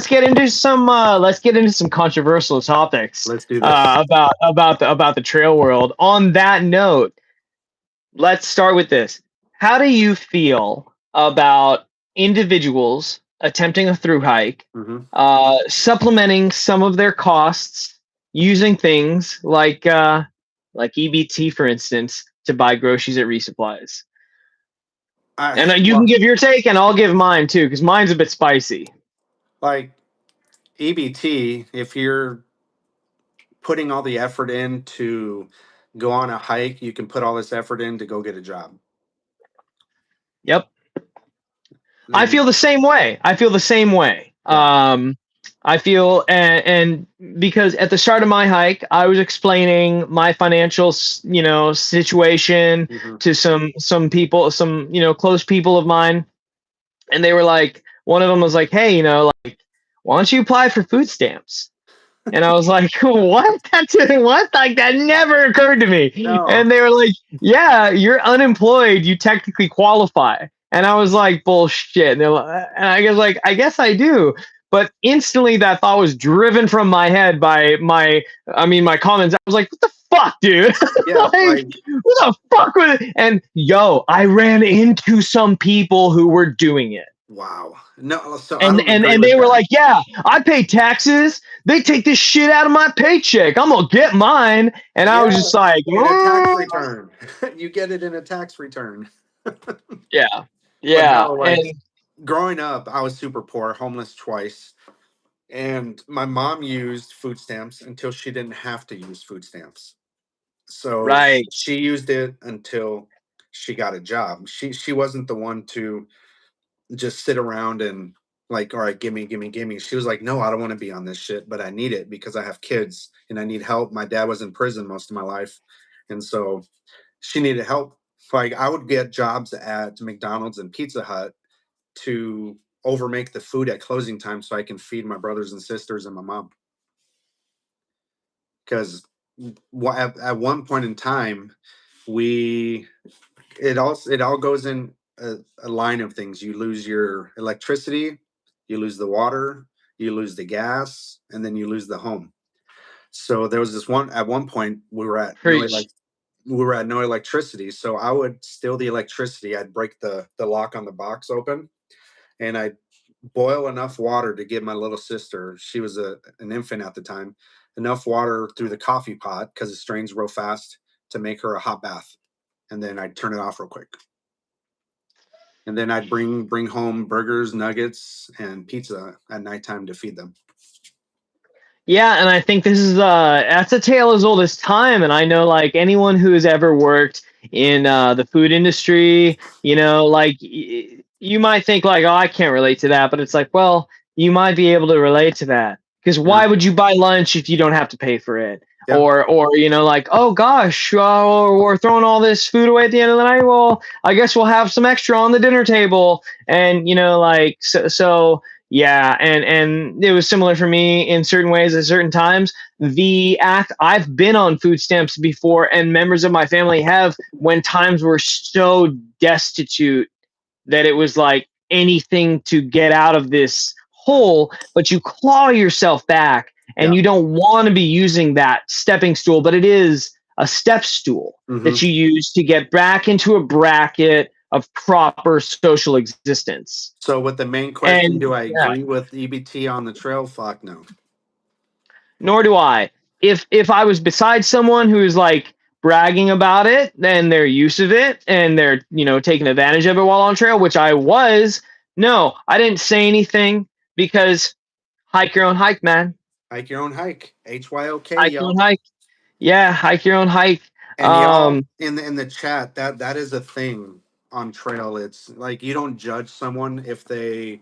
get into some controversial topics. Let's do this. About the trail world. On that note, let's start with this. How do you feel about individuals attempting a through hike, supplementing some of their costs using things like EBT, for instance, to buy groceries at resupplies? And you can give your take, and I'll give mine too, because mine's a bit spicy. Like EBT, if you're putting all the effort in to go on a hike, you can put all this effort in to go get a job. Yep. I feel the same way. Yeah. I feel, and because at the start of my hike, I was explaining my financial, situation to some people, some, close people of mine. And they were like, one of them was like, hey, like, why don't you apply for food stamps? And I was like, what? What? Like, that never occurred to me. No. And they were like, yeah, you're unemployed. You technically qualify. And I was like, bullshit. And I guess I do. But instantly that thought was driven from my head by my comments. I was like, what the fuck, dude? Yeah, like, what the fuck was it? And I ran into some people who were doing it. Wow. No, so and they were like, yeah, I pay taxes. They take this shit out of my paycheck. I'm gonna get mine. And I was just like, in a tax return. You get it in a tax return. Yeah. Yeah. No, like, growing up, I was super poor, homeless twice. And my mom used food stamps until she didn't have to use food stamps. So she used it until she got a job. She wasn't the one to just sit around and like, all right, gimme. She was like, no, I don't want to be on this shit, but I need it because I have kids and I need help. My dad was in prison most of my life. And so she needed help. Like I would get jobs at McDonald's and Pizza Hut to overmake the food at closing time so I can feed my brothers and sisters and my mom. Because at one point in time, it all goes in a line of things. You lose your electricity, you lose the water, you lose the gas, and then you lose the home. So there was at one point we were at no electricity. So I would steal the electricity. I'd break the lock on the box open and I'd boil enough water to give my little sister, she was an infant at the time, enough water through the coffee pot because it strains real fast to make her a hot bath. And then I'd turn it off real quick. And then I'd bring home burgers, nuggets, and pizza at nighttime to feed them. Yeah, and I think this is that's a tale as old as time. And I know like anyone who has ever worked in the food industry, you know, like you might think like, oh, I can't relate to that, but it's like, well, you might be able to relate to that because Yeah. why would you buy lunch if you don't have to pay for it? Yeah. Or you know, like, oh gosh, we're throwing all this food away at the end of the night. Well, I guess we'll have some extra on the dinner table, and you know, like so yeah, and it was similar for me in certain ways at certain times. The act I've been on food stamps before, and members of my family have when times were so destitute that it was like anything to get out of this hole, but you claw yourself back and Yeah. you don't want to be using that stepping stool, but it is a step stool that you use to get back into a bracket of proper social existence. So with the main question, And do I yeah, agree with EBT on the trail? Fuck no. nor do I. If I was beside someone who is like bragging about it and their use of it and they're, you know, taking advantage of it while on trail, which I was, no, I didn't say anything because hike your own hike, man. Hike your own hike. HYOK, Hike your y'all. own hike. Yeah, hike your own hike. And y'all in the chat, that is a thing on trail. It's like you don't judge someone if they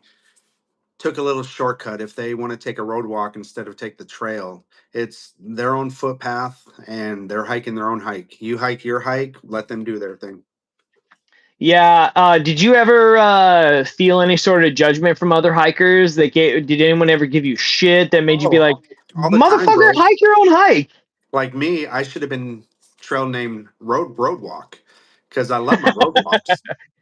took a little shortcut, if they want to take a road walk instead of take the trail. It's their own footpath and they're hiking their own hike. You hike your hike, let them do their thing. Yeah. Did you ever feel any sort of judgment from other hikers? Did anyone ever give you shit that made you be Oh, like, all the time, motherfucker, bro. hike your own hike? Like me, I should have been trail named Road Walk because I love my road walks.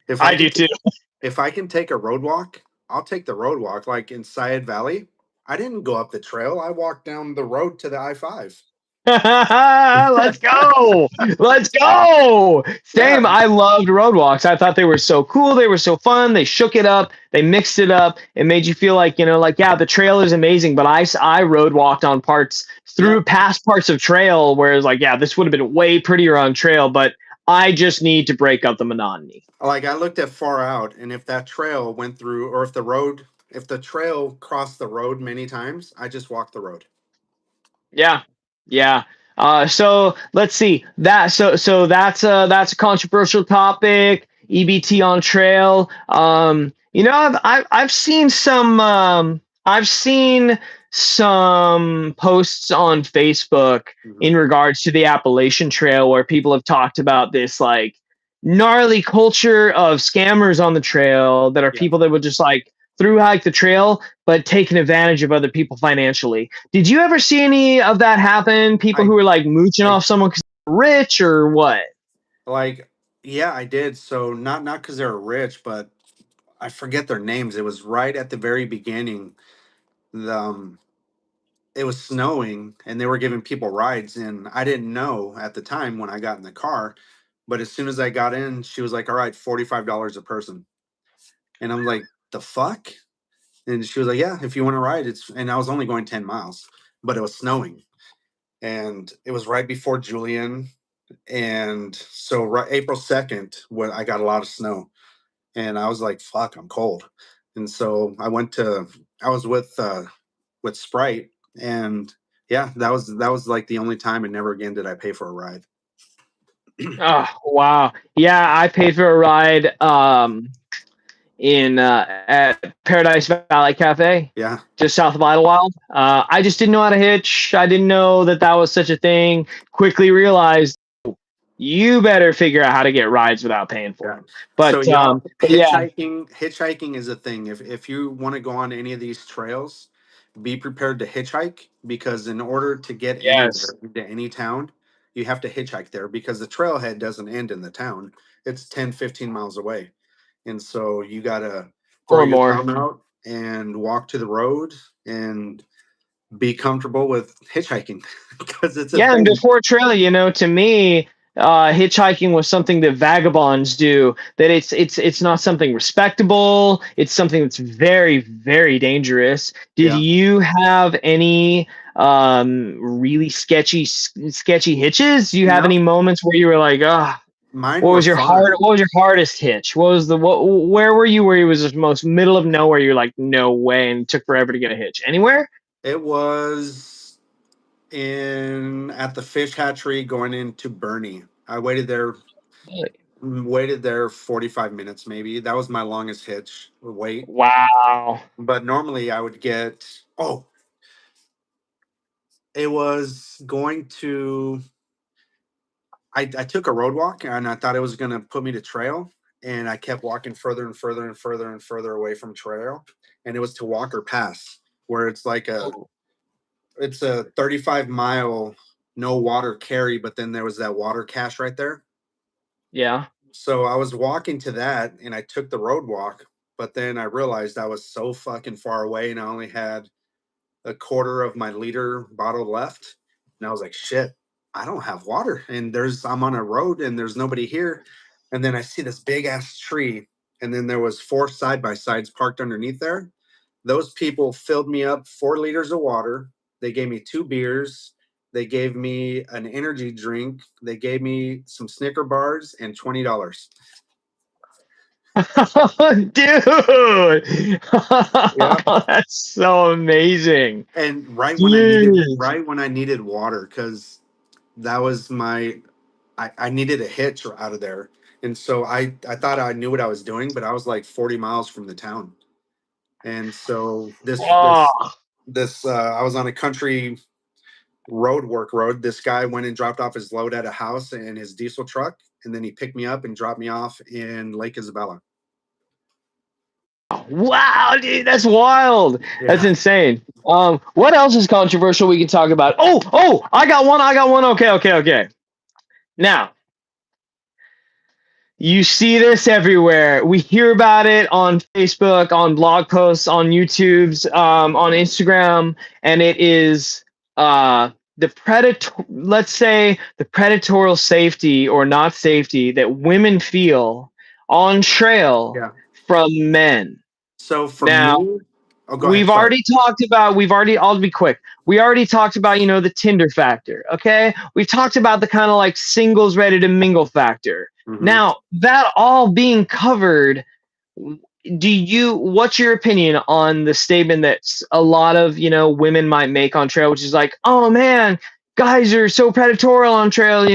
If I I do can too. if I can take a road walk, I'll take the road walk. Like in Syed Valley, I didn't go up the trail. I walked down the road to the I-5. Let's go. Let's go. Yeah, Same. I loved road walks. I thought they were so cool. They were so fun. They shook it up. They mixed it up. It made you feel like, you know, like, yeah, the trail is amazing, but I road walked on parts yeah. through past parts of trail where it's like, yeah, this would have been way prettier on trail, but I just need to break up the monotony. Like I looked at far out, and if that trail went through, or if the trail crossed the road many times, I just walked the road. Yeah, yeah. So let's see that. So that's a controversial topic. EBT on trail. You know, I've seen some I've seen some posts on Facebook in regards to the Appalachian Trail where people have talked about this like gnarly culture of scammers on the trail that are Yeah. people that would just like through hike the trail but taking advantage of other people financially. Did you ever see any of that happen? People I, who were like mooching I off someone because they're rich or what? like, yeah, I did. So not because they're rich, but I forget their names. It was right at the very beginning. The, it was snowing and they were giving people rides, and I didn't know at the time when I got in the car, but as soon as I got in, she was like, all right, $45 a person. And I'm like, the fuck? And she was like, yeah, if you want to ride, and I was only going 10 miles, but it was snowing. And it was right before Julian. And so right, April 2nd, when I got a lot of snow, and I was like, fuck, I'm cold. And so I was with Sprite, and yeah, that was like the only time, and never again did I pay for a ride. Oh wow. Yeah, I paid for a ride in at Paradise Valley Cafe. Yeah. Just south of Idlewild. I just didn't know how to hitch. I didn't know that that was such a thing. Quickly realized you better figure out how to get rides without paying for them. But So y'all, yeah, hitchhiking is a thing. If you want to go on any of these trails, be prepared to hitchhike, because in order to get yes, anywhere into any town, you have to hitchhike there, because the trailhead doesn't end in the town. It's 10, 15 miles away. And so you gotta throw or your more. thumb out and walk to the road and be comfortable with hitchhiking because it's a Yeah, and thing. before trail, you know, to me, hitchhiking was something that vagabonds do. That it's not something respectable. It's something that's very very dangerous. Did Yeah. you have any really sketchy hitches? Do you have No, any moments where you were like, ah, mine what were was your fun. what was your hardest hitch? What was the where were you where you was the most middle of nowhere? You're like, no way, and it took forever to get a hitch. Anywhere? It was in at the fish hatchery going into Bernie. I waited there 45 minutes maybe. That was my longest hitch wait. Wow. But normally I would get, oh, it was going to, I took a road walk and I thought it was going to put me to trail. And I kept walking further and further and further and further away from trail. And it was to Walker Pass, where it's a 35-mile no water carry, but then there was that water cache right there. Yeah. So I was walking to that and I took the road walk, but then I realized I was so fucking far away and I only had a quarter of my liter bottle left. And I was like, shit, I don't have water. And I'm on a road and there's nobody here. And then I see this big ass tree. And then there was 4 side-by-sides parked underneath there. Those people filled me up 4 liters of water. They gave me 2 beers. They gave me an energy drink. They gave me some Snicker bars and $20. Dude. That's so amazing. And right when I needed water, because that was I needed a hitch out of there. And so I thought I knew what I was doing, but I was like 40 miles from the town. And so Oh. I was on a country road. This guy went and dropped off his load at a house in his diesel truck, and then he picked me up and dropped me off in Lake Isabella. Wow, dude, that's wild. Yeah. That's insane. What else is controversial we can talk about? Oh, I got one. Okay. Now, you see this everywhere. We hear about it on Facebook, on blog posts, on YouTube's, on Instagram, and it is let's say the predatorial safety or not safety that women feel on trail from men. So for now, me, I'll be quick. We already talked about, the Tinder factor. Okay. We've talked about the kind of like singles ready to mingle factor. Mm-hmm. Now, that all being covered, what's your opinion on the statement that a lot of, women might make on trail, which is like, oh man, guys are so predatory on trail,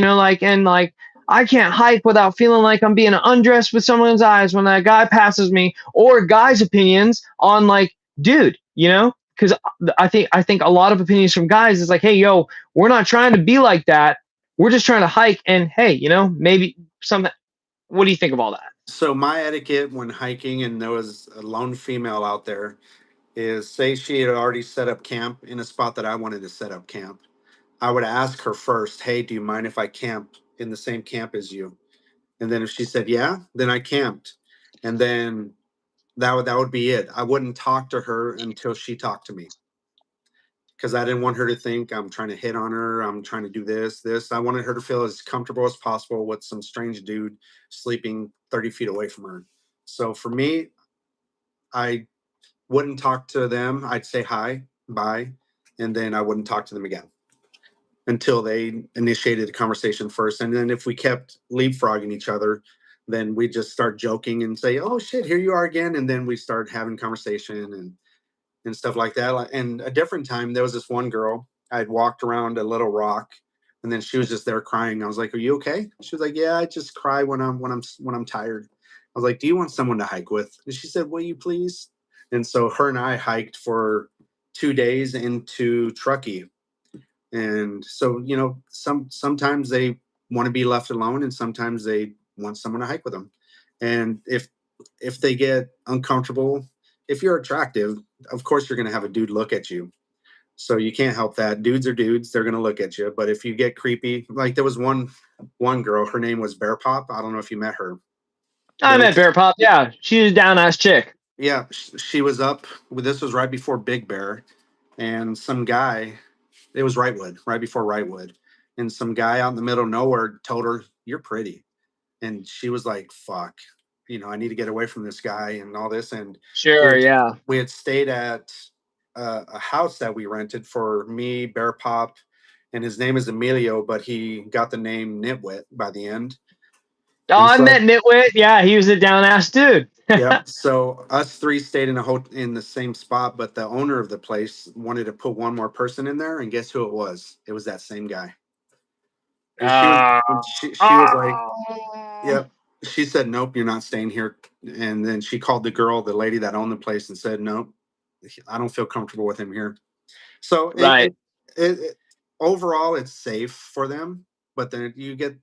I can't hike without feeling like I'm being undressed with someone's eyes when that guy passes me, or guys' opinions on like, dude, because I think a lot of opinions from guys is like, hey, yo, we're not trying to be like that. We're just trying to hike. And hey, maybe something. What do you think of all that? So my etiquette when hiking, and there was a lone female out there, is say she had already set up camp in a spot that I wanted to set up camp. I would ask her first, hey, do you mind if I camp in the same camp as you? And then if she said, yeah, then I camped. And then that would be it. I wouldn't talk to her until she talked to me, because I didn't want her to think I'm trying to hit on her. I'm trying to do this. I wanted her to feel as comfortable as possible with some strange dude sleeping 30 feet away from her. So for me, I wouldn't talk to them. I'd say hi, bye, and then I wouldn't talk to them again until they initiated the conversation first. And then if we kept leapfrogging each other, then we just start joking and say, oh shit, here you are again. And then we start having conversation and stuff like that. And a different time, there was this one girl, I'd walked around a little rock, and then she was just there crying. I was like, are you okay? She was like, yeah, I just cry when I'm tired. I was like, do you want someone to hike with? And she said, will you please? And so her and I hiked for 2 days into Truckee. And so, sometimes they want to be left alone, and sometimes they want someone to hike with them. And if they get uncomfortable, if you're attractive, of course you're going to have a dude look at you. So you can't help that. Dudes are dudes. They're going to look at you. But if you get creepy, like there was one girl, her name was Bear Pop. I don't know if you met her. I met Bear Pop. Yeah. She's a down-ass chick. Yeah. She was up. This was right before Big Bear. And some guy, it was right before Wrightwood. And some guy out in the middle of nowhere told her, you're pretty. And she was like, fuck, I need to get away from this guy and all this. And sure, yeah. We had stayed at a house that we rented for me, Bear Pop, and his name is Emilio, but he got the name Nitwit by the end. Oh, I met Nitwit. Yeah, he was a down-ass dude. Yep. So us three stayed in the same spot, but the owner of the place wanted to put one more person in there, and guess who it was? It was that same guy. And Uh, she was like, oh. "Yep." She said, "Nope, you're not staying here." And then she called the girl, the lady that owned the place, and said, "Nope, I don't feel comfortable with him here." So Right. it overall it's safe for them, but then you get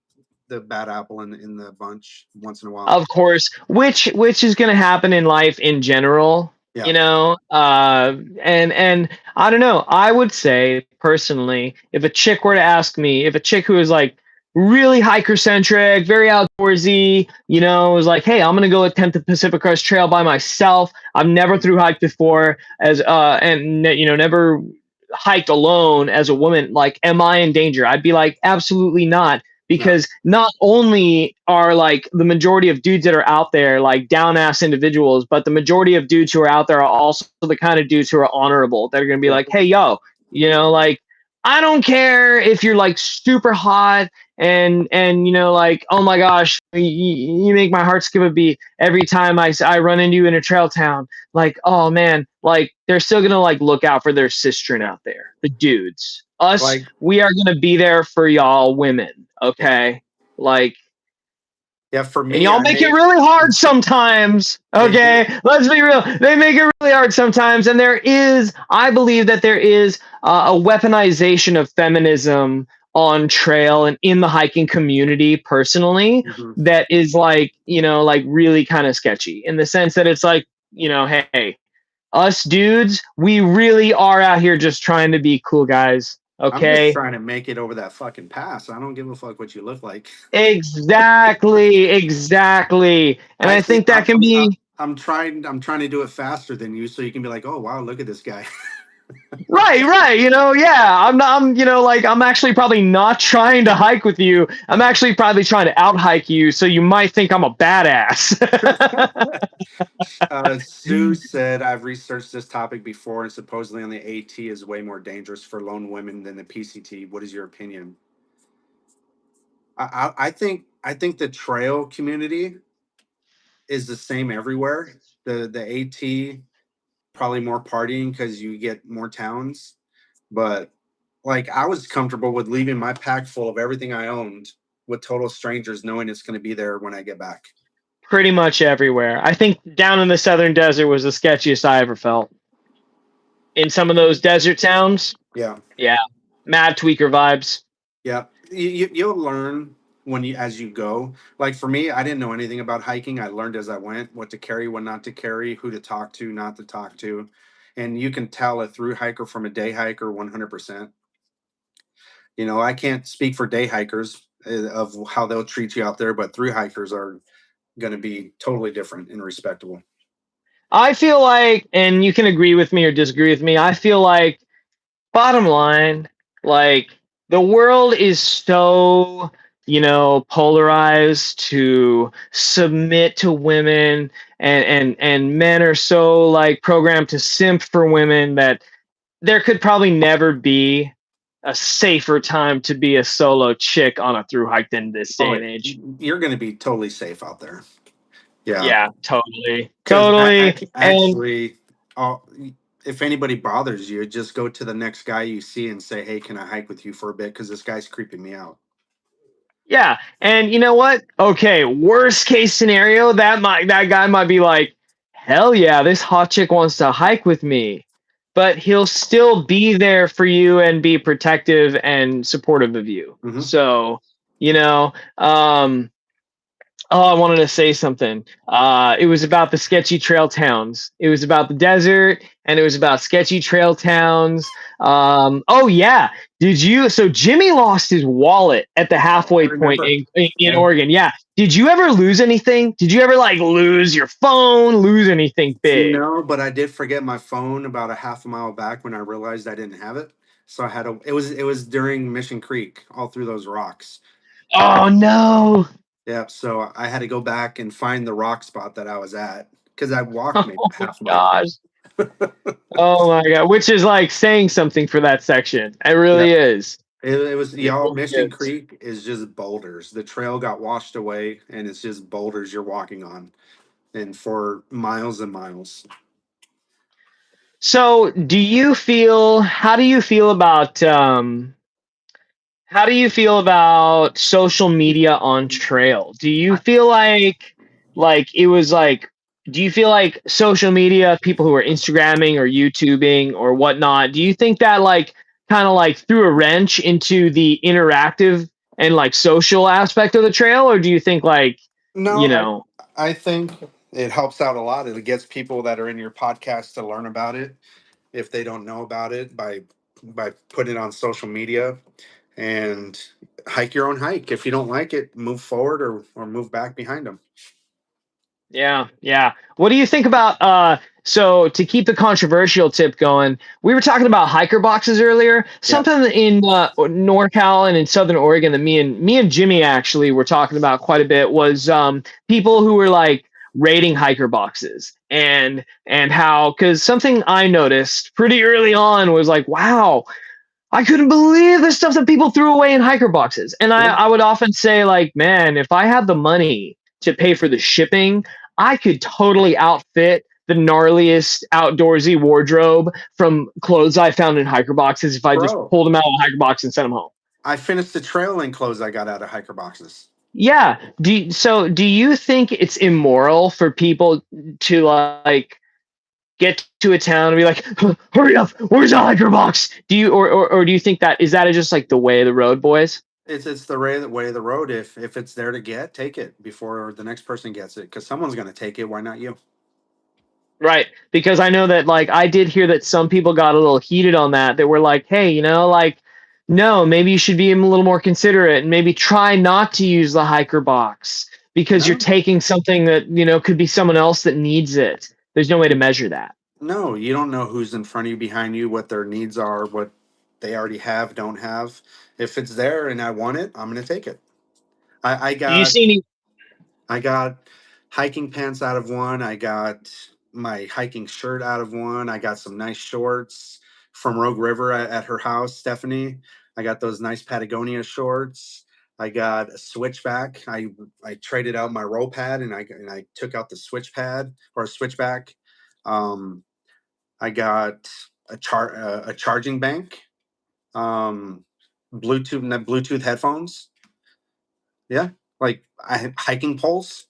the bad apple in the bunch once in a while. Of course, which is going to happen in life in general, Yeah. you know. And I don't know. I would say personally, if a chick were to ask me, if a chick who is like really hiker centric, very outdoorsy, you know, was like, "Hey, I'm gonna go attempt the Pacific Crest Trail by myself. I've never through hiked before, as you know, never hiked alone as a woman. Like, am I in danger?" I'd be like, "Absolutely not." No. Because not only are like the majority of dudes that are out there like down ass individuals, but the majority of dudes who are out there are also the kind of dudes who are honorable. That are going to be Yeah. like, "Hey, yo, you know, like, I don't care if you're like super hot and you know, like, oh my gosh, you make my heart skip a beat every time I run into you in a trail town. Like, oh man, like they're still gonna like look out for their sister out there, the dudes. Us, Like, we are gonna be there for y'all women, yeah. okay? Like, Yeah, for and me, y'all I make it hate really hard sometimes, they do. okay? Let's be real. They make it really hard sometimes, and there is, I believe that there is a weaponization of feminism on trail and in the hiking community personally Mhm. that is like, you know, like really kind of sketchy in the sense that it's like, you know, hey, us dudes, we really are out here just trying to be cool guys, I'm just okay? trying to make it over that fucking pass. I don't give a fuck what you look like. Exactly, exactly. And I Actually, think that can be I'm trying to do it faster than you, so you can be like, "Oh wow, look at this guy." right, right. You know, yeah. I'm not, I'm, you know, like I'm actually probably not trying to hike with you. I'm actually probably trying to out hike you, so you might think I'm a badass. Sue said, "I've researched this topic before, and supposedly on the AT is way more dangerous for lone women than the PCT. What is your opinion?" I think the trail community is the same everywhere. The AT probably more partying because you get more towns, but like I was comfortable with leaving my pack full of everything I owned with total strangers, knowing it's going to be there when I get back. Pretty much everywhere. I think down in the southern desert was the sketchiest I ever felt. In some of those desert towns, Yeah. yeah, mad tweaker vibes. Yeah, you'll learn when you as you go. Like for me, I didn't know anything about hiking. I learned as I went what to carry, what not to carry, who to talk to, not to talk to, and you can tell a through hiker from a day hiker 100%. You know, I can't speak for day hikers of how they'll treat you out there, but through hikers are going to be totally different and respectable. I feel like, and you can agree with me or disagree with me, I feel like, bottom line, like, the world is so, you know, polarized to submit to women, and men are so like programmed to simp for women that there could probably never be a safer time to be a solo chick on a through hike than this day Oh, and age. you're going to be totally safe out there. Yeah. Yeah, totally. Because Totally. And actually, uh, if anybody bothers you, just go to the next guy you see and say, "Hey, can I hike with you for a bit? Because this guy's creeping me out." yeah, and you know what? Okay, worst case scenario, that guy might be like, "Hell yeah, this hot chick wants to hike with me." But he'll still be there for you and be protective and supportive of you. Hmm. So, you know, oh, I wanted to say something. It was about the sketchy trail towns. It was about the desert, and it was about sketchy trail towns. Oh yeah, did you? So Jimmy lost his wallet at the I halfway point remember. in Yeah. Oregon. Yeah. Did you ever lose anything? Did you ever like lose your phone? Lose anything big? No, but I did forget my phone about a half a mile back when I realized I didn't have it. So I had to. It was during Mission Creek, all through those rocks. Oh no! Yeah. So I had to go back and find the rock spot that I was at because I walked maybe Oh my half a mile. gosh! Oh my god! Which is like saying something for that section. It Yeah. really is. It was It y'all. really Mission is. Creek is just boulders. The trail got washed away, and it's just boulders you're walking on. and for miles and miles. So, how do you feel about social media on trail? Do you feel like it was like do you feel like social media, people who are Instagramming or YouTubing or whatnot, do you think that like kind of like threw a wrench into the interactive and like social aspect of the trail, or do you think like, No, you know, I think it helps out a lot. It gets people that are in your podcast to learn about it if they don't know about it by putting it on social media, and hike your own hike. If you don't like it, move forward or move back behind them. yeah, yeah. What do you think about so to keep the controversial tip going, we were talking about hiker boxes earlier. Yeah. Something in NorCal and in Southern Oregon that me and Jimmy actually were talking about quite a bit was people who were like rating hiker boxes and how, because something I noticed pretty early on was like, wow, I couldn't believe the stuff that people threw away in hiker boxes. And Yeah. I would often say, like, man, if I had the money to pay for the shipping, I could totally outfit the gnarliest outdoorsy wardrobe from clothes I found in hiker boxes if I just Bro, pulled them out of a hiker box and sent them home. I finished the trail in clothes I got out of hiker boxes. Yeah. Do you think it's immoral for people to like get to a town and be like, hurry up, where's the hiker box? Do you or do you think that is that just like the way of the road, boys? It's the way of the road. If it's there to get, take it before the next person gets it, because someone's going to take it. Why not you? Right. Because I know that like I did hear that some people got a little heated on that. They were like, hey, like, no, maybe you should be a little more considerate and maybe try not to use the hiker box because you're No, taking something that, could be someone else that needs it. There's no way to measure that. no, you don't know who's in front of you, behind you, what their needs are, what they already have, don't have. If it's there and I want it, I'm going to take it. I Do you got see any I got hiking pants out of one. I got my hiking shirt out of one. I got some nice shorts from Rogue River at her house, Stephanie. I got those nice Patagonia shorts. I got a switchback. I traded out my roll pad and I took out the switch pad or a switchback. Um, I got a charging bank, um, Bluetooth headphones. Yeah, like hiking poles.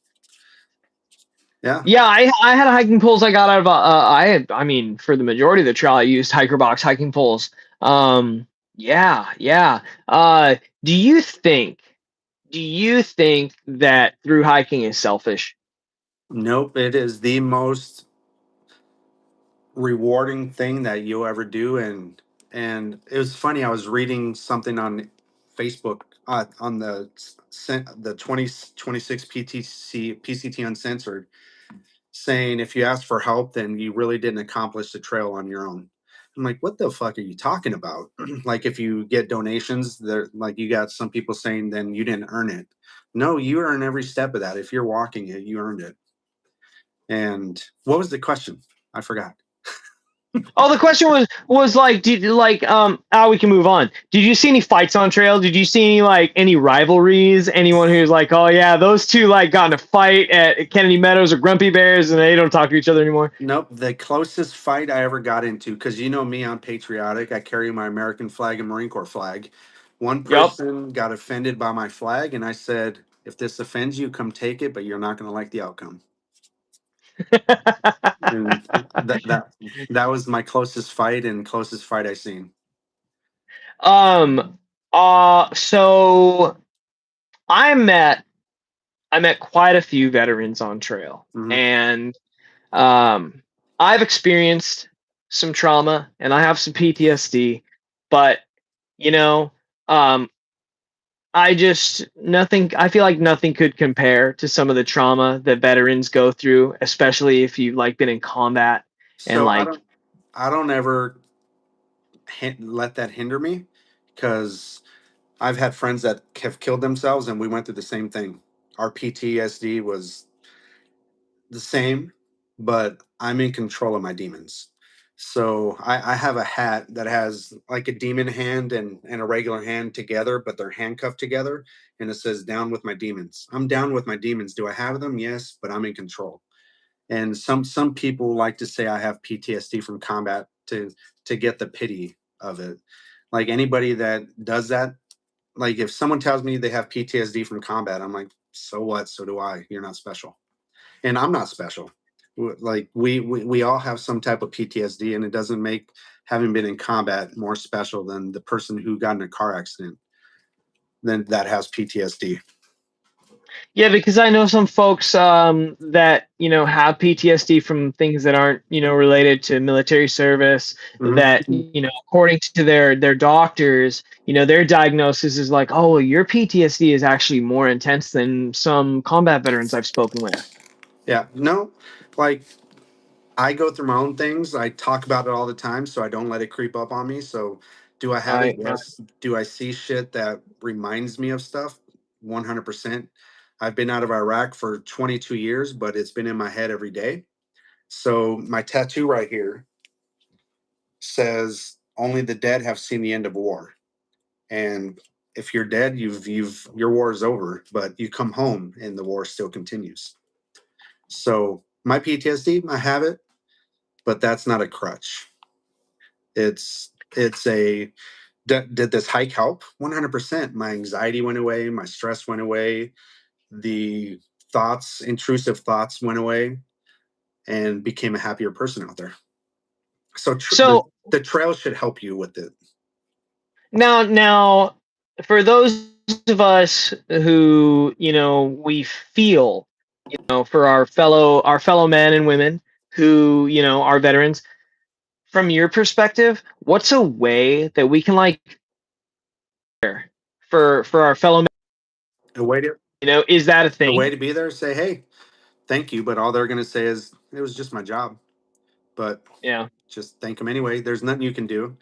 Yeah. Yeah, I had hiking poles I got out of I mean for the majority of the trail I used hiker box hiking poles. Yeah, yeah. Uh do you think do you think that through hiking is selfish? Nope, it is the most rewarding thing that you'll ever do. And it was funny. I was reading something on Facebook on the 2026 PCT Uncensored, saying if you ask for help, then you really didn't accomplish the trail on your own. I'm like, what the fuck are you talking about? Like, if you get donations, there, like, you got some people saying, then you didn't earn it. No, you earn every step of that. If you're walking it, you earned it. And what was the question? I forgot. Oh, the question was like, did like we can move on. Did you see any fights on trail? Did you see any rivalries? Anyone who's like, oh yeah, those two like got in a fight at Kennedy Meadows or Grumpy Bears and they don't talk to each other anymore? Nope. The closest fight I ever got into, because you know me, I'm patriotic. I carry my American flag and Marine Corps flag. One Yup. person got offended by my flag, and I said, if this offends you, come take it, but you're not going to like the outcome. And that was my closest fight and closest fight I seen. So I met quite a few veterans on trail, Hmm. and I've experienced some trauma and I have some PTSD, but you know, um, I feel like nothing could compare to some of the trauma that veterans go through, especially if you've like been in combat and So like, I don't ever let that hinder me, because I've had friends that have killed themselves, and we went through the same thing. Our PTSD was the same, but I'm in control of my demons. So I have a hat that has like a demon hand and a regular hand together, but they're handcuffed together. And it says, down with my demons. I'm down with my demons. Do I have them? Yes, but I'm in control. And some people like to say I have PTSD from combat to get the pity of it. Like anybody that does that, like if someone tells me they have PTSD from combat, I'm like, so what? So do I. You're not special, and I'm not special. Like we all have some type of PTSD, and it doesn't make having been in combat more special than the person who got in a car accident then that has PTSD. Yeah, because I know some folks that have PTSD from things that aren't related to military service. Mhm. That according to their doctors, their diagnosis is like, oh, your PTSD is actually more intense than some combat veterans I've spoken with. Yeah, no, like I go through my own things. I talk about it all the time, so I don't let it creep up on me. So, do I have it? Yes. Do I see shit that reminds me of stuff? 100%. I've been out of Iraq for 22 years, but it's been in my head every day. So, my tattoo right here says, "Only the dead have seen the end of war." And if you're dead, your war is over. But you come home, and the war still continues. So, my PTSD, I have it, but that's not a crutch. It's a did this hike help? 100%. My anxiety went away, my stress went away, the intrusive thoughts went away, and became a happier person out there. So, the trail should help you with it. Now, for those of us who we feel, for our fellow men and women who are veterans, from your perspective, what's a way that we can for our fellow men? A way to is that a a thing? way to be there, say, hey, thank you, but all they're going to say is it was just my job. But Yeah. just thank them anyway. There's nothing you can do.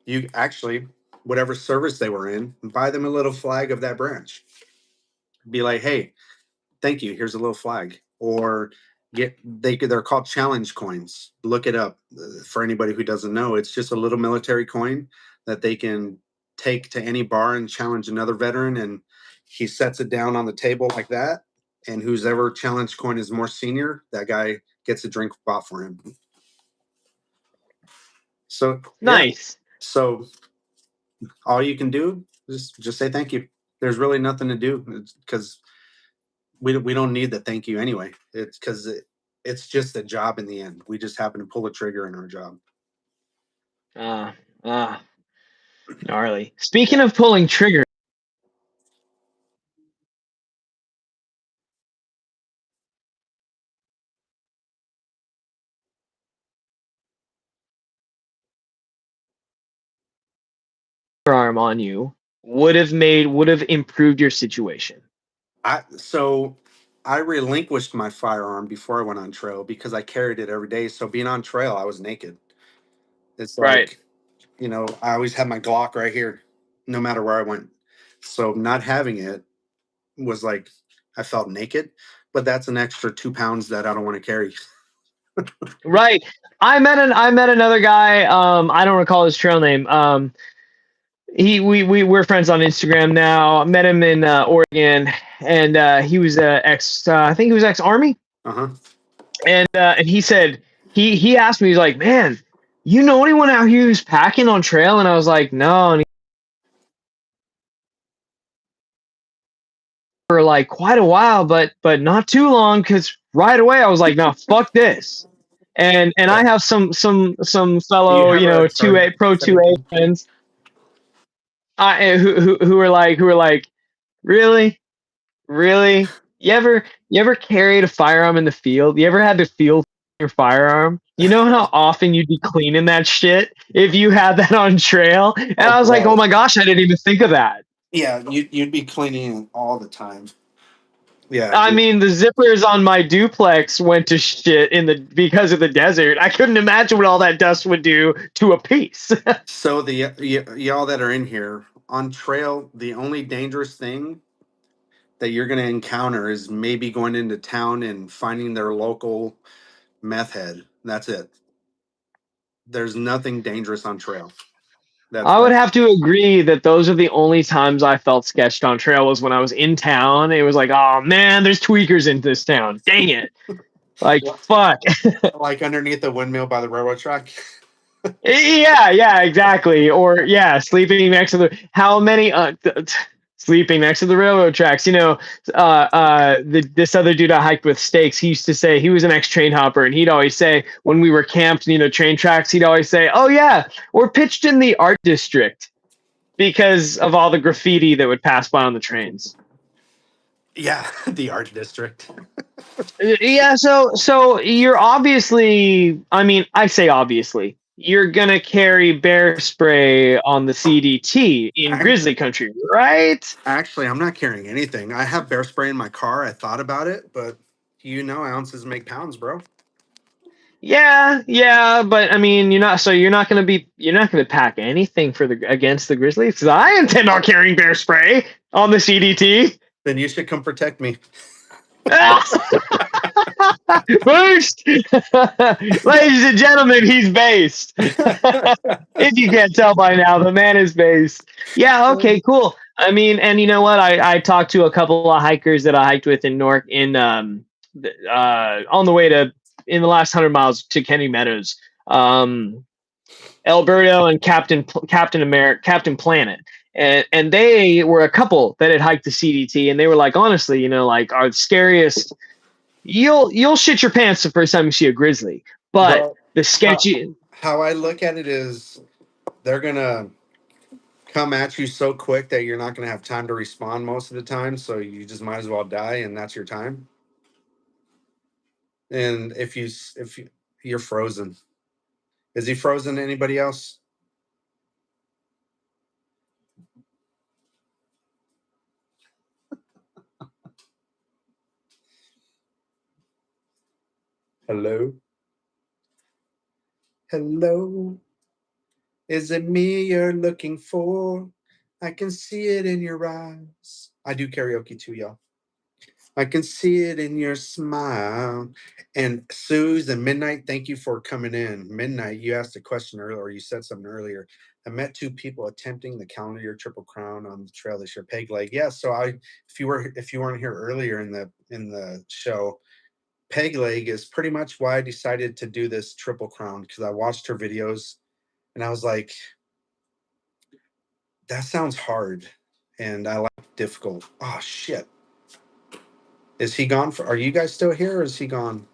You actually, whatever service they were in, buy them a little flag of that branch. Be like, hey, thank you. Here's a little flag. Or they're called challenge coins. Look it up. For anybody who doesn't know, it's just a little military coin that they can take to any bar and challenge another veteran, and he sets it down on the table like that. And whose ever challenge coin is more senior, that guy gets a drink bought for him. So nice. Yeah. So all you can do is just say thank you. There's really nothing to do because we don't need the thank you anyway. It's because it's just a job in the end. We just happen to pull a trigger in our job. Gnarly. Speaking of pulling trigger. Arm on you would have improved your situation. I relinquished my firearm before I went on trail because I carried it every day. So being on trail, I was naked. It's Right. like, I always had my Glock right here, no matter where I went. So not having it was like I felt naked, but that's an extra 2 pounds that I don't want to carry. Right. I met another guy. I don't recall his trail name. We're friends on Instagram now. I met him in Oregon, and he was I think he was ex-Army. Uh-huh. And he said he asked me, he's like, man, you know anyone out here who's packing on trail? And I was like, no. And for like quite a while, but not too long, because right away I was like, no, fuck this. And I have some fellow, 2A pro 2A friends who are like, really? You ever carried a firearm in the field? You ever had to feel your firearm? You know how often you'd be cleaning that shit if you had that on trail? And I was like, oh my gosh, I didn't even think of that. Yeah, you'd be cleaning it all the time. Yeah. I mean, the zippers on my duplex went to shit because of the desert. I couldn't imagine what all that dust would do to a piece. So y'all that are in here on trail, the only dangerous thing that you're going to encounter is maybe going into town and finding their local meth head. That's it. There's nothing dangerous on trail. I would have to agree that those are the only times I felt sketched on trail was when I was in town. It was like, oh man, there's tweakers in this town. Dang it. Like, fuck. Like underneath the windmill by the railroad track. Yeah, exactly. Or yeah, sleeping next to the how many sleeping next to the railroad tracks. This other dude I hiked with Stakes, he used to say he was an ex-train hopper, and he'd always say when we were camped, train tracks, he'd always say, "Oh yeah, we're pitched in the art district," because of all the graffiti that would pass by on the trains. Yeah, the art district. Yeah, so you're obviously, I mean, I say obviously, you're gonna carry bear spray on the CDT in grizzly country, right? Actually, I'm not carrying anything. I have bear spray in my car. I thought about it, but ounces make pounds, bro. Yeah, but I mean, you're not gonna pack anything for against the grizzlies, because I intend on carrying bear spray on the CDT. Then you should come protect me. First, ladies and gentlemen, he's based. If you can't tell by now, the man is based. Yeah, okay, cool. I mean, and you know what? I talked to a couple of hikers that I hiked with in Newark on the way to in the last 100 miles to Kenny Meadows, Alberto and Captain Planet. And they were a couple that had hiked the CDT, and they were like, honestly, like our scariest. You'll shit your pants the first time you see a grizzly, but the sketchy. How I look at it is, they're gonna come at you so quick that you're not gonna have time to respond most of the time. So you just might as well die, and that's your time. And if you're frozen, is he frozen? Anybody else? Hello? Hello? Is it me you're looking for? I can see it in your eyes. I do karaoke too, y'all. I can see it in your smile. And Suze Midnight, thank you for coming in. Midnight, you asked a question earlier, or you said something earlier. I met 2 people attempting the calendar year Triple Crown on the trail this year. Peg Leg, yeah. So if you weren't here earlier in the show, Peg Leg is pretty much why I decided to do this Triple Crown, because I watched her videos and I was like, that sounds hard, and I like difficult. Oh shit. Is he gone? Are you guys still here, or is he gone?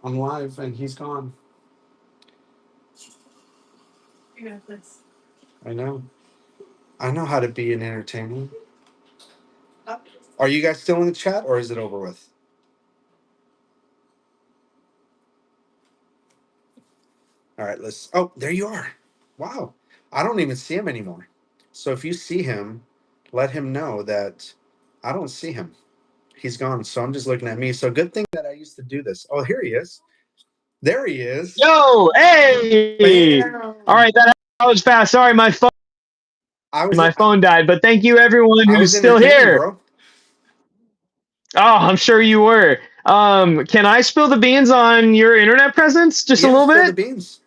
I'm live and he's gone. I know. I know how to be an entertainer. Are you guys still in the chat, or is it over with? All right, oh, there you are. Wow. I don't even see him anymore. So if you see him, let him know that I don't see him. He's gone. So I'm just looking at me. So good thing that I used to do this. Oh, here he is. There he is. Yo, hey! Bam. All right, that was fast. Sorry, my phone died. But thank you, everyone who's still here. Bro. Oh, I'm sure you were. Can I spill the beans on your internet presence just a little bit? Spill the beans.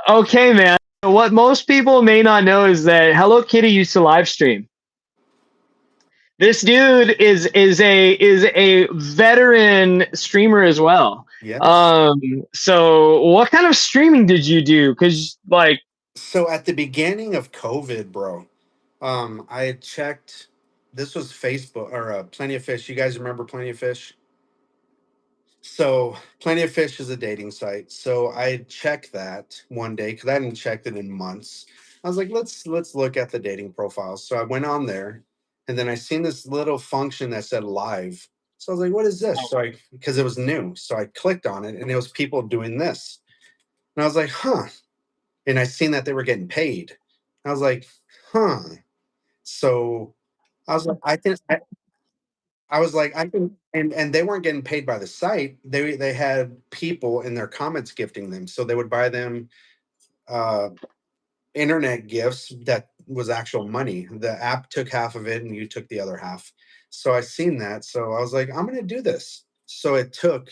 Okay, man. What most people may not know is that Hello Kitty used to live stream. This dude is a veteran streamer as well. Yes. So what kind of streaming did you do? So at the beginning of COVID, bro, I had checked. This was Facebook or Plenty of Fish. You guys remember Plenty of Fish? So Plenty of Fish is a dating site. So I checked that one day because I hadn't checked it in months. I was like, let's look at the dating profiles. So I went on there, and then I seen this little function that said live. So I was like, what is this? So because it was new. So I clicked on it, and it was people doing this. And I was like, huh. And I seen that they were getting paid. I was like, huh. So I was like, I can, and they weren't getting paid by the site. They had people in their comments gifting them. So they would buy them internet gifts that was actual money. The app took half of it and you took the other half. So I seen that. So I was like, I'm gonna do this. So it took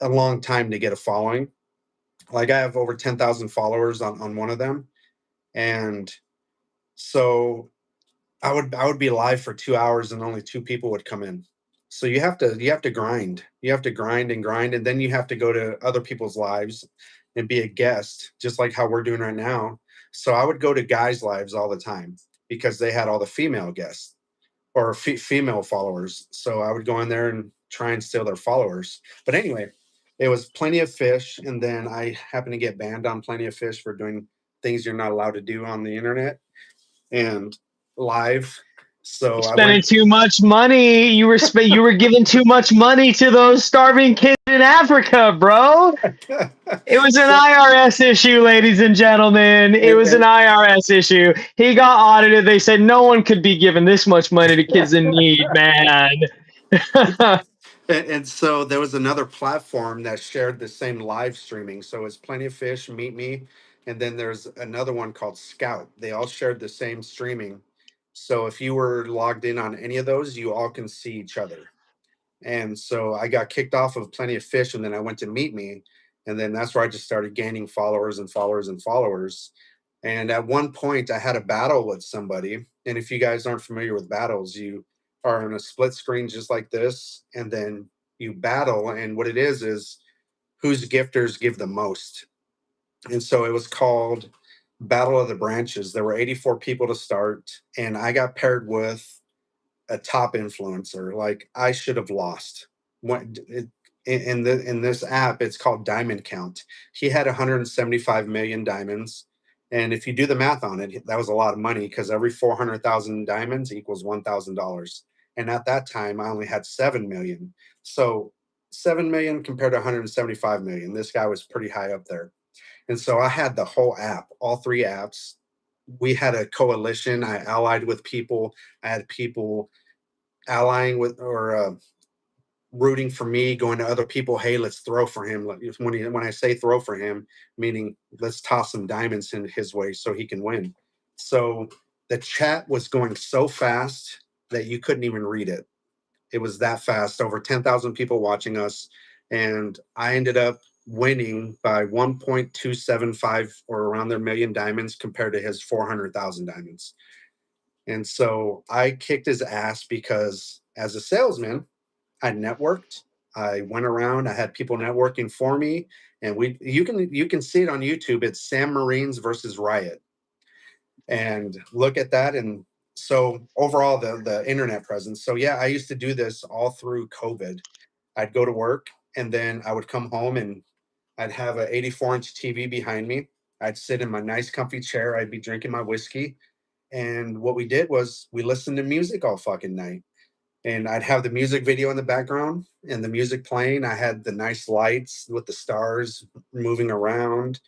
a long time to get a following. Like I have over 10,000 followers on one of them. And so I would be live for 2 hours and only 2 people would come in. So you have to grind. You have to grind and grind, and then you have to go to other people's lives and be a guest, just like how we're doing right now. So I would go to guys' lives all the time because they had all the female guests or female followers. So I would go in there and try and steal their followers. But anyway, it was Plenty of Fish, and then I happened to get banned on Plenty of Fish for doing things you're not allowed to do on the internet and live. So I Spending went. too much money. You were giving too much money to those starving kids in Africa, bro. It was an So, IRS issue, ladies and gentlemen. It was an and, IRS issue. He got audited. They said no one could be giving this much money to kids in need, man. and so there was another platform that shared the same live streaming. So it's Plenty of Fish, Meet Me, and then there's another one called Scout. They all shared the same streaming. So if you were logged in on any of those, you all can see each other. And so I got kicked off of Plenty of Fish, and then I went to Meet Me, and then that's where I just started gaining followers and followers and followers. And at one point, I had a battle with somebody. And if you guys aren't familiar with battles, you are on a split screen just like this, and then you battle. And what it is whose gifters give the most. And so it was called Battle of the Branches. There were 84 people to start, and I got paired with a top influencer. Like I should have lost. When in this app, it's called Diamond Count. He had 175 million diamonds, and if you do the math on it, that was a lot of money because every 400,000 diamonds equals $1,000. And at that time, I only had 7 million. So 7 million compared to 175 million. This guy was pretty high up there. And so I had the whole app, all three apps. We had a coalition. I allied with people. I had people allying with or rooting for me, going to other people. Hey, let's throw for him. Like when I say throw for him, meaning let's toss some diamonds in his way so he can win. So the chat was going so fast that you couldn't even read it. It was that fast. Over 10,000 people watching us, and I ended up winning by 1.275 or around their million diamonds compared to his 400,000 diamonds. And so I kicked his ass because as a salesman, I networked. I went around, I had people networking for me, and you can see it on YouTube. It's Sam Marines versus Riot. And look at that. And so overall the internet presence. So yeah, I used to do this all through COVID. I'd go to work and then I would come home and I'd have a 84-inch TV behind me. I'd sit in my nice comfy chair. I'd be drinking my whiskey. And what we did was we listened to music all fucking night. And I'd have the music video in the background and the music playing. I had the nice lights with the stars moving around,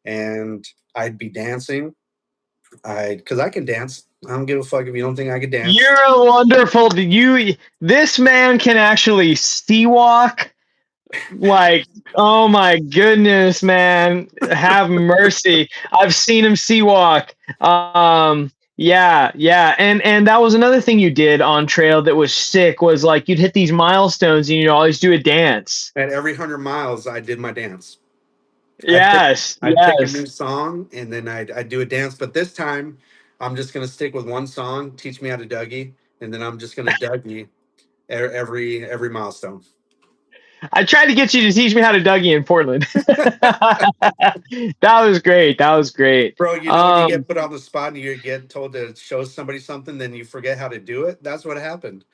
and I'd be dancing. Because I can dance. I don't give a fuck if you don't think I can dance. You're a wonderful. This man can actually sea walk. Like, oh my goodness, man, have mercy. I've seen him sea walk. Yeah, and that was another thing you did on trail that was sick. Was like you'd hit these milestones and you'd always do a dance. At every 100 miles, I did my dance. Yes, I'd pick a new yes. song and then I'd do a dance. But this time, I'm just gonna stick with one song. Teach me how to Dougie, and then I'm just gonna Dougie every milestone. I tried to get you to teach me how to Dougie in Portland. That was great. That was great. Bro, you know when you get put on the spot and you get told to show somebody something, then you forget how to do it. That's what happened.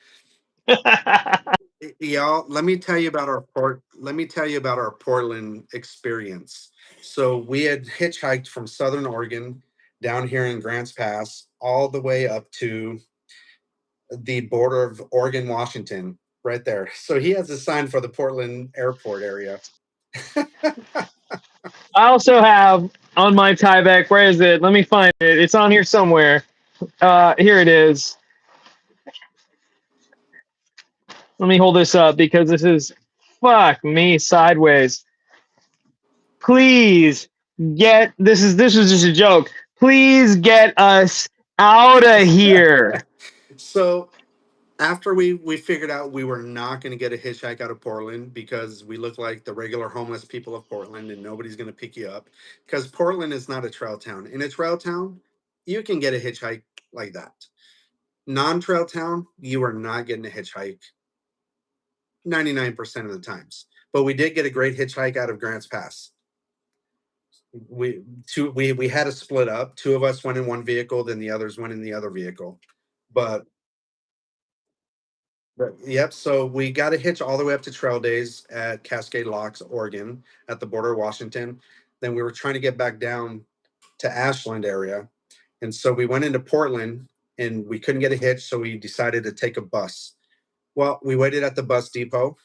Y'all, let me tell you about our Portland experience. So we had hitchhiked from Southern Oregon down here in Grants Pass all the way up to the border of Oregon, Washington, right there. So he has a sign for the Portland airport area. I also have on my Tyvek, where is it? Let me find it. It's on here somewhere. Here it is. Let me hold this up because this is fuck me sideways. Please get this was just a joke. Please get us out of here. So after we figured out we were not going to get a hitchhike out of Portland because we look like the regular homeless people of Portland and nobody's going to pick you up because Portland is not a trail town. In a trail town, you can get a hitchhike like that. Non-trail town, you are not getting a hitchhike 99% of the times. But we did get a great hitchhike out of Grants Pass. We had to split up. Two of us went in one vehicle, then the others went in the other vehicle. But yep, so we got a hitch all the way up to Trail Days at Cascade Locks, Oregon, at the border of Washington. Then we were trying to get back down to Ashland area. And so we went into Portland and we couldn't get a hitch, so we decided to take a bus. Well, we waited at the bus depot.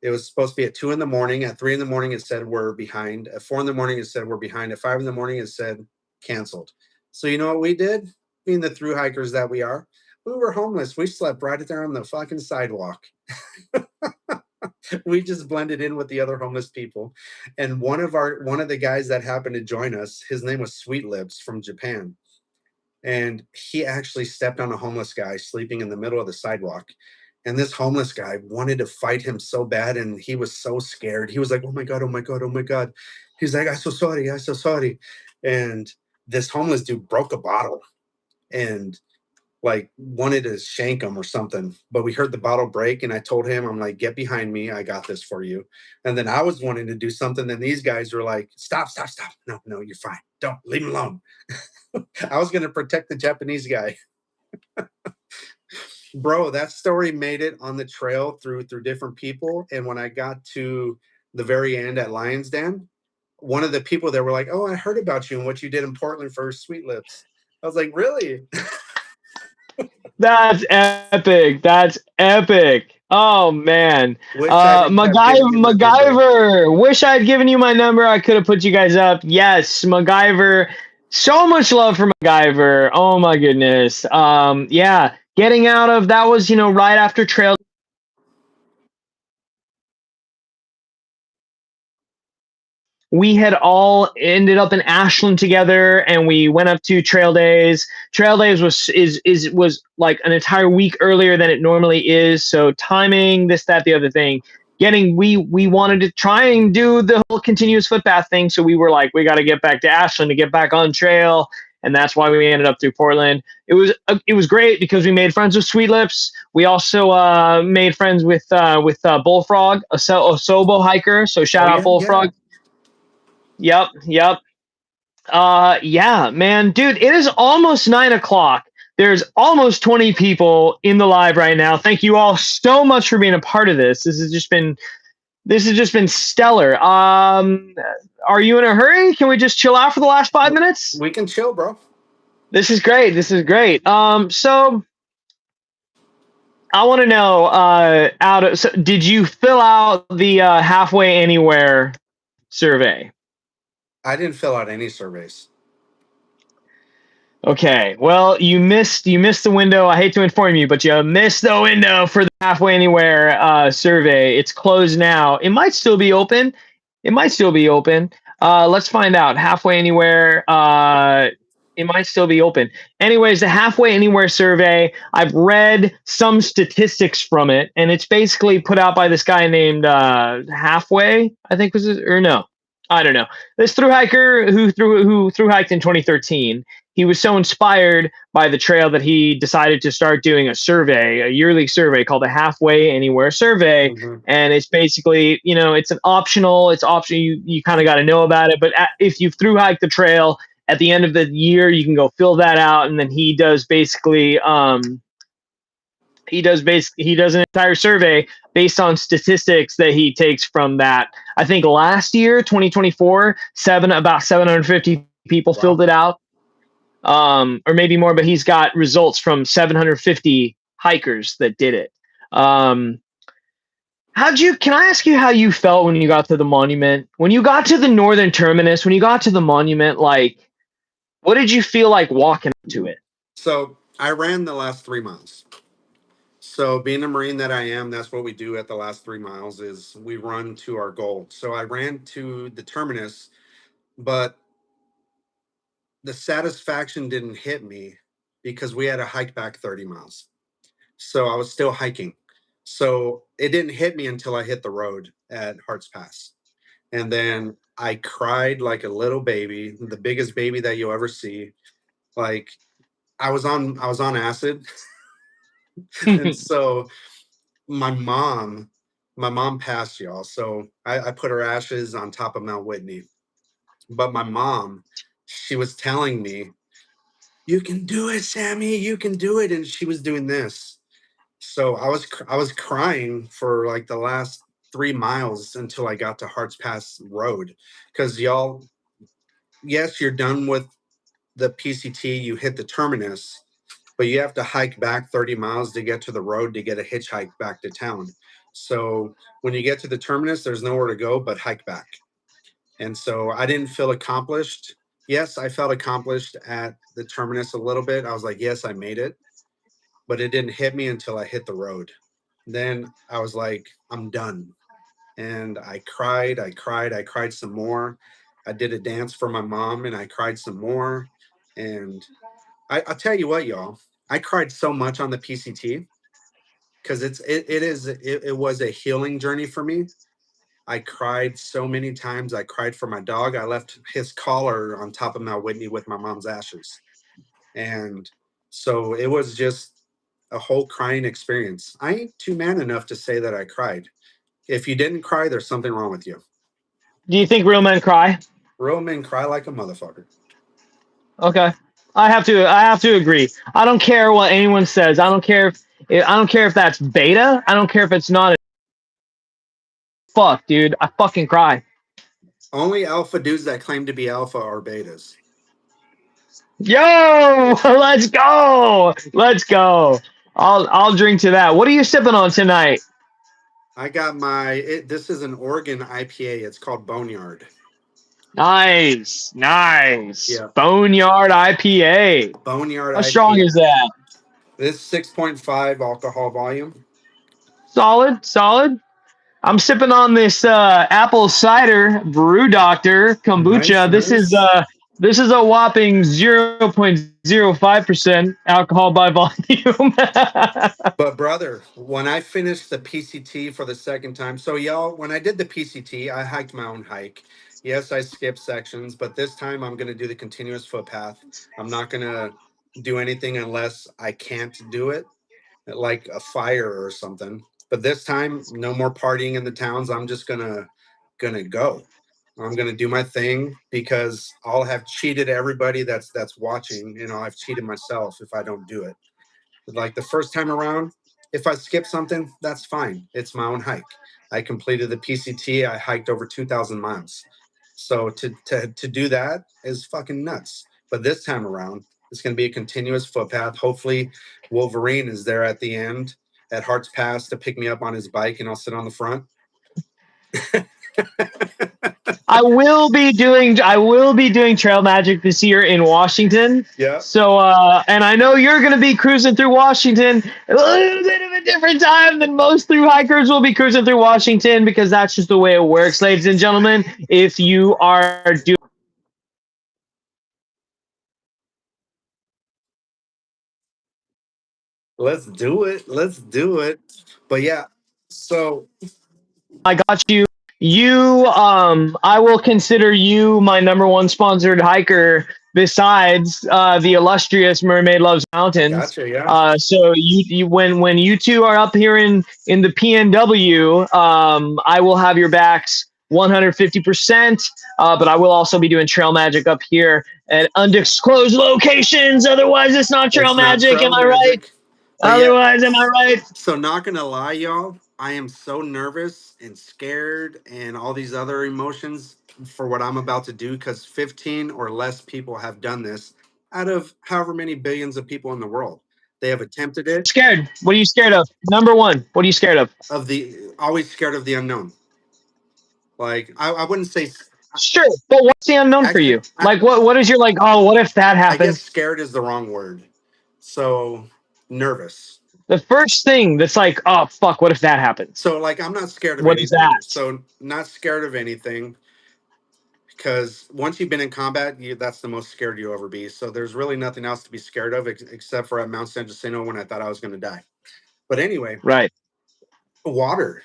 It was supposed to be at 2 a.m. At 3 a.m, it said we're behind. At 4 a.m, it said we're behind. At 5 a.m, it said canceled. So you know what we did? Being the through hikers that we are, we were homeless. We slept right there on the fucking sidewalk. We just blended in with the other homeless people. And one of the guys that happened to join us, his name was Sweet Lips from Japan. And he actually stepped on a homeless guy sleeping in the middle of the sidewalk. And this homeless guy wanted to fight him so bad, and he was so scared. He was like, oh my God, oh my God, oh my God. He's like, I'm so sorry, I'm so sorry. And this homeless dude broke a bottle and like wanted to shank him or something. But we heard the bottle break, and I told him, I'm like, get behind me, I got this for you. And then I was wanting to do something, and these guys were like, stop. No, you're fine. Don't, leave him alone. I was going to protect the Japanese guy. Bro, that story made it on the trail through different people. And when I got to the very end at Lion's Den, one of the people there were like, oh, I heard about you and what you did in Portland for Sweet Lips. I was like, really? That's epic. That's epic. Oh man. Wish I didn't have given you my number. MacGyver. Wish I'd given you my number. I could have put you guys up. Yes, MacGyver. So much love for MacGyver. Oh my goodness. Yeah. Getting out of that was, right after Trail. We had all ended up in Ashland together, and we went up to Trail Days. Trail Days was like an entire week earlier than it normally is. So timing, this, that, the other thing. We wanted to try and do the whole continuous footpath thing. So we were like, we got to get back to Ashland to get back on trail, and that's why we ended up through Portland. It was great because we made friends with Sweet Lips. We also made friends with Bullfrog, a Sobo hiker. So shout out Bullfrog. Yeah. Yep. Yeah, man, dude, it is almost 9:00. There's almost 20 people in the live right now. Thank you all so much for being a part of this. This has just been stellar. Are you in a hurry? Can we just chill out for the last 5 minutes? We can chill, bro. This is great. So I want to know, did you fill out the Halfway Anywhere survey? I didn't fill out any surveys. Okay, well, you missed the window. I hate to inform you, but you missed the window for the Halfway Anywhere survey. It's closed now. It might still be open. Let's find out. Halfway Anywhere. It might still be open. Anyways, the Halfway Anywhere survey, I've read some statistics from it, and it's basically put out by this guy named Halfway, I think was it, or no. I don't know. This thru hiker who thru hiked in 2013. He was so inspired by the trail that he decided to start doing a yearly survey called the Halfway Anywhere survey. Mm-hmm. And it's basically, it's optional. You kind of got to know about it. But if you've thru hiked the trail at the end of the year, you can go fill that out. And then he does basically, he does an entire survey based on statistics that he takes from that. I think last year, 2024, about 750 people filled it out, or maybe more. But he's got results from 750 hikers that did it. Can I ask you how you felt when you got to the monument? When you got to the northern terminus, when you got to the monument, like, what did you feel like walking up to it? So I ran the last 3 miles. So being a Marine that I am, that's what we do at the last 3 miles is we run to our goal. So I ran to the terminus, but the satisfaction didn't hit me because we had to hike back 30 miles. So I was still hiking. So it didn't hit me until I hit the road at Harts Pass. And then I cried like a little baby, the biggest baby that you'll ever see. Like I was on acid. And so my mom passed, y'all. So I put her ashes on top of Mount Whitney. But my mom, she was telling me, "You can do it, Sammy. You can do it." And she was doing this. So I was crying for like the last 3 miles until I got to Hearts Pass Road. Because y'all, yes, you're done with the PCT. You hit the terminus, but you have to hike back 30 miles to get to the road to get a hitchhike back to town. So when you get to the terminus, there's nowhere to go but hike back. And so I didn't feel accomplished. Yes, I felt accomplished at the terminus a little bit. I was like, yes, I made it, but it didn't hit me until I hit the road. Then I was like, I'm done. And I cried some more. I did a dance for my mom and I cried some more. And I'll tell you what, y'all, I cried so much on the PCT because it was a healing journey for me. I cried so many times. I cried for my dog. I left his collar on top of Mount Whitney with my mom's ashes. And so it was just a whole crying experience. I ain't too man enough to say that I cried. If you didn't cry, there's something wrong with you. Do you think real men cry? Real men cry like a motherfucker. Okay. I have to agree. I don't care what anyone says. I don't care if that's beta. I don't care if it's not. Fuck, dude. I fucking cry. Only alpha dudes that claim to be alpha are betas. Yo, let's go. Let's go. I'll drink to that. What are you sipping on tonight? I got this is an Oregon IPA. It's called Boneyard. Nice. Nice. Yeah. Boneyard IPA. Boneyard How IPA. strong is that? This 6.5 alcohol volume. Solid, solid. I'm sipping on this apple cider brew doctor kombucha. Nice. This is a whopping 0.05% alcohol by volume. But brother, when I finished the PCT for the second time, so y'all, when I did the PCT, I hiked my own hike. Yes, I skipped sections, but this time I'm gonna do the continuous footpath. I'm not gonna do anything unless I can't do it, like a fire or something. But this time, no more partying in the towns. I'm just gonna go. I'm gonna do my thing because I'll have cheated everybody that's watching. You know, I've cheated myself if I don't do it. Like the first time around, if I skip something, that's fine. It's my own hike. I completed the PCT. I hiked over 2,000 miles. So to do that is fucking nuts. But this time around, it's going to be a continuous footpath. Hopefully, Wolverine is there at the end at Hearts Pass to pick me up on his bike, and I'll sit on the front. I will be doing Trail Magic this year in Washington. Yeah. So and I know you're gonna be cruising through Washington a little bit of a different time than most through hikers will be cruising through Washington because that's just the way it works, ladies and gentlemen. If you are doing Let's do it. Let's do it. But yeah, so I got you. I will consider you my number one sponsored hiker besides the illustrious Mermaid Loves Mountains. gotcha. Yeah. So when you two are up here in the PNW, I will have your backs 150%. But I will also be doing trail magic up here at undisclosed locations. Otherwise, it's not trail It's not magic. trail Am I right? magic. But yeah, Otherwise, am I right? so not gonna lie, y'all, I am so nervous and scared and all these other emotions for what I'm about to do because 15 or less people have done this out of however many billions of people in the world. They have attempted it. Scared. What are you scared of? Number one. What are you scared of? Always scared of the unknown. Like I wouldn't say Sure, but what's the unknown for you? Like, what is your like? Oh, what if that I guess happens? scared is the wrong word. So nervous. The first thing that's like, oh fuck, what if that happens? So like I'm not scared of What is anything. that? So not scared of anything. Because once you've been in combat, that's the most scared you'll ever be. So there's really nothing else to be scared of except for at Mount San Jacinto when I thought I was going to die. But anyway, Right. water.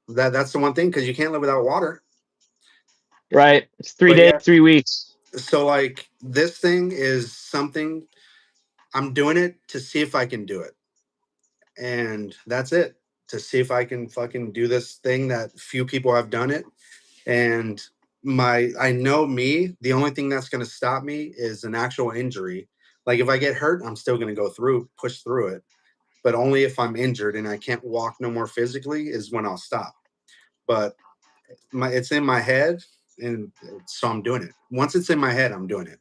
That's the one thing because you can't live without water. Right. It's 3 But days, yeah. 3 weeks. So like this thing is something I'm doing it to see if I can do it. And that's it. to see if I can fucking do this thing that few people have done it. And I know me, the only thing that's going to stop me is an actual injury. Like if I get hurt, I'm still going to push through it. But only if I'm injured and I can't walk no more physically is when I'll stop. But it's in my head, and so I'm doing it. Once it's in my head, I'm doing it.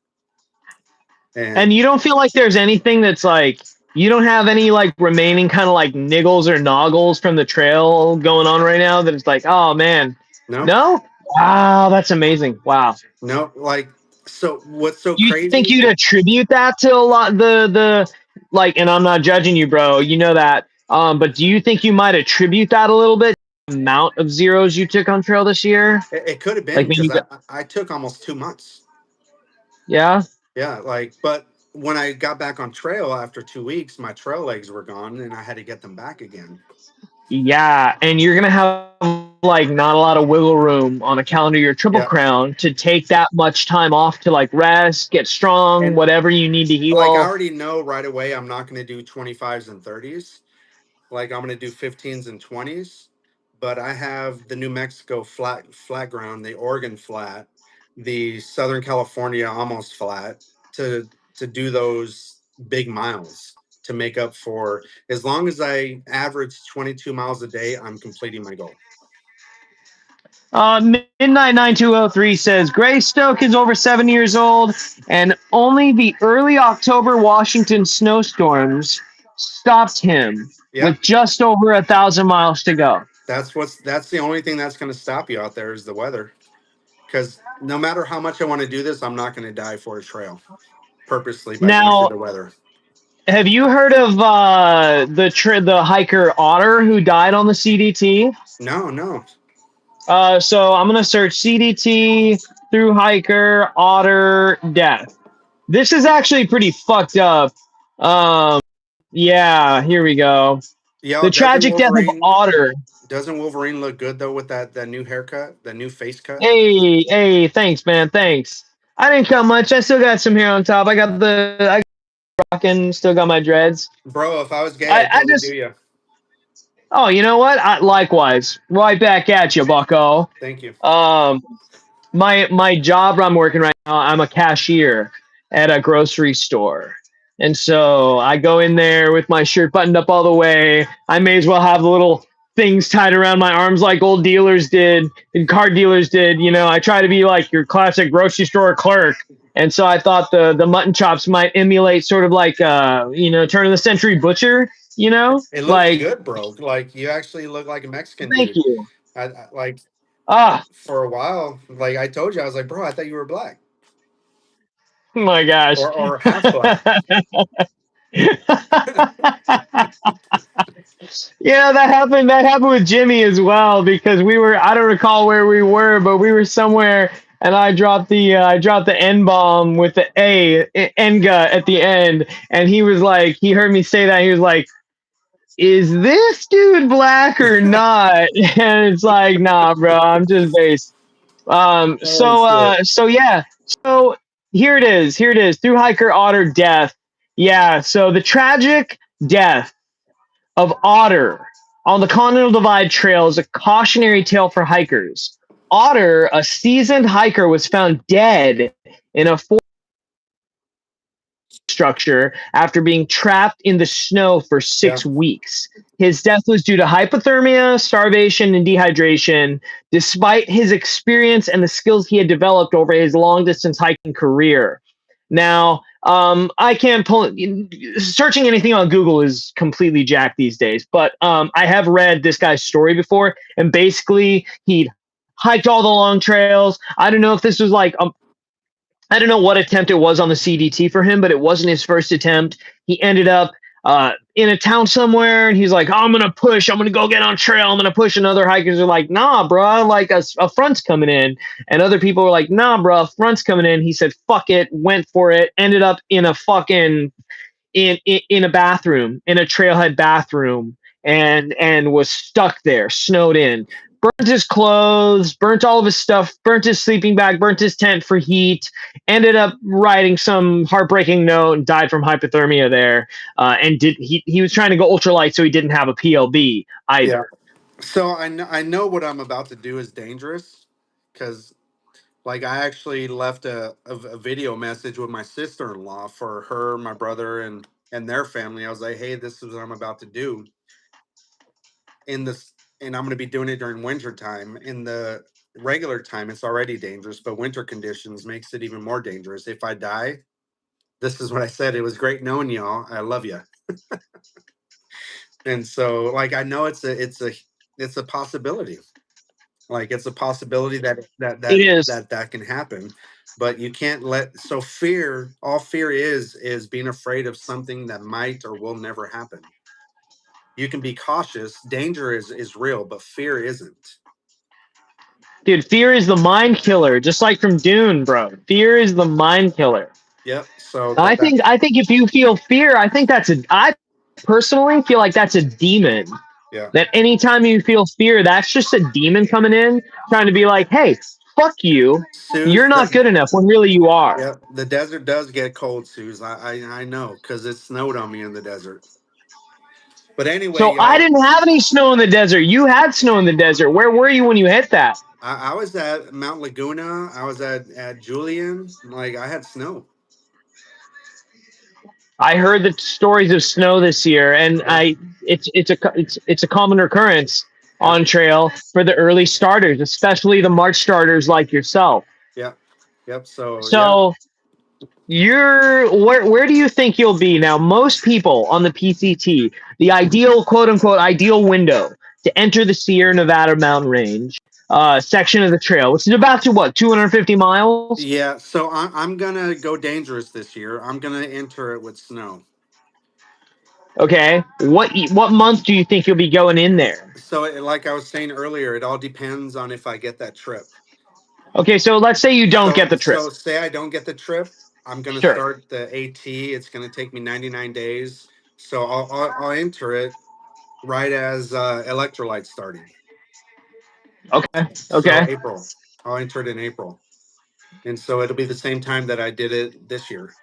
And you don't feel like there's anything that's like, you don't have any like remaining kind of like niggles or noggles from the trail going on right now that it's like, oh man, no? Wow, that's amazing. Wow. No, like, so what's so Do you crazy? think you'd attribute that to a lot the like, and I'm not judging you, bro, you know that. But do you think you might attribute that a little bit to the amount of zeros you took on trail this year? It could have been Like because I took almost 2 months. Yeah. Yeah, like, but when I got back on trail after 2 weeks, my trail legs were gone and I had to get them back again. Yeah, and you're gonna have like not a lot of wiggle room on a calendar year triple crown to take that much time off to like rest, get strong, And whatever you need to heal. like I already know right away I'm not going to do 25s and 30s. Like I'm going to do 15s and 20s. But I have the New Mexico flat ground, the Oregon flat, the Southern California almost flat to do those big miles to make up for. As long as I average 22 miles a day, I'm completing my goal. Midnight 9203 says Greystoke is over 7 years old, and only the early October Washington snowstorms stopped him with just over 1,000 miles to go. That's the only thing that's going to stop you out there is the weather. Because no matter how much I want to do this, I'm not going to die for a trail purposely by going through the weather. Have you heard of the hiker Otter who died on the CDT? No. So I'm gonna search CDT through hiker Otter death. This is actually pretty fucked up. Yeah, here we go. Yo, the tragic death of Otter. Doesn't Wolverine look good though with that new haircut, that new face cut? Hey, thanks, man, thanks. I didn't cut much. I still got some hair on top. I got rocking. Still got my dreads. Bro, if I was gay, I'd just do you. Oh, you know what? Likewise, right back at you, bucko. Thank you. My job I'm working right now, I'm a cashier at a grocery store. And so I go in there with my shirt buttoned up all the way. I may as well have the little things tied around my arms like old dealers did and car dealers did. You know, I try to be like your classic grocery store clerk. And so I thought the mutton chops might emulate sort of like, turn of the century butcher, you know? It looks good, bro. Like, you actually look like a Mexican dude. Thank you. For a while, like I told you, I was like, bro, I thought you were black. Oh my gosh. Or half black. Yeah, that happened with Jimmy as well, because I don't recall where we were, but we were somewhere and I dropped the N-bomb with the Enga at the end, and he was like, he heard me say that, he was like, is this dude black or not? And it's like, nah, bro, I'm just based. So yeah. So here it is. Through hiker Otter death. Yeah. So the tragic death of Otter on the Continental Divide Trail is a cautionary tale for hikers. Otter, a seasoned hiker, was found dead in a structure after being trapped in the snow for 6 weeks. His death was due to hypothermia, starvation, and dehydration, despite his experience and the skills he had developed over his long-distance hiking career. Now, I can't searching anything on Google is completely jacked these days, but I have read this guy's story before, and basically he hiked all the long trails. I don't know if this was like I don't know what attempt it was on the CDT for him, but it wasn't his first attempt. He ended up in a town somewhere, and he's like, oh, I'm going to go get on trail. I'm going to push. And other hikers are like, nah, bro, like a front's coming in. And other people were like, nah, bro, a front's coming in. He said, fuck it, went for it, ended up in a fucking, in a bathroom, in a trailhead bathroom, and was stuck there, snowed in. burnt his clothes, burnt all of his stuff, burnt his sleeping bag, burnt his tent for heat, ended up writing some heartbreaking note and died from hypothermia there. And he was trying to go ultralight, so he didn't have a PLB Yeah. either. So I know what I'm about to do is dangerous, because like I actually left a video message with my sister-in-law for her, my brother, and their family. I was like, hey, this is what I'm about to do in this, and I'm going to be doing it during winter time. In the regular time, it's already dangerous, but winter conditions makes it even more dangerous. If I die, this is what I said. It was great knowing y'all. I love you. And so, like, I know it's a possibility. Like, it's a possibility It is. that can happen, but you can't let. So fear, all fear is being afraid of something that might or will never happen. You can be cautious. Danger is real, but fear isn't. Dude, fear is the mind killer, just like from Dune, bro. Fear is the mind killer. Yep. So I think if you feel fear, I personally feel like that's a demon. yeah. That anytime you feel fear, that's just a demon coming in trying to be like, hey, fuck you. You're Suze, not good enough when really you are. yeah, the desert does get cold, Suze. I know, because it snowed on me in the desert. But anyway, So I y'all, didn't have any snow in the desert. You had snow in the desert. Where were you when you hit that? I was at Mount Laguna. I was at Julian. Like, I had snow. I heard the stories of snow this year, and Yep. it's a common occurrence Yep. on trail for the early starters, especially the March starters like yourself. Yep. Yep. So yeah. So where do you think you'll be now? Most people on the PCT, the ideal quote unquote ideal window to enter the Sierra Nevada mountain range section of the trail, which is about to what 250 miles. Yeah. So I'm gonna go dangerous this year. I'm gonna enter it with snow. Okay, what month do you think you'll be going in there? So like I was saying earlier, it all depends on if I get that trip. Okay, so let's say you don't get the trip. So say I don't get the trip, I'm gonna Sure. start the AT. It's gonna take me 99 days. So I'll enter it right as electrolyte starting. Okay. So Okay. April, I'll enter it in April, and so it'll be the same time that I did it this year.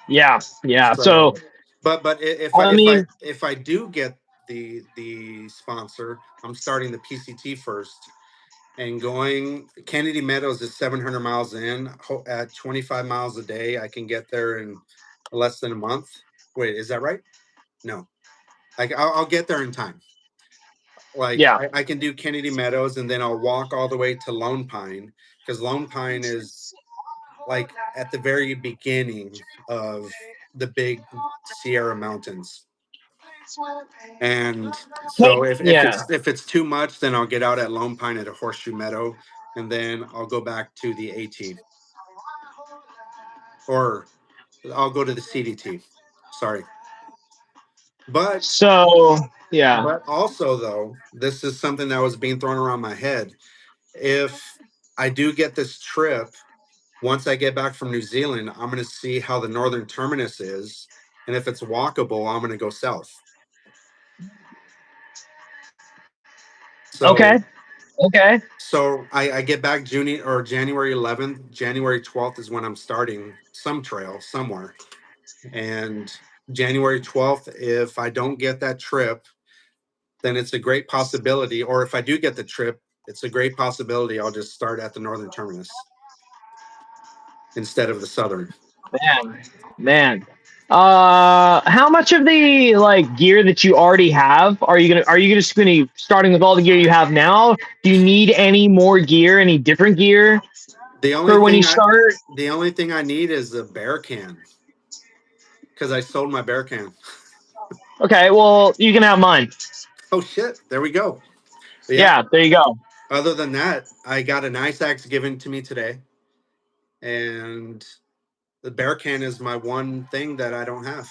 Yeah. Yeah. So So, but I mean, if I do get the sponsor, I'm starting the PCT first and going. Kennedy Meadows is 700 miles in. At 25 miles a day, I can get there in less than a month. Wait, is that right? No, I'll get there in time. Like, yeah. I can do Kennedy Meadows, and then I'll walk all the way to Lone Pine, because Lone Pine is like at the very beginning of the big Sierra Mountains. And so Yeah. if it's too much, then I'll get out at Lone Pine at a Horseshoe Meadow, and then I'll go back to the AT, or I'll go to the CDT. Sorry. But So yeah. also, though, this is something that was being thrown around my head. If I do get this trip, once I get back from New Zealand, I'm going to see how the northern terminus is, and if it's walkable, I'm going to go south. So Okay. Okay. So I get back January 11th. January 12th is when I'm starting some trail somewhere. And January 12th, if I don't get that trip, then it's a great possibility. Or if I do get the trip, it's a great possibility I'll just start at the northern terminus instead of the southern. Man. How much of the like gear that you already have are you just gonna be starting with all the gear you have now? Do you need any more gear, any different gear The for when you start? the only thing I need is a bear can, because I sold my bear can. Okay, well you can have mine. Oh shit! There we go. But Yeah, there you go. other than that, I got an ice axe given to me today, and the bear can is my one thing that I don't have.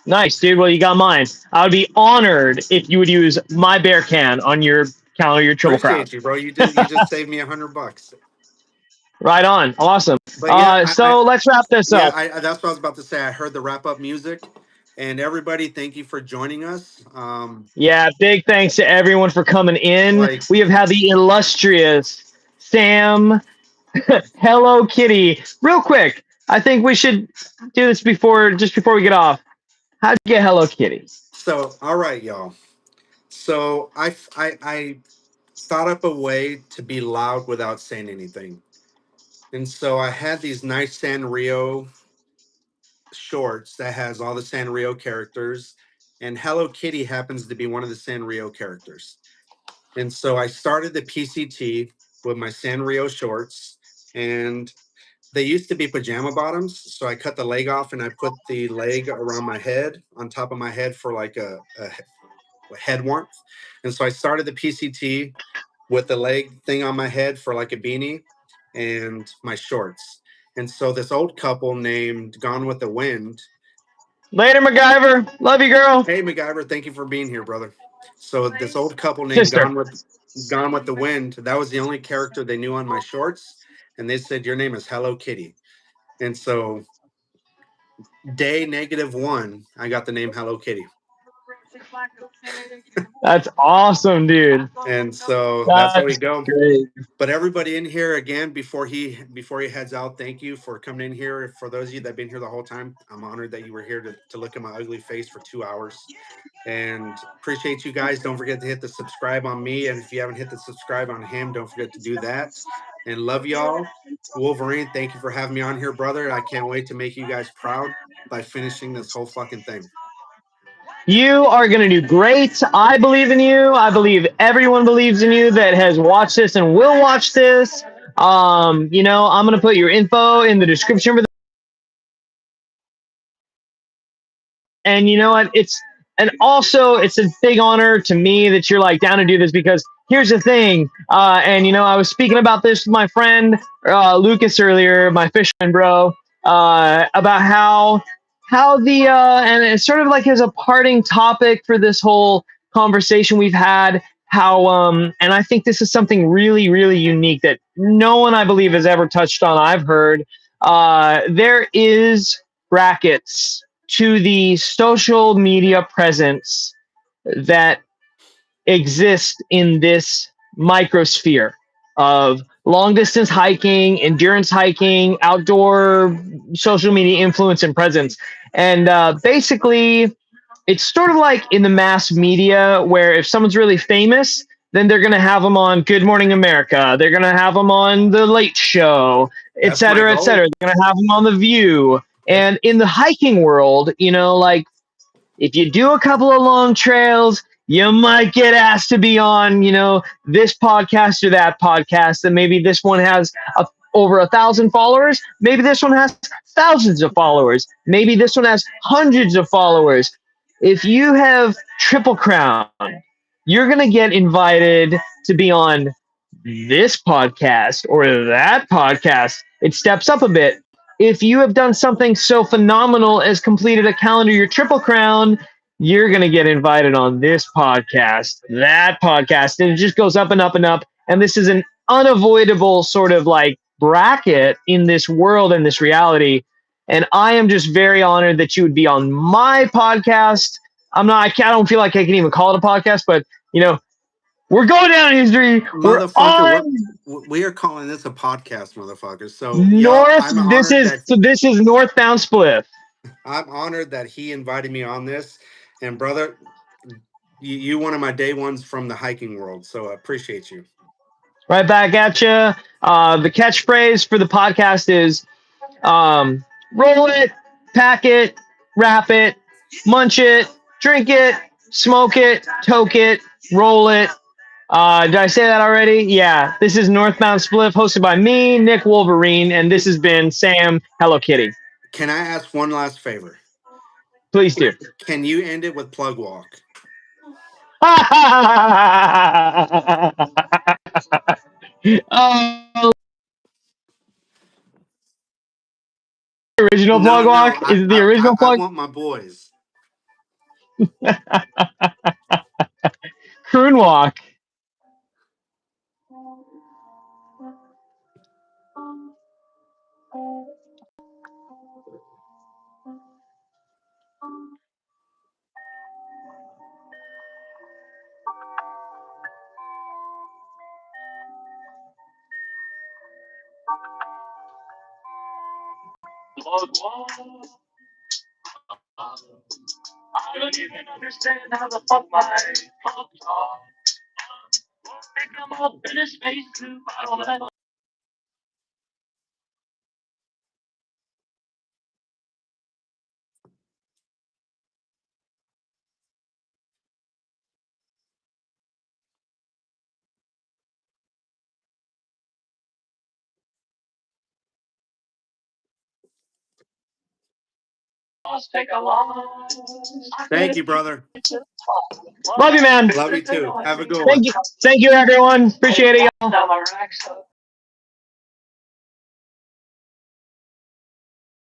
Nice, dude. Well, you got mine. I would be honored if you would use my bear can on your calendar, your triple crowd. Appreciate you, bro. You just saved me $100. Right on. Awesome. But yeah, So let's wrap this up. that's what I was about to say. I heard the wrap up music, And everybody, thank you for joining us. Yeah, big thanks to everyone for coming in. Like, We have had the illustrious Sam Hello Kitty. Real quick, I think we should do this just before we get off. How'd you get Hello Kitty? so, all right, y'all. So I thought up a way to be loud without saying anything. And so I had these nice Sanrio shorts that has all the Sanrio characters, and Hello Kitty happens to be one of the Sanrio characters. And so I started the PCT with my Sanrio shorts, and they used to be pajama bottoms. So I cut the leg off and I put the leg around my head, on top of my head for like a head warmth. And so I started the PCT with the leg thing on my head for like a beanie and my shorts. And so this old couple named Gone with the Wind. Later, MacGyver. Love you, girl. Hey MacGyver, thank you for being here, brother. So this old couple named Sister. Gone with the Wind, that was the only character they knew on my shorts. And they said, your name is Hello Kitty. And so day -1, I got the name Hello Kitty. That's awesome, dude. And so that's how we That's go. great. But everybody in here again, before he heads out, thank you for coming in here. For those of you that have been here the whole time, I'm honored that you were here to look at my ugly face for 2 hours. And appreciate you guys. Don't forget to hit the subscribe on me. And if you haven't hit the subscribe on him, don't forget to do that. And love y'all. Wolverine, thank you for having me on here, brother. I can't wait to make you guys proud by finishing this whole fucking thing. You are going to do great. I believe in you. I believe everyone believes in you that has watched this and will watch this. I'm going to put your info in the description for the. And you know what? It's a big honor to me that you're like down to do this, because here's the thing. I was speaking about this with my friend Lucas earlier, my fish friend, bro, about how and it's sort of like as a parting topic for this whole conversation we've had. And I think this is something really, really unique that no one, I believe, has ever touched on. I've heard there is brackets to the social media presence that exist in this microsphere of long distance hiking, endurance hiking, outdoor social media influence and presence. And basically, it's sort of like in the mass media, where if someone's really famous, then they're going to have them on Good Morning America. They're going to have them on The Late Show, et That's my cetera, et goal. cetera. They're going to have them on The View. Yep. And in the hiking world, like if you do a couple of long trails, you might get asked to be on, this podcast or that podcast. And maybe this one has over 1,000 followers. Maybe this one has thousands of followers. Maybe this one has hundreds of followers. If you have Triple Crown, you're going to get invited to be on this podcast or that podcast. It steps up a bit. If you have done something so phenomenal as completed a calendar year Triple Crown, you're going to get invited on this podcast, that podcast, and it just goes up and up and up. And this is an unavoidable sort of like bracket in this world and this reality. And I am just very honored that you would be on my podcast. I don't feel like I can even call it a podcast, but we're going down in history. We're Motherfucker, on we are calling this a podcast, motherfucker. So y'all, North. This is Northbound Spliff. I'm honored that he invited me on this. And brother, you one of my day ones from the hiking world. So I appreciate you. Right back at you. The catchphrase for the podcast is roll it, pack it, wrap it, munch it, drink it, smoke it, toke it, roll it. Did I say that already? Yeah. This is Northbound Spliff, hosted by me, Nick Wolverine, and this has been Sam Hello Kitty. Can I ask one last favor? Please do. Can you end it with plug walk? Oh, original No, plug walk? Is it the original I plug? want my boys. Croon walk. I don't even understand how the fuck my fuck off. Pick 'em up in a space suit. Take a long. Thank you, brother. Love you, man. Love you too. Have a good one. Thank you. Thank you, everyone. Appreciate it, y'all.